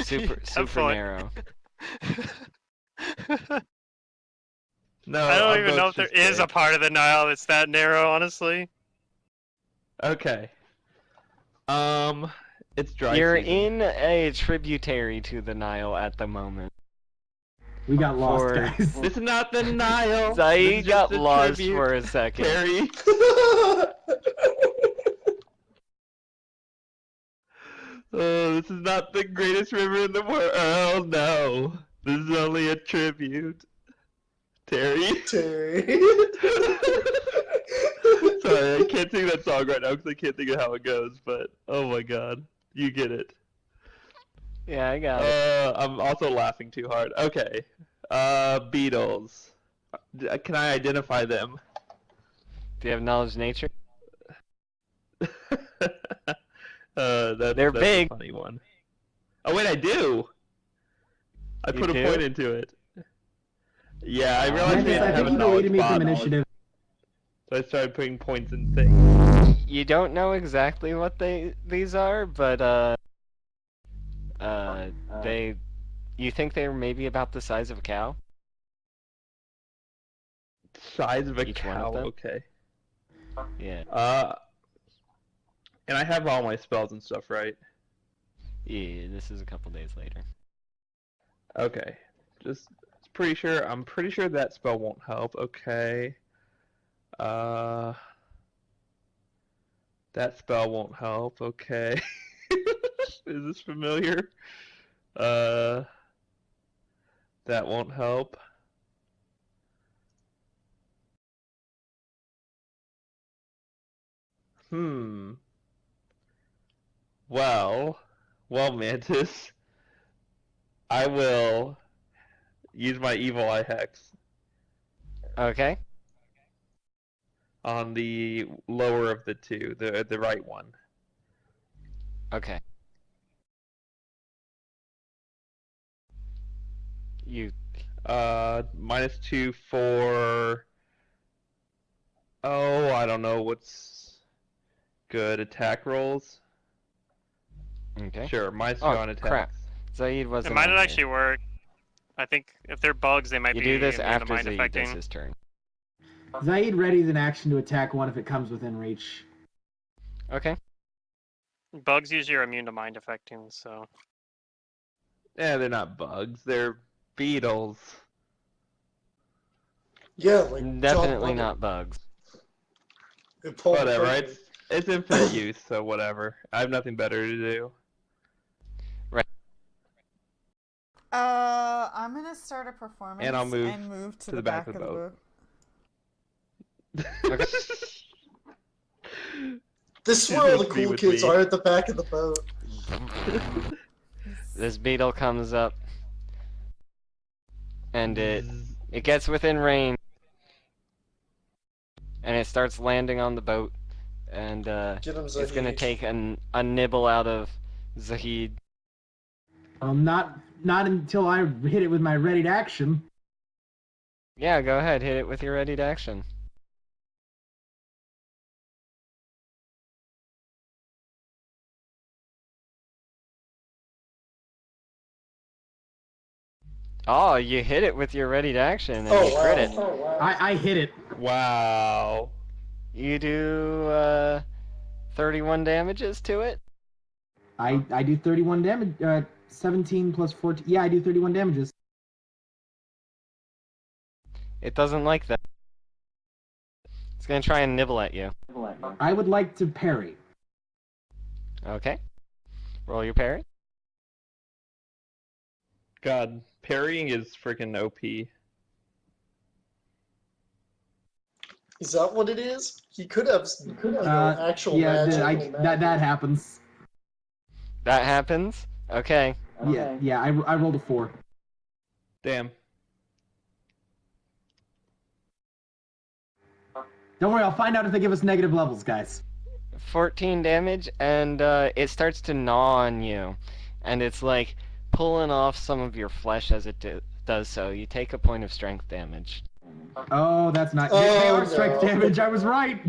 Super Have fun. narrow. No, I don't our even know if boat's there just is a big. part of the Nile that's that narrow, honestly. Okay. It's dry You're season. in a tributary to the Nile at the moment. We got lost, For- guys. This is not the Nile. Zaid This is got just a lost tribute. for a second. Terry. Oh, this is not the greatest river in the world. No, this is only a tribute. Terry. Terry. Sorry, I can't sing that song right now because I can't think of how it goes. But oh my god, you get it. Yeah, I got it. I'm also laughing too hard. Okay. Beetles. Can I identify them? Do you have knowledge of nature? They're big. A funny one. Oh wait, I do. I You put do? a point into it. Yeah, I realized Mantis, I I didn't have think a you knowledge deleted me from bot, initiative. so I started putting points in things. You don't know exactly what these are, but they. You think they're maybe about the size of a cow? Size of a Each one cow. of them? Okay. Yeah. And I have all my spells and stuff, right? Yeah. This is a couple days later. Okay. Just pretty sure. I'm pretty sure that spell won't help. Okay. That spell won't help. Okay. Is this familiar? That won't help. Well, Mantis, I will use my evil eye hex Okay. on the lower of the two, the right one. Okay. You. -2 for. Oh, I don't know what's good. Attack rolls. Okay. Sure, -2 Oh, on attacks. crap. Zaid wasn't. It might on not here. actually work. I think if they're bugs, they might You be do this immune to after mind Zaid affecting. does his turn. Zaid readies an action to attack one if it comes within reach. Okay. Bugs usually are immune to mind affecting, so. Yeah, they're not bugs. They're beetles. Yeah, like John Definitely Lennon not bugs. and Paul Whatever. McCartney. It's infinite use, so whatever. I have nothing better to do. I'm gonna start a performance And I'll move and move to the back of the boat. Okay. This is She's where all gonna the be cool with kids me. are, at the back of the boat. This beetle comes up, and it gets within range, and it starts landing on the boat, and Get him, it's gonna Zahid. take a nibble out of Zahid. Not until I hit it with my readied action. Yeah, go ahead, hit it with your ready to action. Oh, you hit it with your ready to action, and Oh, you crit it. wow. Oh, wow. I hit it. Wow. You do 31 damages to it. I do 31 damage. 17 plus 14. Yeah, I do 31 damages. It doesn't like that. It's gonna try and nibble at you. I would like to parry. Okay. Roll your parry. God, parrying is freaking OP. Is that what it is? He could have, actual Yeah, magic. that happens. That happens. Okay. Yeah, I rolled a 4. Damn. Don't worry, I'll find out if they give us negative levels, guys. 14 damage, and it starts to gnaw on you, and it's like pulling off some of your flesh as it does so. You take a point of strength damage. Oh, that's not. Oh, they are no. strength damage. I was right.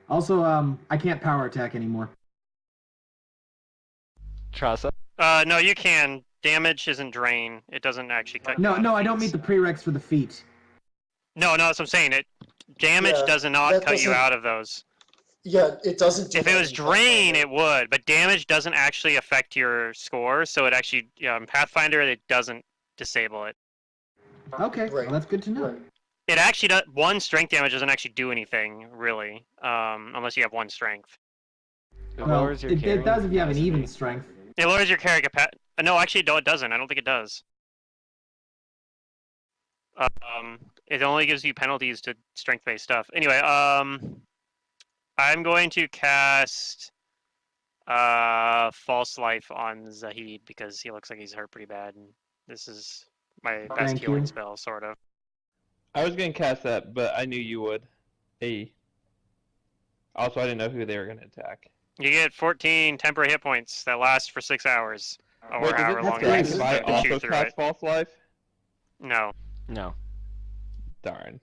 Also, I can't power attack anymore. Trassa. No, you can. Damage isn't drain. It doesn't actually cut you No, out no, of I don't meet feats. the prereqs for the feat. No, that's what I'm saying. It damage Yeah, does not that cut you doesn't- out of those. Yeah, it doesn't do If it that was in drain, Pathfinder. it would, but damage doesn't actually affect your score, so it actually, in Pathfinder, it doesn't disable it. Okay, Right. well, that's good to know. Right. It actually does. One strength damage doesn't actually do anything, really, unless you have one strength. It Well, lowers your it carrying does if you have an even capacity. strength. It lowers your carry capacity. No, actually, no, it doesn't. I don't think it does. It only gives you penalties to strength-based stuff. Anyway, I'm going to cast False Life on Zahid because he looks like he's hurt pretty bad, and this is my best Thank healing you. spell, sort of. I was gonna cast that, but I knew you would. Hey. Also, I didn't know who they were gonna attack. You get 14 temporary hit points that last for 6 hours, or Wait, does however it long it great. takes stack if them I to chew also through cast it. False Life? No. No. Darn.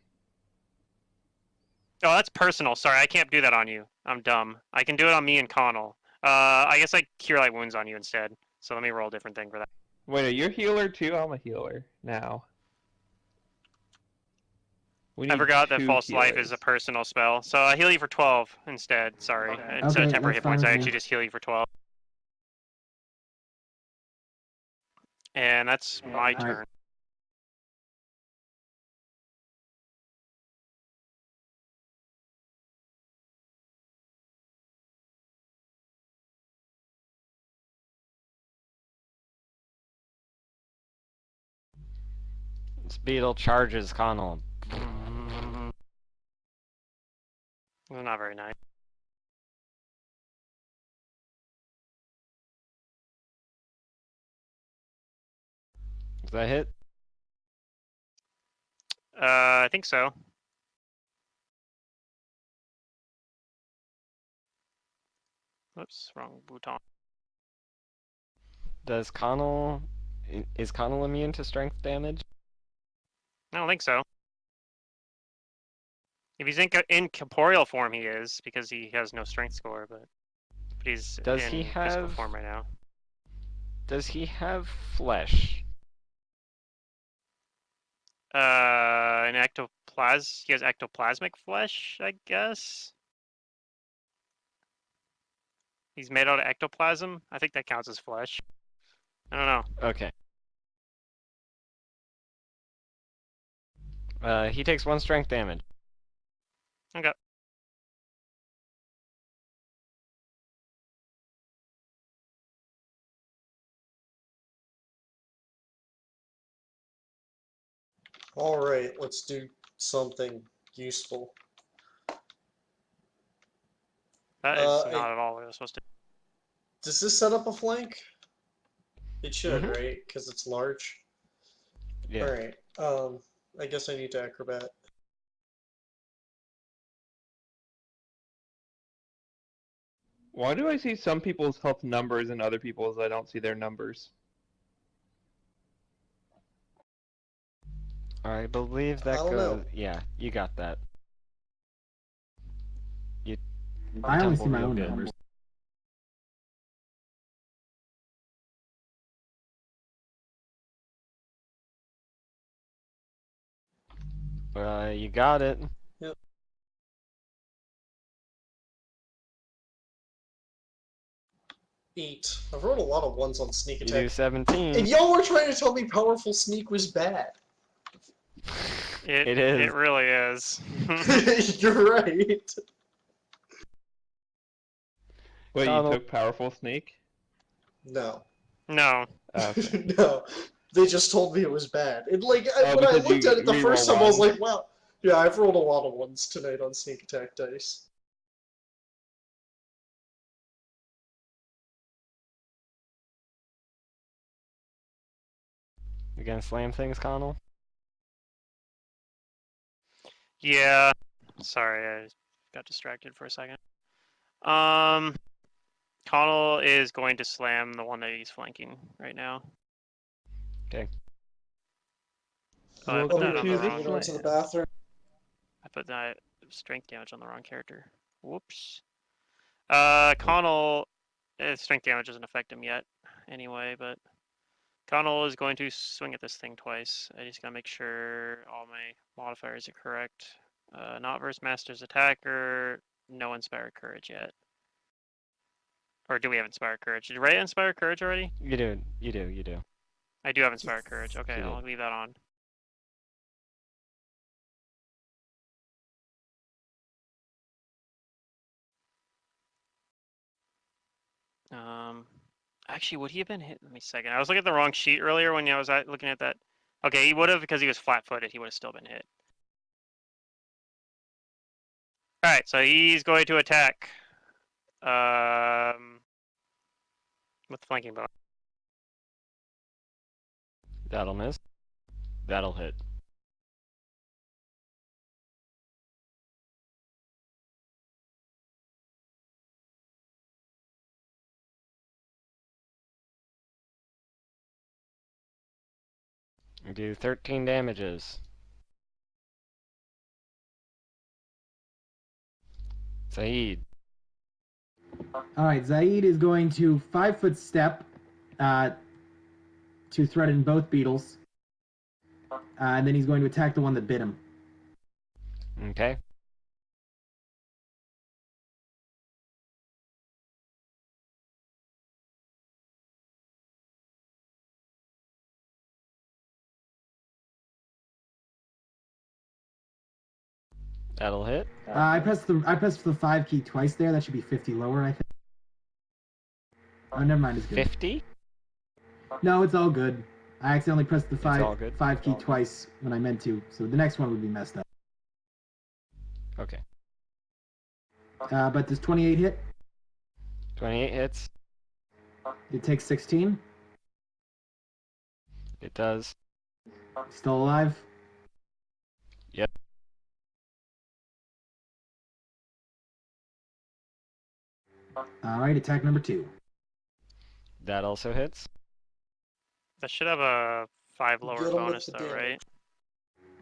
Oh, that's personal. Sorry, I can't do that on you. I'm dumb. I can do it on me and Connell. I guess I cure light wounds on you instead. So let me roll a different thing for that. Wait, are you a healer too? I'm a healer now. We I need forgot that 2 False Life is a healers. personal spell. So I heal you for 12 instead. Sorry. Instead of Okay, temporary that's hit fine points, with I me. actually just heal you for 12. And that's my Alright. turn. This beetle charges Connell. Not very nice. Does that hit? I think so. Oops, wrong bouton. Does Connell... Is Connell immune to strength damage? I don't think so. If he's in corporeal form, he is, because he has no strength score, but he's Does in he physical have... form right now. Does he have flesh? An he has ectoplasmic flesh, I guess. He's made out of ectoplasm. I think that counts as flesh. I don't know. Okay. He takes 1 strength damage. Okay. All right, let's do something useful. That is I- not at all what I was supposed to. Does this set up a flank? It should, Mhm. right? Because it's large. Yeah. All right. I guess I need to acrobat. Why do I see some people's health numbers and other people's I don't see their numbers? I believe that I don't goes... know. Yeah, you got that. I only Temple see my real own good. numbers. You got it. Yep. Eight. I've rolled a lot of ones on sneak You do attack. 17. And y'all were trying to tell me powerful sneak was bad. It is. It really is. You're right. Wait, Connell. you took powerful sneak? No. No. Okay. No. They just told me it was bad. And like when I because looked you at it the reroll first time, I was ones. like, wow. Yeah, I've rolled a lot of ones tonight on sneak attack dice. You gonna slam things, Connell? Yeah. Sorry, I got distracted for a second. Connell is going to slam the one that he's flanking right now. Okay. Oh, I put Welcome that on to the the wrong. Going to the slam. bathroom. I put that strength damage on the wrong character. Whoops. Connell, strength damage doesn't affect him yet, anyway. But Connell is going to swing at this thing twice. I just gotta make sure all my modifiers are correct. Not versus master's attacker. no Inspired Courage yet. Or do we have Inspired Courage? Did Ray Inspire Courage already? You do. You do. You do. I do have Inspired Courage. Okay, You I'll did. leave that on. Actually, would he have been hit? Let me second. I was looking at the wrong sheet earlier when I was looking at that. Okay, he would have because he was flat-footed. He would have still been hit. All right, so he's going to attack. With flanking bow. That'll miss. That'll hit. Do 13 damages. Saeed. Alright, Zaid is going to 5-foot step to threaten both beetles. And then he's going to attack the one that bit him. Okay. That'll hit. I pressed the 5 key twice there. That should be 50 lower, I think. Oh, never mind. It's good. 50? No, it's all good. I accidentally pressed the all good. 5 key twice when I meant to, so the next one would be messed up. Okay. But does 28 hit? 28 hits. It takes 16. It does. Still alive? Yep. Alright, attack number 2. That also hits. That should have a 5 lower Get 'em with bonus the though, damage.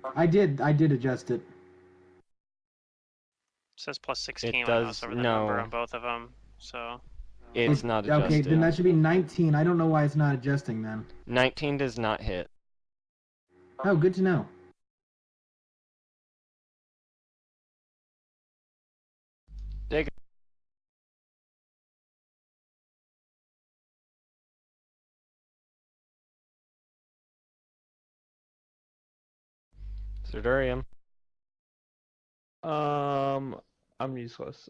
right? I did adjust it. It says plus 16 It when I does- mouse over the number no. on both of them. So It's not adjusted. Okay, then that should be 19. I don't know why it's not adjusting then. 19 does not hit. Oh, good to know. Dig. Surdurium. I'm useless.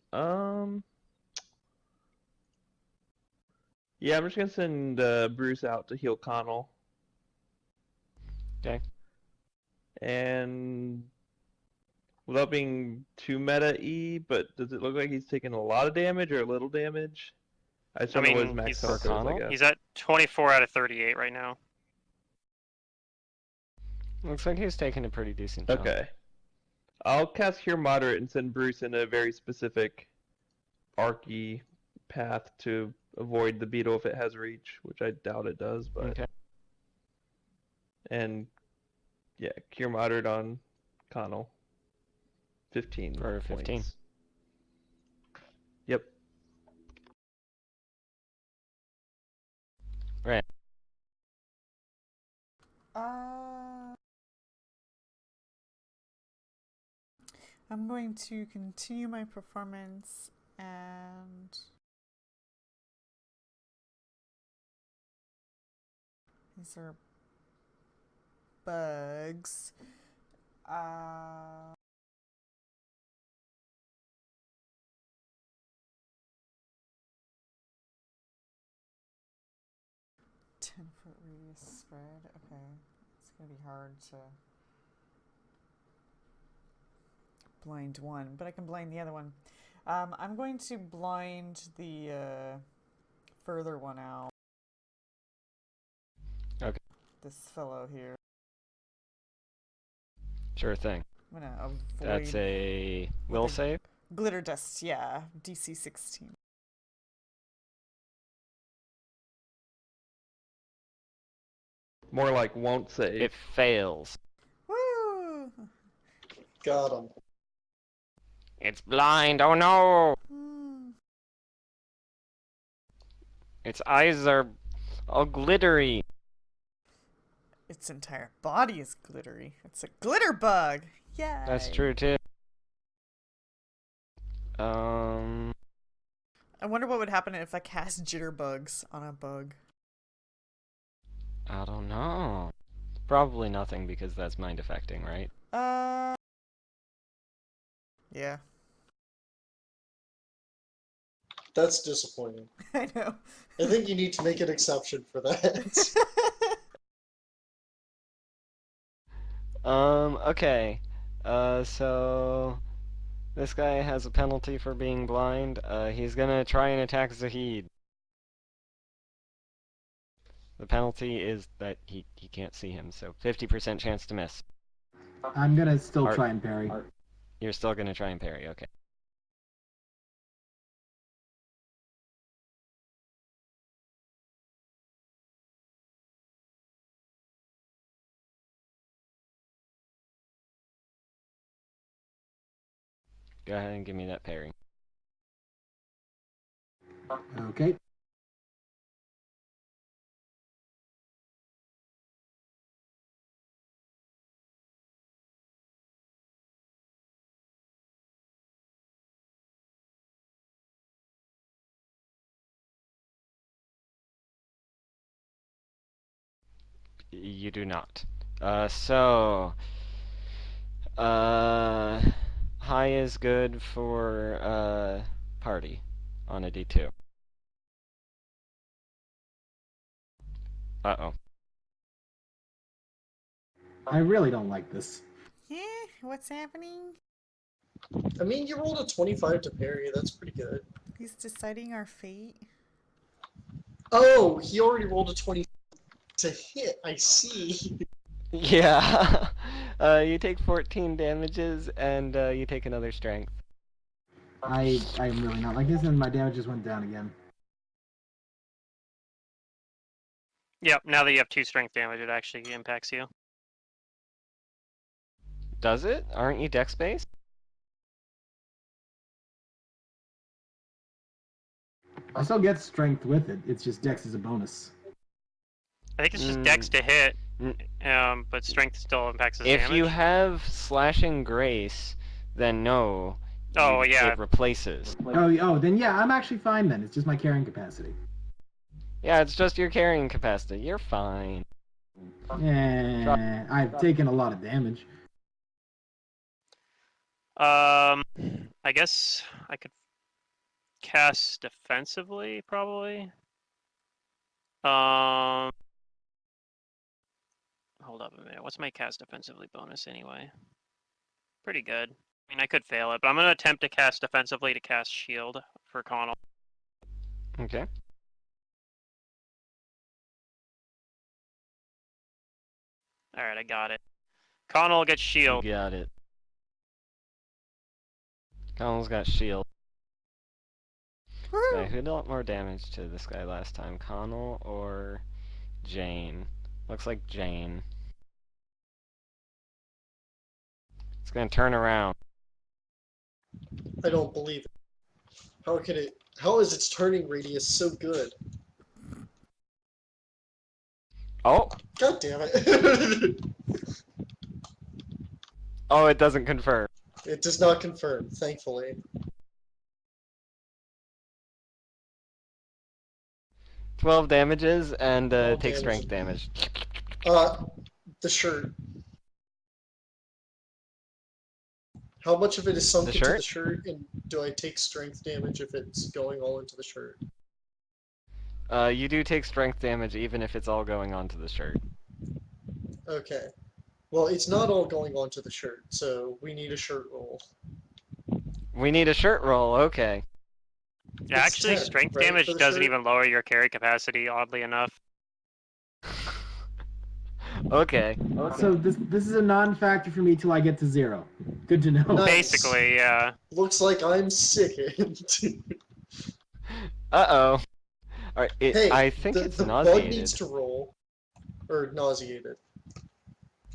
Yeah, I'm just gonna send Bruce out to heal Connell. Okay. And without being too meta-y, but does it look like he's taking a lot of damage or a little damage? I just I don't know what his mean, max he's- health is, I Connell? guess. he's at 24 out of 38 right now. Looks like he's taking a pretty decent chunk. Okay. I'll cast Cure Moderate and send Bruce in a very specific arcy path to avoid the beetle if it has reach, which I doubt it does, but Okay. and yeah, Cure Moderate on Connell. 15 For 15. points. Yep. Right. I'm going to continue my performance and these are bugs. 10-foot radius spread. Okay, it's gonna be hard to blind one, but I can blind the other one. I'm going to blind the further one out. Okay. This fellow here. Sure thing. I'm gonna avoid That's a will With a- save. glitter dust. Yeah, DC 16. More like won't save. It fails. Woo! Got him. It's blind. Oh no! Hmm. Its eyes are all glittery. Its entire body is glittery. It's a glitter bug. Yeah. That's true too. Um, I wonder what would happen if I cast jitterbugs on a bug. I don't know. Probably nothing because that's mind affecting, right? Yeah. That's disappointing. I know. I think you need to make an exception for that. Okay. So this guy has a penalty for being blind. He's gonna try and attack Zahid. The penalty is that he can't see him, so 50% chance to miss. I'm gonna still Art- try and parry. You're still gonna try and parry, okay. Go ahead and give me that parry. Okay. You do not. So high is good for party on a D2. Uh-oh. I really don't like this. What's happening? I mean, you rolled a 25 to parry. That's pretty good. He's deciding our fate. Oh, he already rolled a 20 to hit. I see. Yeah. You take 14 damages and you take another strength. I'm really not like this, and my damage just went down again. Yep, now that you have 2 strength damage, it actually impacts you. Does it? Aren't you dex based? I still get strength with it. It's just dex is a bonus. I think it's just dex to hit, Mm. but strength still impacts his If damage. you have slashing grace, then no. Oh, yeah. It replaces. Oh, then yeah, I'm actually fine then. It's just my carrying capacity. Yeah, it's just your carrying capacity. You're fine. I've taken a lot of damage. I guess I could cast defensively, probably. Hold up a minute. What's my cast defensively bonus anyway? Pretty good. I mean, I could fail it, but I'm gonna attempt to cast defensively to cast shield for Connell. Okay. All right, I got it. Connell gets shield. You got it. Connell's got shield. Okay, who did a lot more damage to this guy last time? Connell or Jane? Looks like Jane. It's gonna turn around. I don't believe it. How could it? How is its turning radius so good? Oh! God damn it! Oh, it doesn't confirm. It does not confirm, thankfully. 12 damages and 12 take damage. strength damage. The shirt. How much of it is sunk The into shirt? the shirt, and do I take strength damage if it's going all into the shirt? You do take strength damage even if it's all going onto the shirt. Okay. Well, it's not all going onto the shirt, so we need a shirt roll. We need a shirt roll, okay. Yeah, It's actually, 10, strength right, damage for the doesn't shirt? even lower your carry capacity, oddly enough. Okay. So this is a non-factor for me till I get to 0. Good to know. Nice. Basically, yeah. Looks like I'm sickened. Uh-oh. Alright, Hey, I think the it's bug nauseated. needs to roll. Or nauseated.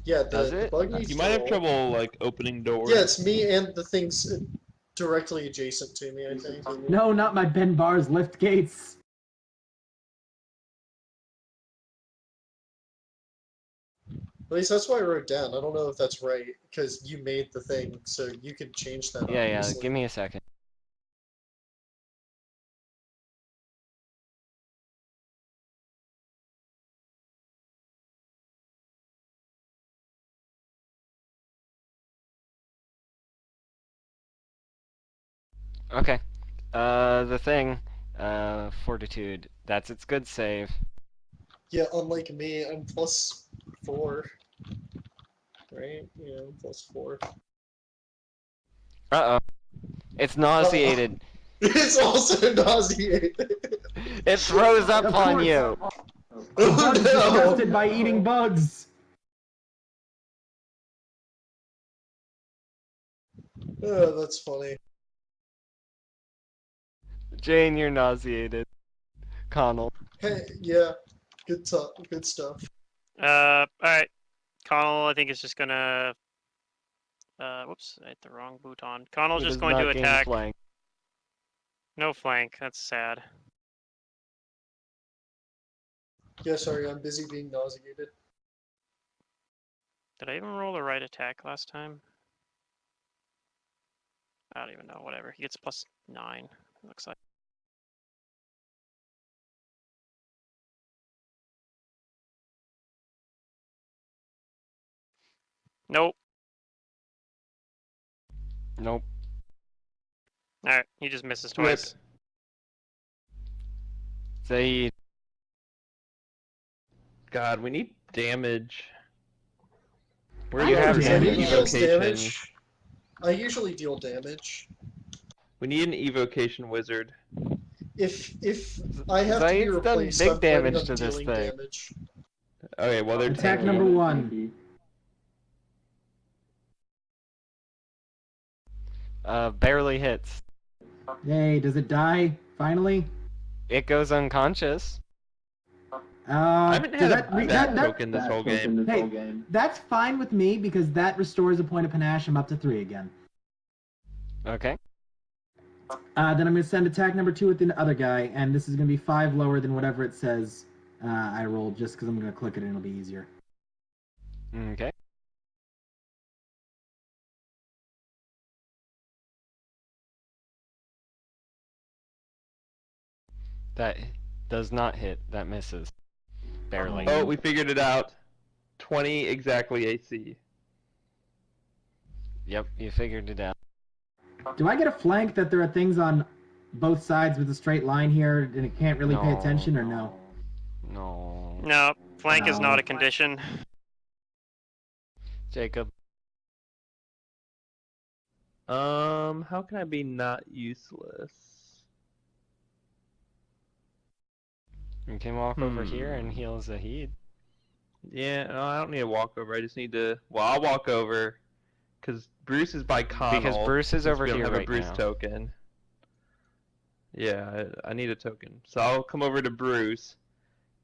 Yeah, Does the it? bug needs You to might have roll. trouble like opening doors. Yeah, it's me and the things directly adjacent to me, I think. No, not my Ben Bars lift gates. At least that's what I wrote down. I don't know if that's right, because you made the thing, so you could change that. Yeah, obviously. give me a second. Okay. The thing, fortitude. That's its good save. Yeah, unlike me, I'm +4. Right? Yeah, I'm +4. Uh-oh. It's Uh-oh. nauseated. It's also nauseated. It throws up Of on course. you. The bug's Oh disgusted no! by eating bugs. Oh, that's funny. Jane, you're nauseated. Connell. Hey, yeah, good stuff. Alright. Connell, I think, is just gonna. Whoops, I hit the wrong bouton. Connell's He just does going to not gain attack. flank. No flank. That's sad. Yeah, sorry, I'm busy being nauseated. Did I even roll the right attack last time? I don't even know. Whatever. He gets +9. Looks like. Nope. Nope. Alright. He just misses Rip. twice. Say, God, we need damage. I Where's have our damage. Who deals evocation? damage? I usually deal damage. We need an evocation wizard. If I have to be Zaid's done replaced, big I'm planning damage on to this dealing thing. damage. Okay, well they're Attack tanky. number 1. Barely hits. Yay, does it die, finally? It goes unconscious. I haven't Does had that, a bad token this whole game. Hey, that's fine with me because that restores a point of panache. I'm up to 3 again. Okay. Then I'm going to send attack number 2 with the other guy, and this is going to be 5 lower than whatever it says I rolled, just because I'm going to click it and it'll be easier. Okay. That does not hit. That misses. Barely. Oh, we figured it out. 20 exactly AC. Yep, you figured it out. Do I get a flank that there are things on both sides with a straight line here and it can't really pay attention, or no? No. No. Flank is No. not a condition. Jacob. How can I be not useless? You can walk over here and heal Zahid. Yeah, no, I don't need to walk over. I just need to. Well, I'll walk over, because Bruce is by Connell. Because Bruce is since over we don't here have a right Bruce now. token. Yeah, I need a token. So I'll come over to Bruce,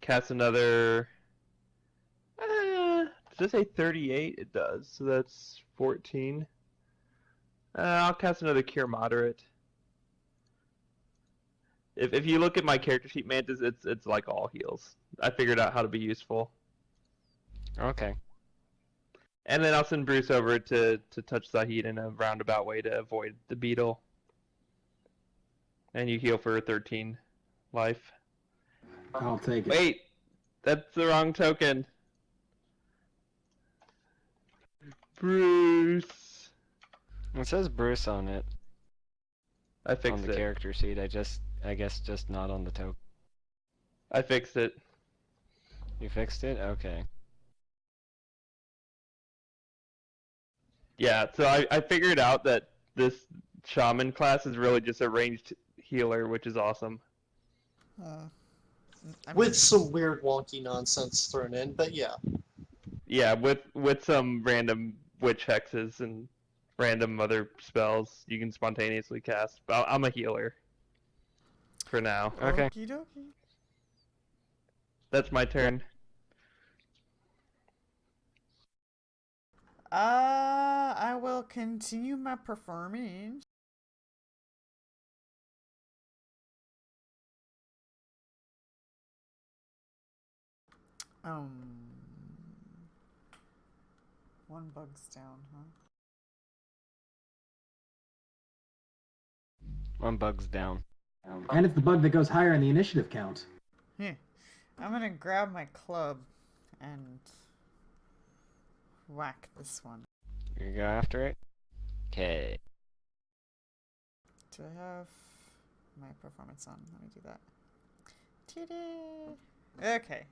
cast another. Does it say 38? It does. So that's 14. I'll cast another Cure Moderate. If you look at my character sheet, Mantis, it's like all heals. I figured out how to be useful. Okay. And then I'll send Bruce over to touch Zahid in a roundabout way to avoid the beetle. And you heal for 13 life. I'll take it. Wait! That's the wrong token. Bruce! It says Bruce on it. I On fixed the it. character sheet. I guess just not on the token. I fixed it. You fixed it? Okay. Yeah, so I figured out that this shaman class is really just a ranged healer, which is awesome. I mean, With some weird wonky nonsense thrown in, but yeah. Yeah, with some random witch hexes and random other spells you can spontaneously cast. But I'm a healer. For now. Okay. okie dokie. That's my turn. I will continue my performance. Um, one bug's down, huh? One bug's down. And it's the bug that goes higher in the initiative count. Yeah. I'm gonna grab my club and whack this one. You go after it? Okay. Do I have my performance on? Let me do that. Ta-da! Okay.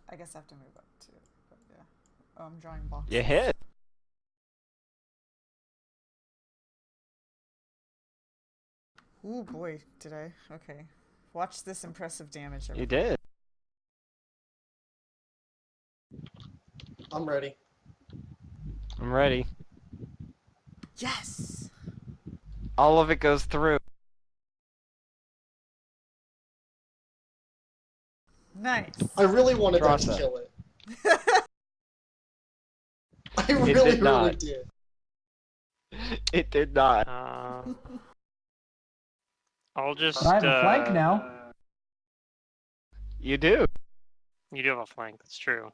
I guess I have to move up too. But yeah. Oh, I'm drawing boxes. You hit. Ooh boy, did I? Okay. Watch this impressive damage. You did. I'm ready. I'm ready. Yes! All of it goes through. Nice. I really wanted that to Drasa. kill it. I really, did not. really did. It did not. I'll just. I have a flank now. You do. You do have a flank. That's true.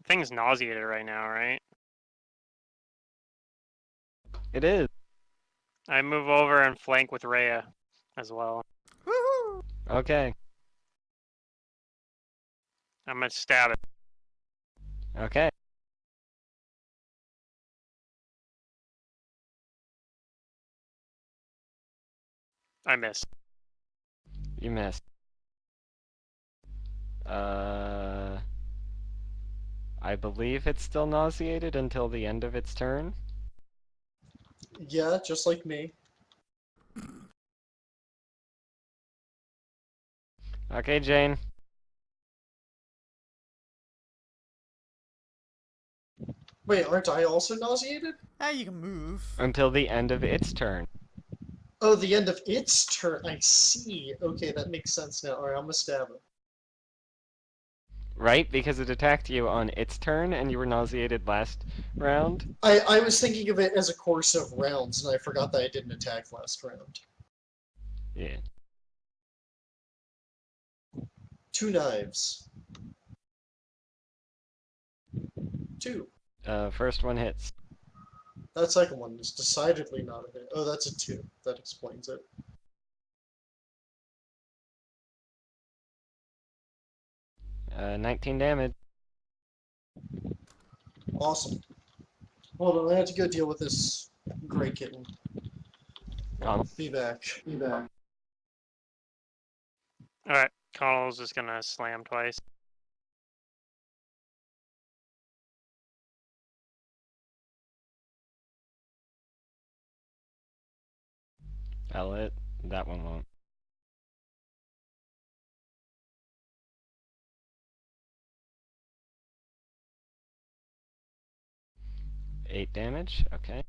The thing's nauseated right now, right? It is. I move over and flank with Rhea as well. Woohoo! Okay. I'm gonna stab it. Okay. I missed. You missed. I believe it's still nauseated until the end of its turn. Yeah, just like me. Okay, Jane. Wait, aren't I also nauseated? Now you can move. Until the end of its turn. Oh, the end of its turn. I see. Okay, that makes sense now. Alright, I'm gonna stab it. Right? Because it attacked you on its turn and you were nauseated last round. I was thinking of it as a course of rounds, and I forgot that I didn't attack last round. Yeah. 2 knives. 2. First one hits. That second one is decidedly not a hit. Oh, that's a 2. That explains it. Uh, 19 damage. Awesome. Hold on, I have to go deal with this gray kitten. Connell. Be back. Be back. Alright, Connell's just gonna slam twice. That'll hit. That one won't. Eight damage. Okay.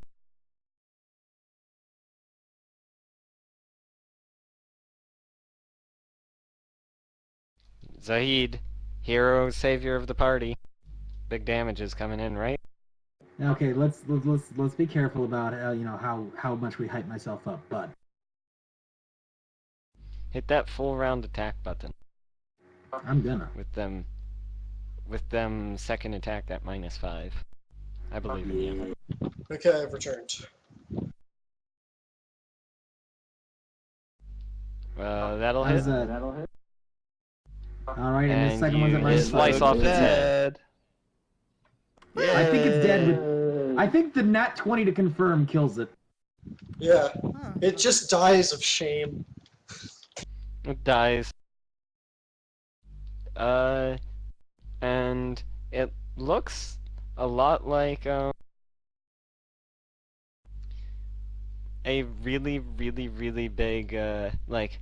Zahid, hero savior of the party. Big damage is coming in, right? Okay, let's be careful about you know how much we hype myself up, bud. Hit that full round attack button. I'm gonna. With them second attack at -5. I believe in you. Okay, I've returned. That'll How's hit. that? All right, and this And second one's at you minus slice 5. off its head. I think it's dead. I think the nat 20 to confirm kills it. Yeah, Huh. it just dies of shame. It dies. And it looks a lot like a really, really, really big like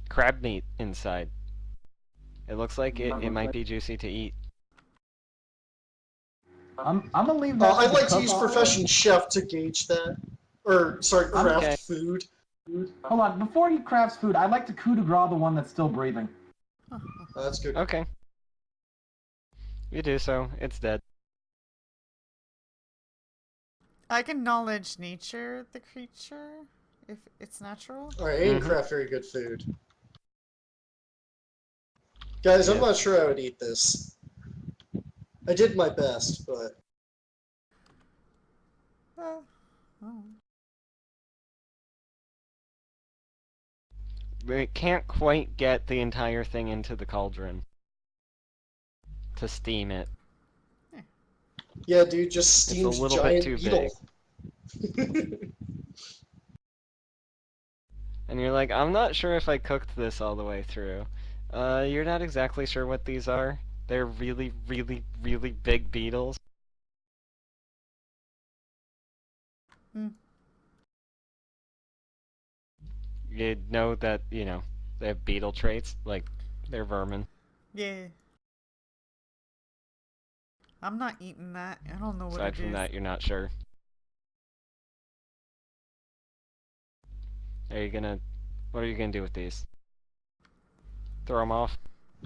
crab meat inside. It looks like it might be juicy to eat. I'm gonna leave that. I'd like to cook. use Profession Chef to gauge that. Or, sorry, craft Okay. food. Hold on, before he crafts food, I'd like to coup de grace the one that's still breathing. That's good. Okay. You do so. It's dead. I can knowledge nature the creature if it's natural. Alright, I didn't Mhm. craft very good food. Guys, I'm Yeah. not sure I would eat this. I did my best, but... Oh. We can't quite get the entire thing into the cauldron to steam it. Yeah, dude, just It's a steamed little bit giant too beetle. And you're like, I'm not sure if I cooked this all the way through. You're not exactly sure what these are? They're really, really, really big beetles. Hmm. You know that, they have beetle traits, like, they're vermin. Yeah. I'm not eating that. I don't know what Aside it from is. that, you're not sure. What are you gonna do with these? Throw them off?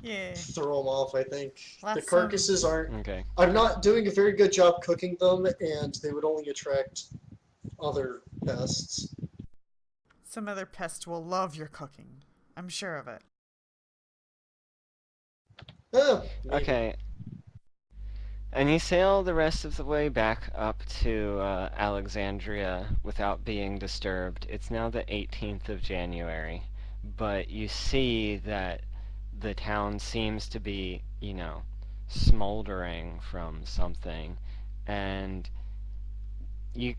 Yeah. Throw them off, I think. The Last carcasses aren't... Okay. I'm not doing a very good job cooking them, and they would only attract other pests. Some other pest will love your cooking. I'm sure of it. Maybe. Okay. And you sail the rest of the way back up to Alexandria without being disturbed. It's now the 18th of January, but you see that the town seems to be, smoldering from something, and you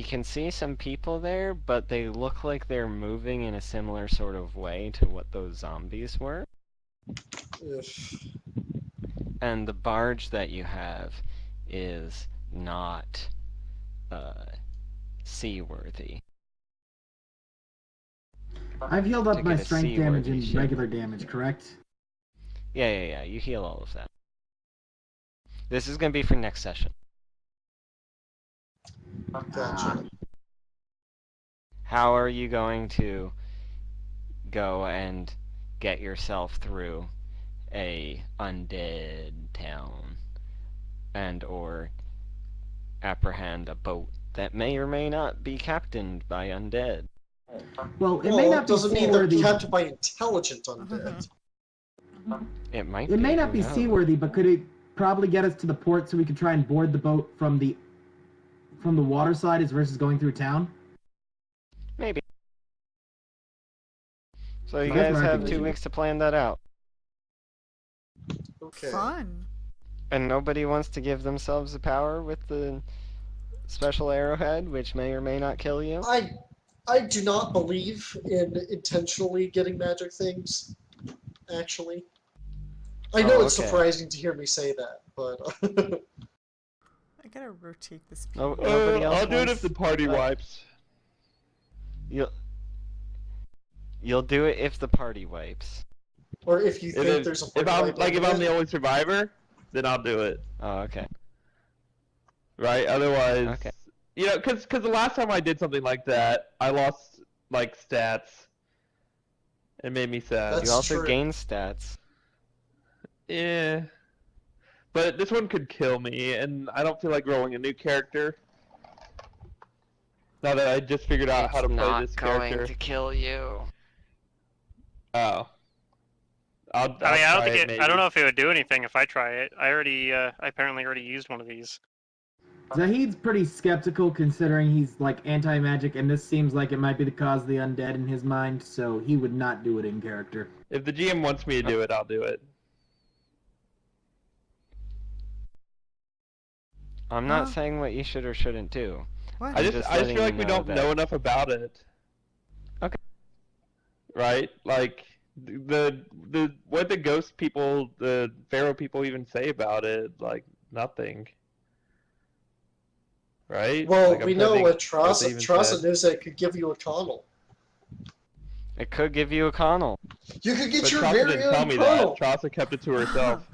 can see some people there, but they look like they're moving in a similar sort of way to what those zombies were. Ugh. And the barge that you have is not seaworthy. I've healed To up my get a strength damage seaworthy and ship. regular damage, correct? Yeah, you heal all of that. This is gonna be for next session. Gotcha. How are you going to go and get yourself through a undead town and or apprehend a boat that may or may not be captained by undead? Well, it may Well, not it be doesn't mean they're seaworthy. kept by intelligent undead. It might It be. may not who be knows? seaworthy, but could it probably get us to the port so we could try and board the boat from the water side as versus going through town? Maybe. So you That's guys what I have think we 2 should do. weeks to plan that out. Okay. Fun. And nobody wants to give themselves the power with the special arrowhead, which may or may not kill you? I do not believe in intentionally getting magic things, actually. I know Oh, it's okay. surprising to hear me say that, but... I gotta rotate this. No, nobody else I'll do it wants- if the party wipes. You'll do it if the party wipes. or if you If, think it- there's a if party I'm wipe like if I'm imminent. the only survivor, then I'll do it. Oh, okay. Right? Otherwise, Okay. because the last time I did something like that, I lost like stats. It made me sad. That's You also true. gain stats. Yeah. But this one could kill me, and I don't feel like rolling a new character. Now that I just figured out how to play this character. kill you. Oh. I mean, I don't think I don't know if it would do anything if I try it. I apparently already used one of these. Zahid's pretty skeptical considering he's like anti-magic, and this seems like it might be the cause of the undead in his mind, so he would not do it in character. If the GM wants me to do it, I'll do it. I'm not Huh? saying what you should or shouldn't do. What? I just letting feel like you we know don't that- know enough about it. Okay. Right? Like the what the ghost people, the pharaoh people even say about it, like nothing. Right? Well, Like, I'm we trying to know think what what they even Trasa said. knows that it could give you a connel. It could give you a connel. You could get But your Trasa very didn't tell own me connel! that. Trasa kept it to herself.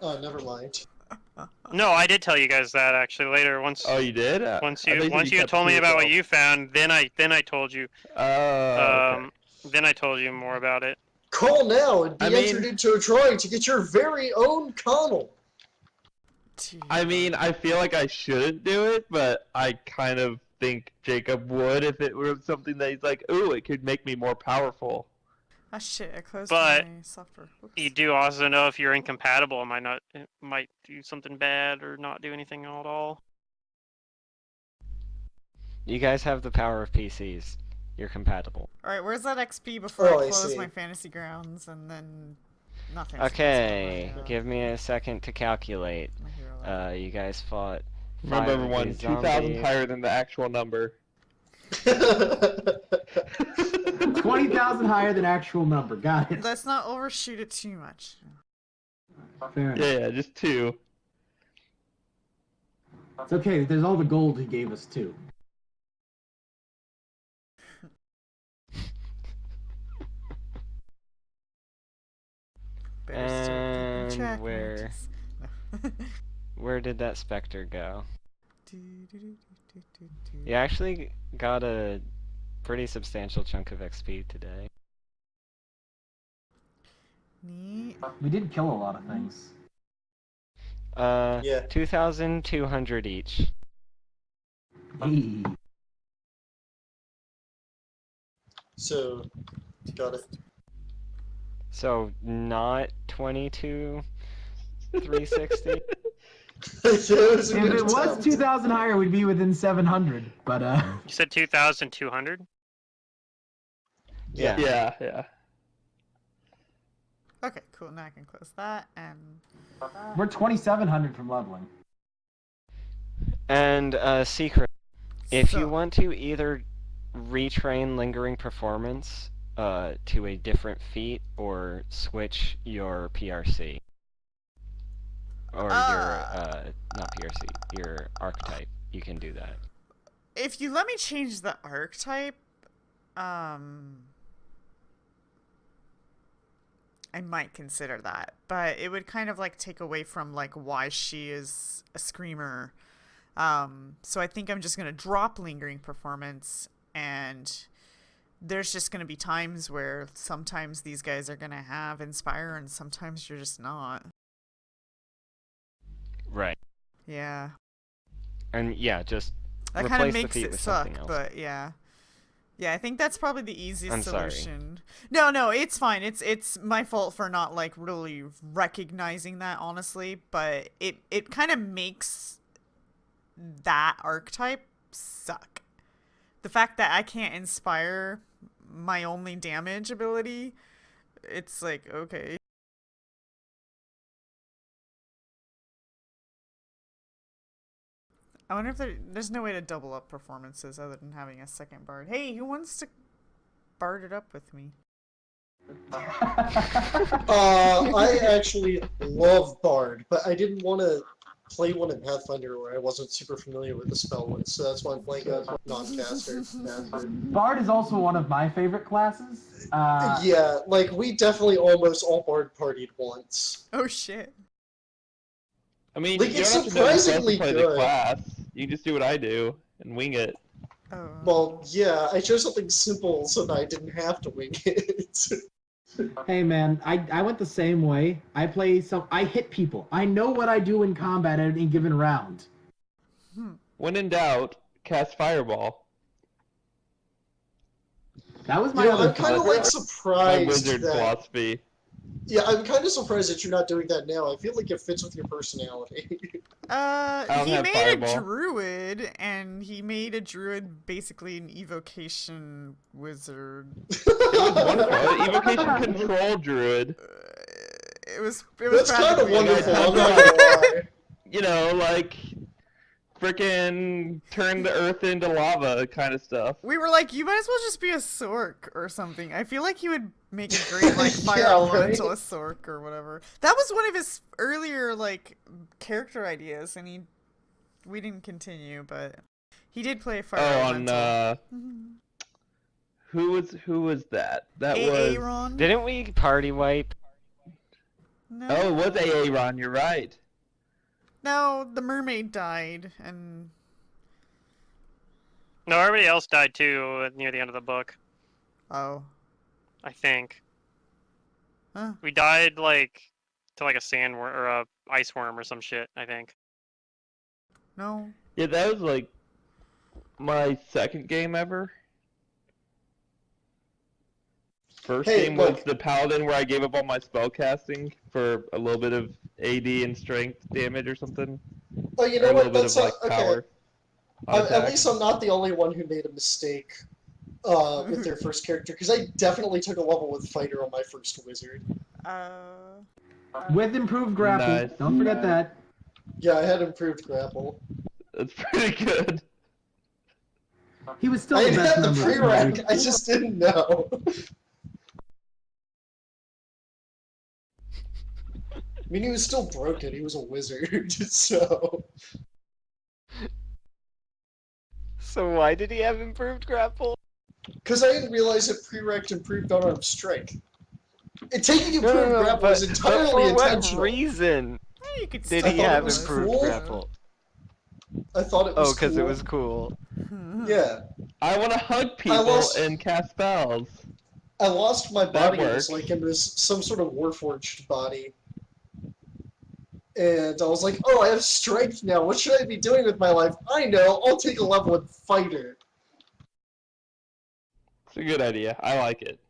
Oh, never mind. No, I did tell you guys that actually later. Once Oh, you did? once I thought you said once you kept it told to me about what yourself. you found, then I told you Oh, then I told you more about it. Call now and be I mean- entered into a drawing to get your very own connel! I mean, I feel like I shouldn't do it, but I kind of think Jacob would if it were something that he's like, ooh, it could make me more powerful. Ah shit! I closed But my software. Whoops. You do also know if you're incompatible, it might do something bad or not do anything at all. You guys have the power of PCs. you're compatible. Alright, where's that XP before Oh, I I close see. my fantasy grounds and then nothing? Okay, give me a second to calculate. You guys fought Remember, 5 of everyone, these 2,000 zombies. higher than the actual number. 20,000 higher than actual number. Got it. Let's not overshoot it too much. Fair enough. Yeah, just 2. It's okay. There's all the gold he gave us too. Better start keeping And track, where Mantis. where did that specter go? Do, do, do, do, do, do. You actually got a pretty substantial chunk of XP today. Neat. We did kill a lot of things. Yeah. 2,200 each. Hey. So, got it. So not 22,360. Yeah, it was a If good it was attempt. 2,000 higher, we'd be within 700. But You said 2,200? Yeah. Yeah. Okay, cool. Now I can close that and we're 2,700 from leveling. And secret. If So- you want to either retrain lingering performance to a different feat or switch your PRC. Or your not PRC, your archetype, you can do that. if you let me change the archetype, I might consider that, but it would kind of like take away from like why she is a screamer. So I think I'm just gonna drop lingering performance, and there's just gonna be times where sometimes these guys are gonna have inspire, and sometimes you're just not. Right. Yeah, And yeah, just that kind of replace the makes feat it with suck, something else. but yeah. Yeah, I think that's probably the easiest I'm sorry. solution. No, it's fine. It's my fault for not like really recognizing that, honestly, but it kind of makes that archetype suck. The fact that I can't inspire my only damage ability, it's like, okay. I wonder if there's no way to double up performances other than having a second bard. Hey, who wants to bard it up with me? I actually love Bard, but I didn't want to play one in Pathfinder where I wasn't super familiar with the spell list, so that's why I'm playing a non-caster. Bard is also one of my favorite classes. Yeah, like, we definitely almost all Bard partied once. Oh shit. I mean, Like, you it's don't have to know the spells surprisingly to play the good. class. You just do what I do and wing it. Oh. Well, yeah, I chose something simple so that I didn't have to wing it. Hey man, I went the same way. I hit people. I know what I do in combat at any given round. When in doubt, cast Fireball. That was my You know, other I'm kind of thought. like My surprised wizard that. philosophy. Yeah, I'm kind of surprised that you're not doing that now. I feel like it fits with your personality. don't He have made Fireball. a druid, and he made a druid basically an evocation wizard. It was wonderful. Evocation Control Druid. It was That's kind of practically wonderful. that. I'm not gonna lie. You know, like, frickin' turn the earth into lava kind of stuff. We were like, you might as well just be a sork or something. I feel like he would make a great like Yeah, fire right? elemental sork or whatever. That was one of his earlier like character ideas, and we didn't continue, but he did play fire elemental. Who was that? That was Aaron? Didn't we party wipe? No. Oh, it was Aaron, you're right. No, the mermaid died, and No, everybody else died too near the end of the book, oh, I think. huh. We died like to like a sandworm or a ice worm or some shit, I think. No. Yeah, that was like my second game ever. First Hey, game was look. the Paladin where I gave up all my spell casting for a little bit of AD and strength damage or something. Oh, you Or know a little what? bit That's of like okay. power. on At attack. least I'm not the only one who made a mistake with their first character, because I definitely took a level with fighter on my first wizard. With improved grapple. Nice. Don't forget that. Yeah, I had improved grapple. That's pretty good. He was still I the best had the member of prereq, the I just didn't know. I mean, he was still broken, he was a wizard, so... So why did he have improved grapple? Because I didn't realize that prereq improved unarmed strike. And taking No, improved no, no, grapple was but entirely for what intentional. reason You could did I he thought it have was improved cool. grapple? I thought it was Oh, because cool. it was cool. Yeah. I want to hug people lost- and cast spells. I lost my That body, it works. was like in this, some sort of warforged body. And I was like, oh, I have strength now, what should I be doing with my life? I know, I'll take a level with fighter. It's a good idea. I like it.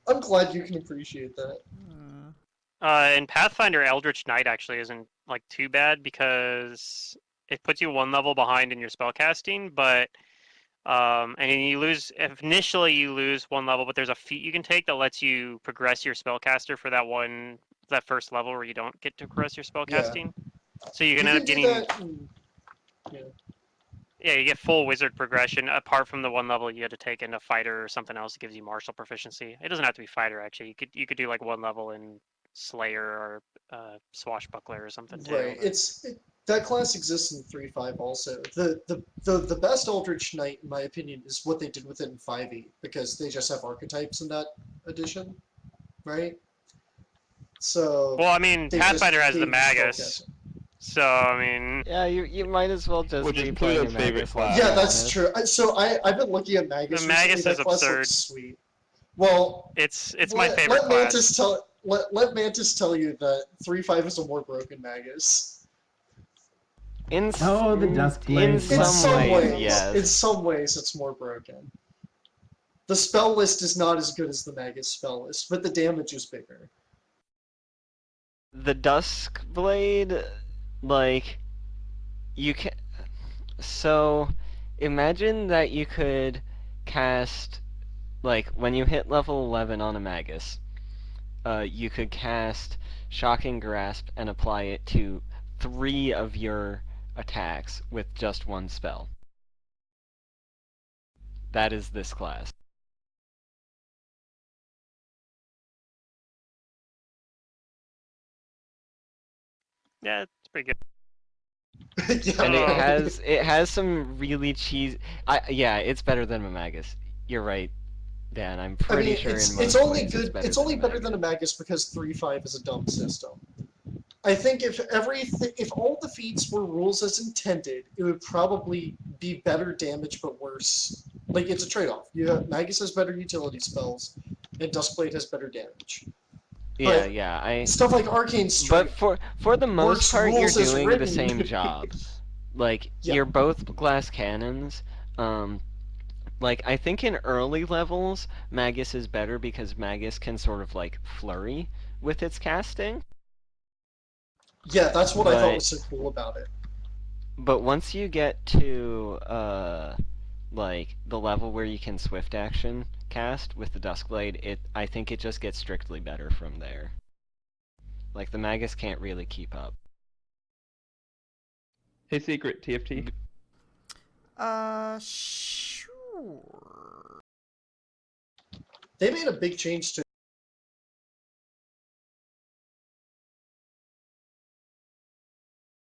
I'm glad you can appreciate that. In Pathfinder, Eldritch Knight actually isn't like too bad because it puts you one level behind in your spellcasting, but and you lose initially you lose one level, but there's a feat you can take that lets you progress your spellcaster for that first level where you don't get to progress your spellcasting. So you can end up do getting that. yeah, you get full wizard progression apart from the one level you had to take into fighter or something else that gives you martial proficiency. It doesn't have to be fighter actually. You could do like one level in Slayer or Swashbuckler or something too. Right, but- that class exists in 3.5 also. The best Eldritch Knight, in my opinion, is what they did with it in 5.8, because they just have archetypes in that edition, right? So Well, I mean, they Pathfinder just has the gave you Magus, spellcasting. so I mean, Yeah, you might as well just Which be is playing a Pluto's favorite Magus. class. let's Yeah, be that's honest. true. So I've been looking at Magus The recently. Magus That is class absurd. looks sweet. Well, it's my favorite let class. Mantis let Mantis tell you that 3.5 is a more broken Magus. Oh, the Dusk Blade. In In some, some ways, ways, yes. in some ways, it's more broken. The spell list is not as good as the Magus spell list, but the damage is bigger. The Dusk Blade, like, you can. So, imagine that you could cast, like, when you hit level 11 on a Magus, you could cast Shocking Grasp and apply it to 3 of your attacks with just one spell. That is this class. Yeah, it's pretty good. Yeah, And right. it has some really cheesy. Yeah, it's better than a Magus. You're right, Dan. I'm I pretty mean, sure it's in most only ways good. better It's than only a better than a Magus because 3.5 is a dumb system. I think if all the feats were rules as intended, it would probably be better damage but worse. Like it's a trade-off. Magus has better utility spells, and Duskblade has better damage. Yeah, But yeah. stuff like Arcane Strike. But for the most works part, you're rules as doing the written. same job. Like Yeah. you're both glass cannons. Like I think in early levels, Magus is better because Magus can sort of like flurry with its casting. Yeah, that's what I thought But- was so cool about it. But once you get to like the level where you can swift action cast with the Duskblade, I think it just gets strictly better from there. Like the Magus can't really keep up. Hey, Secret, TFT. Sure. They made a big change to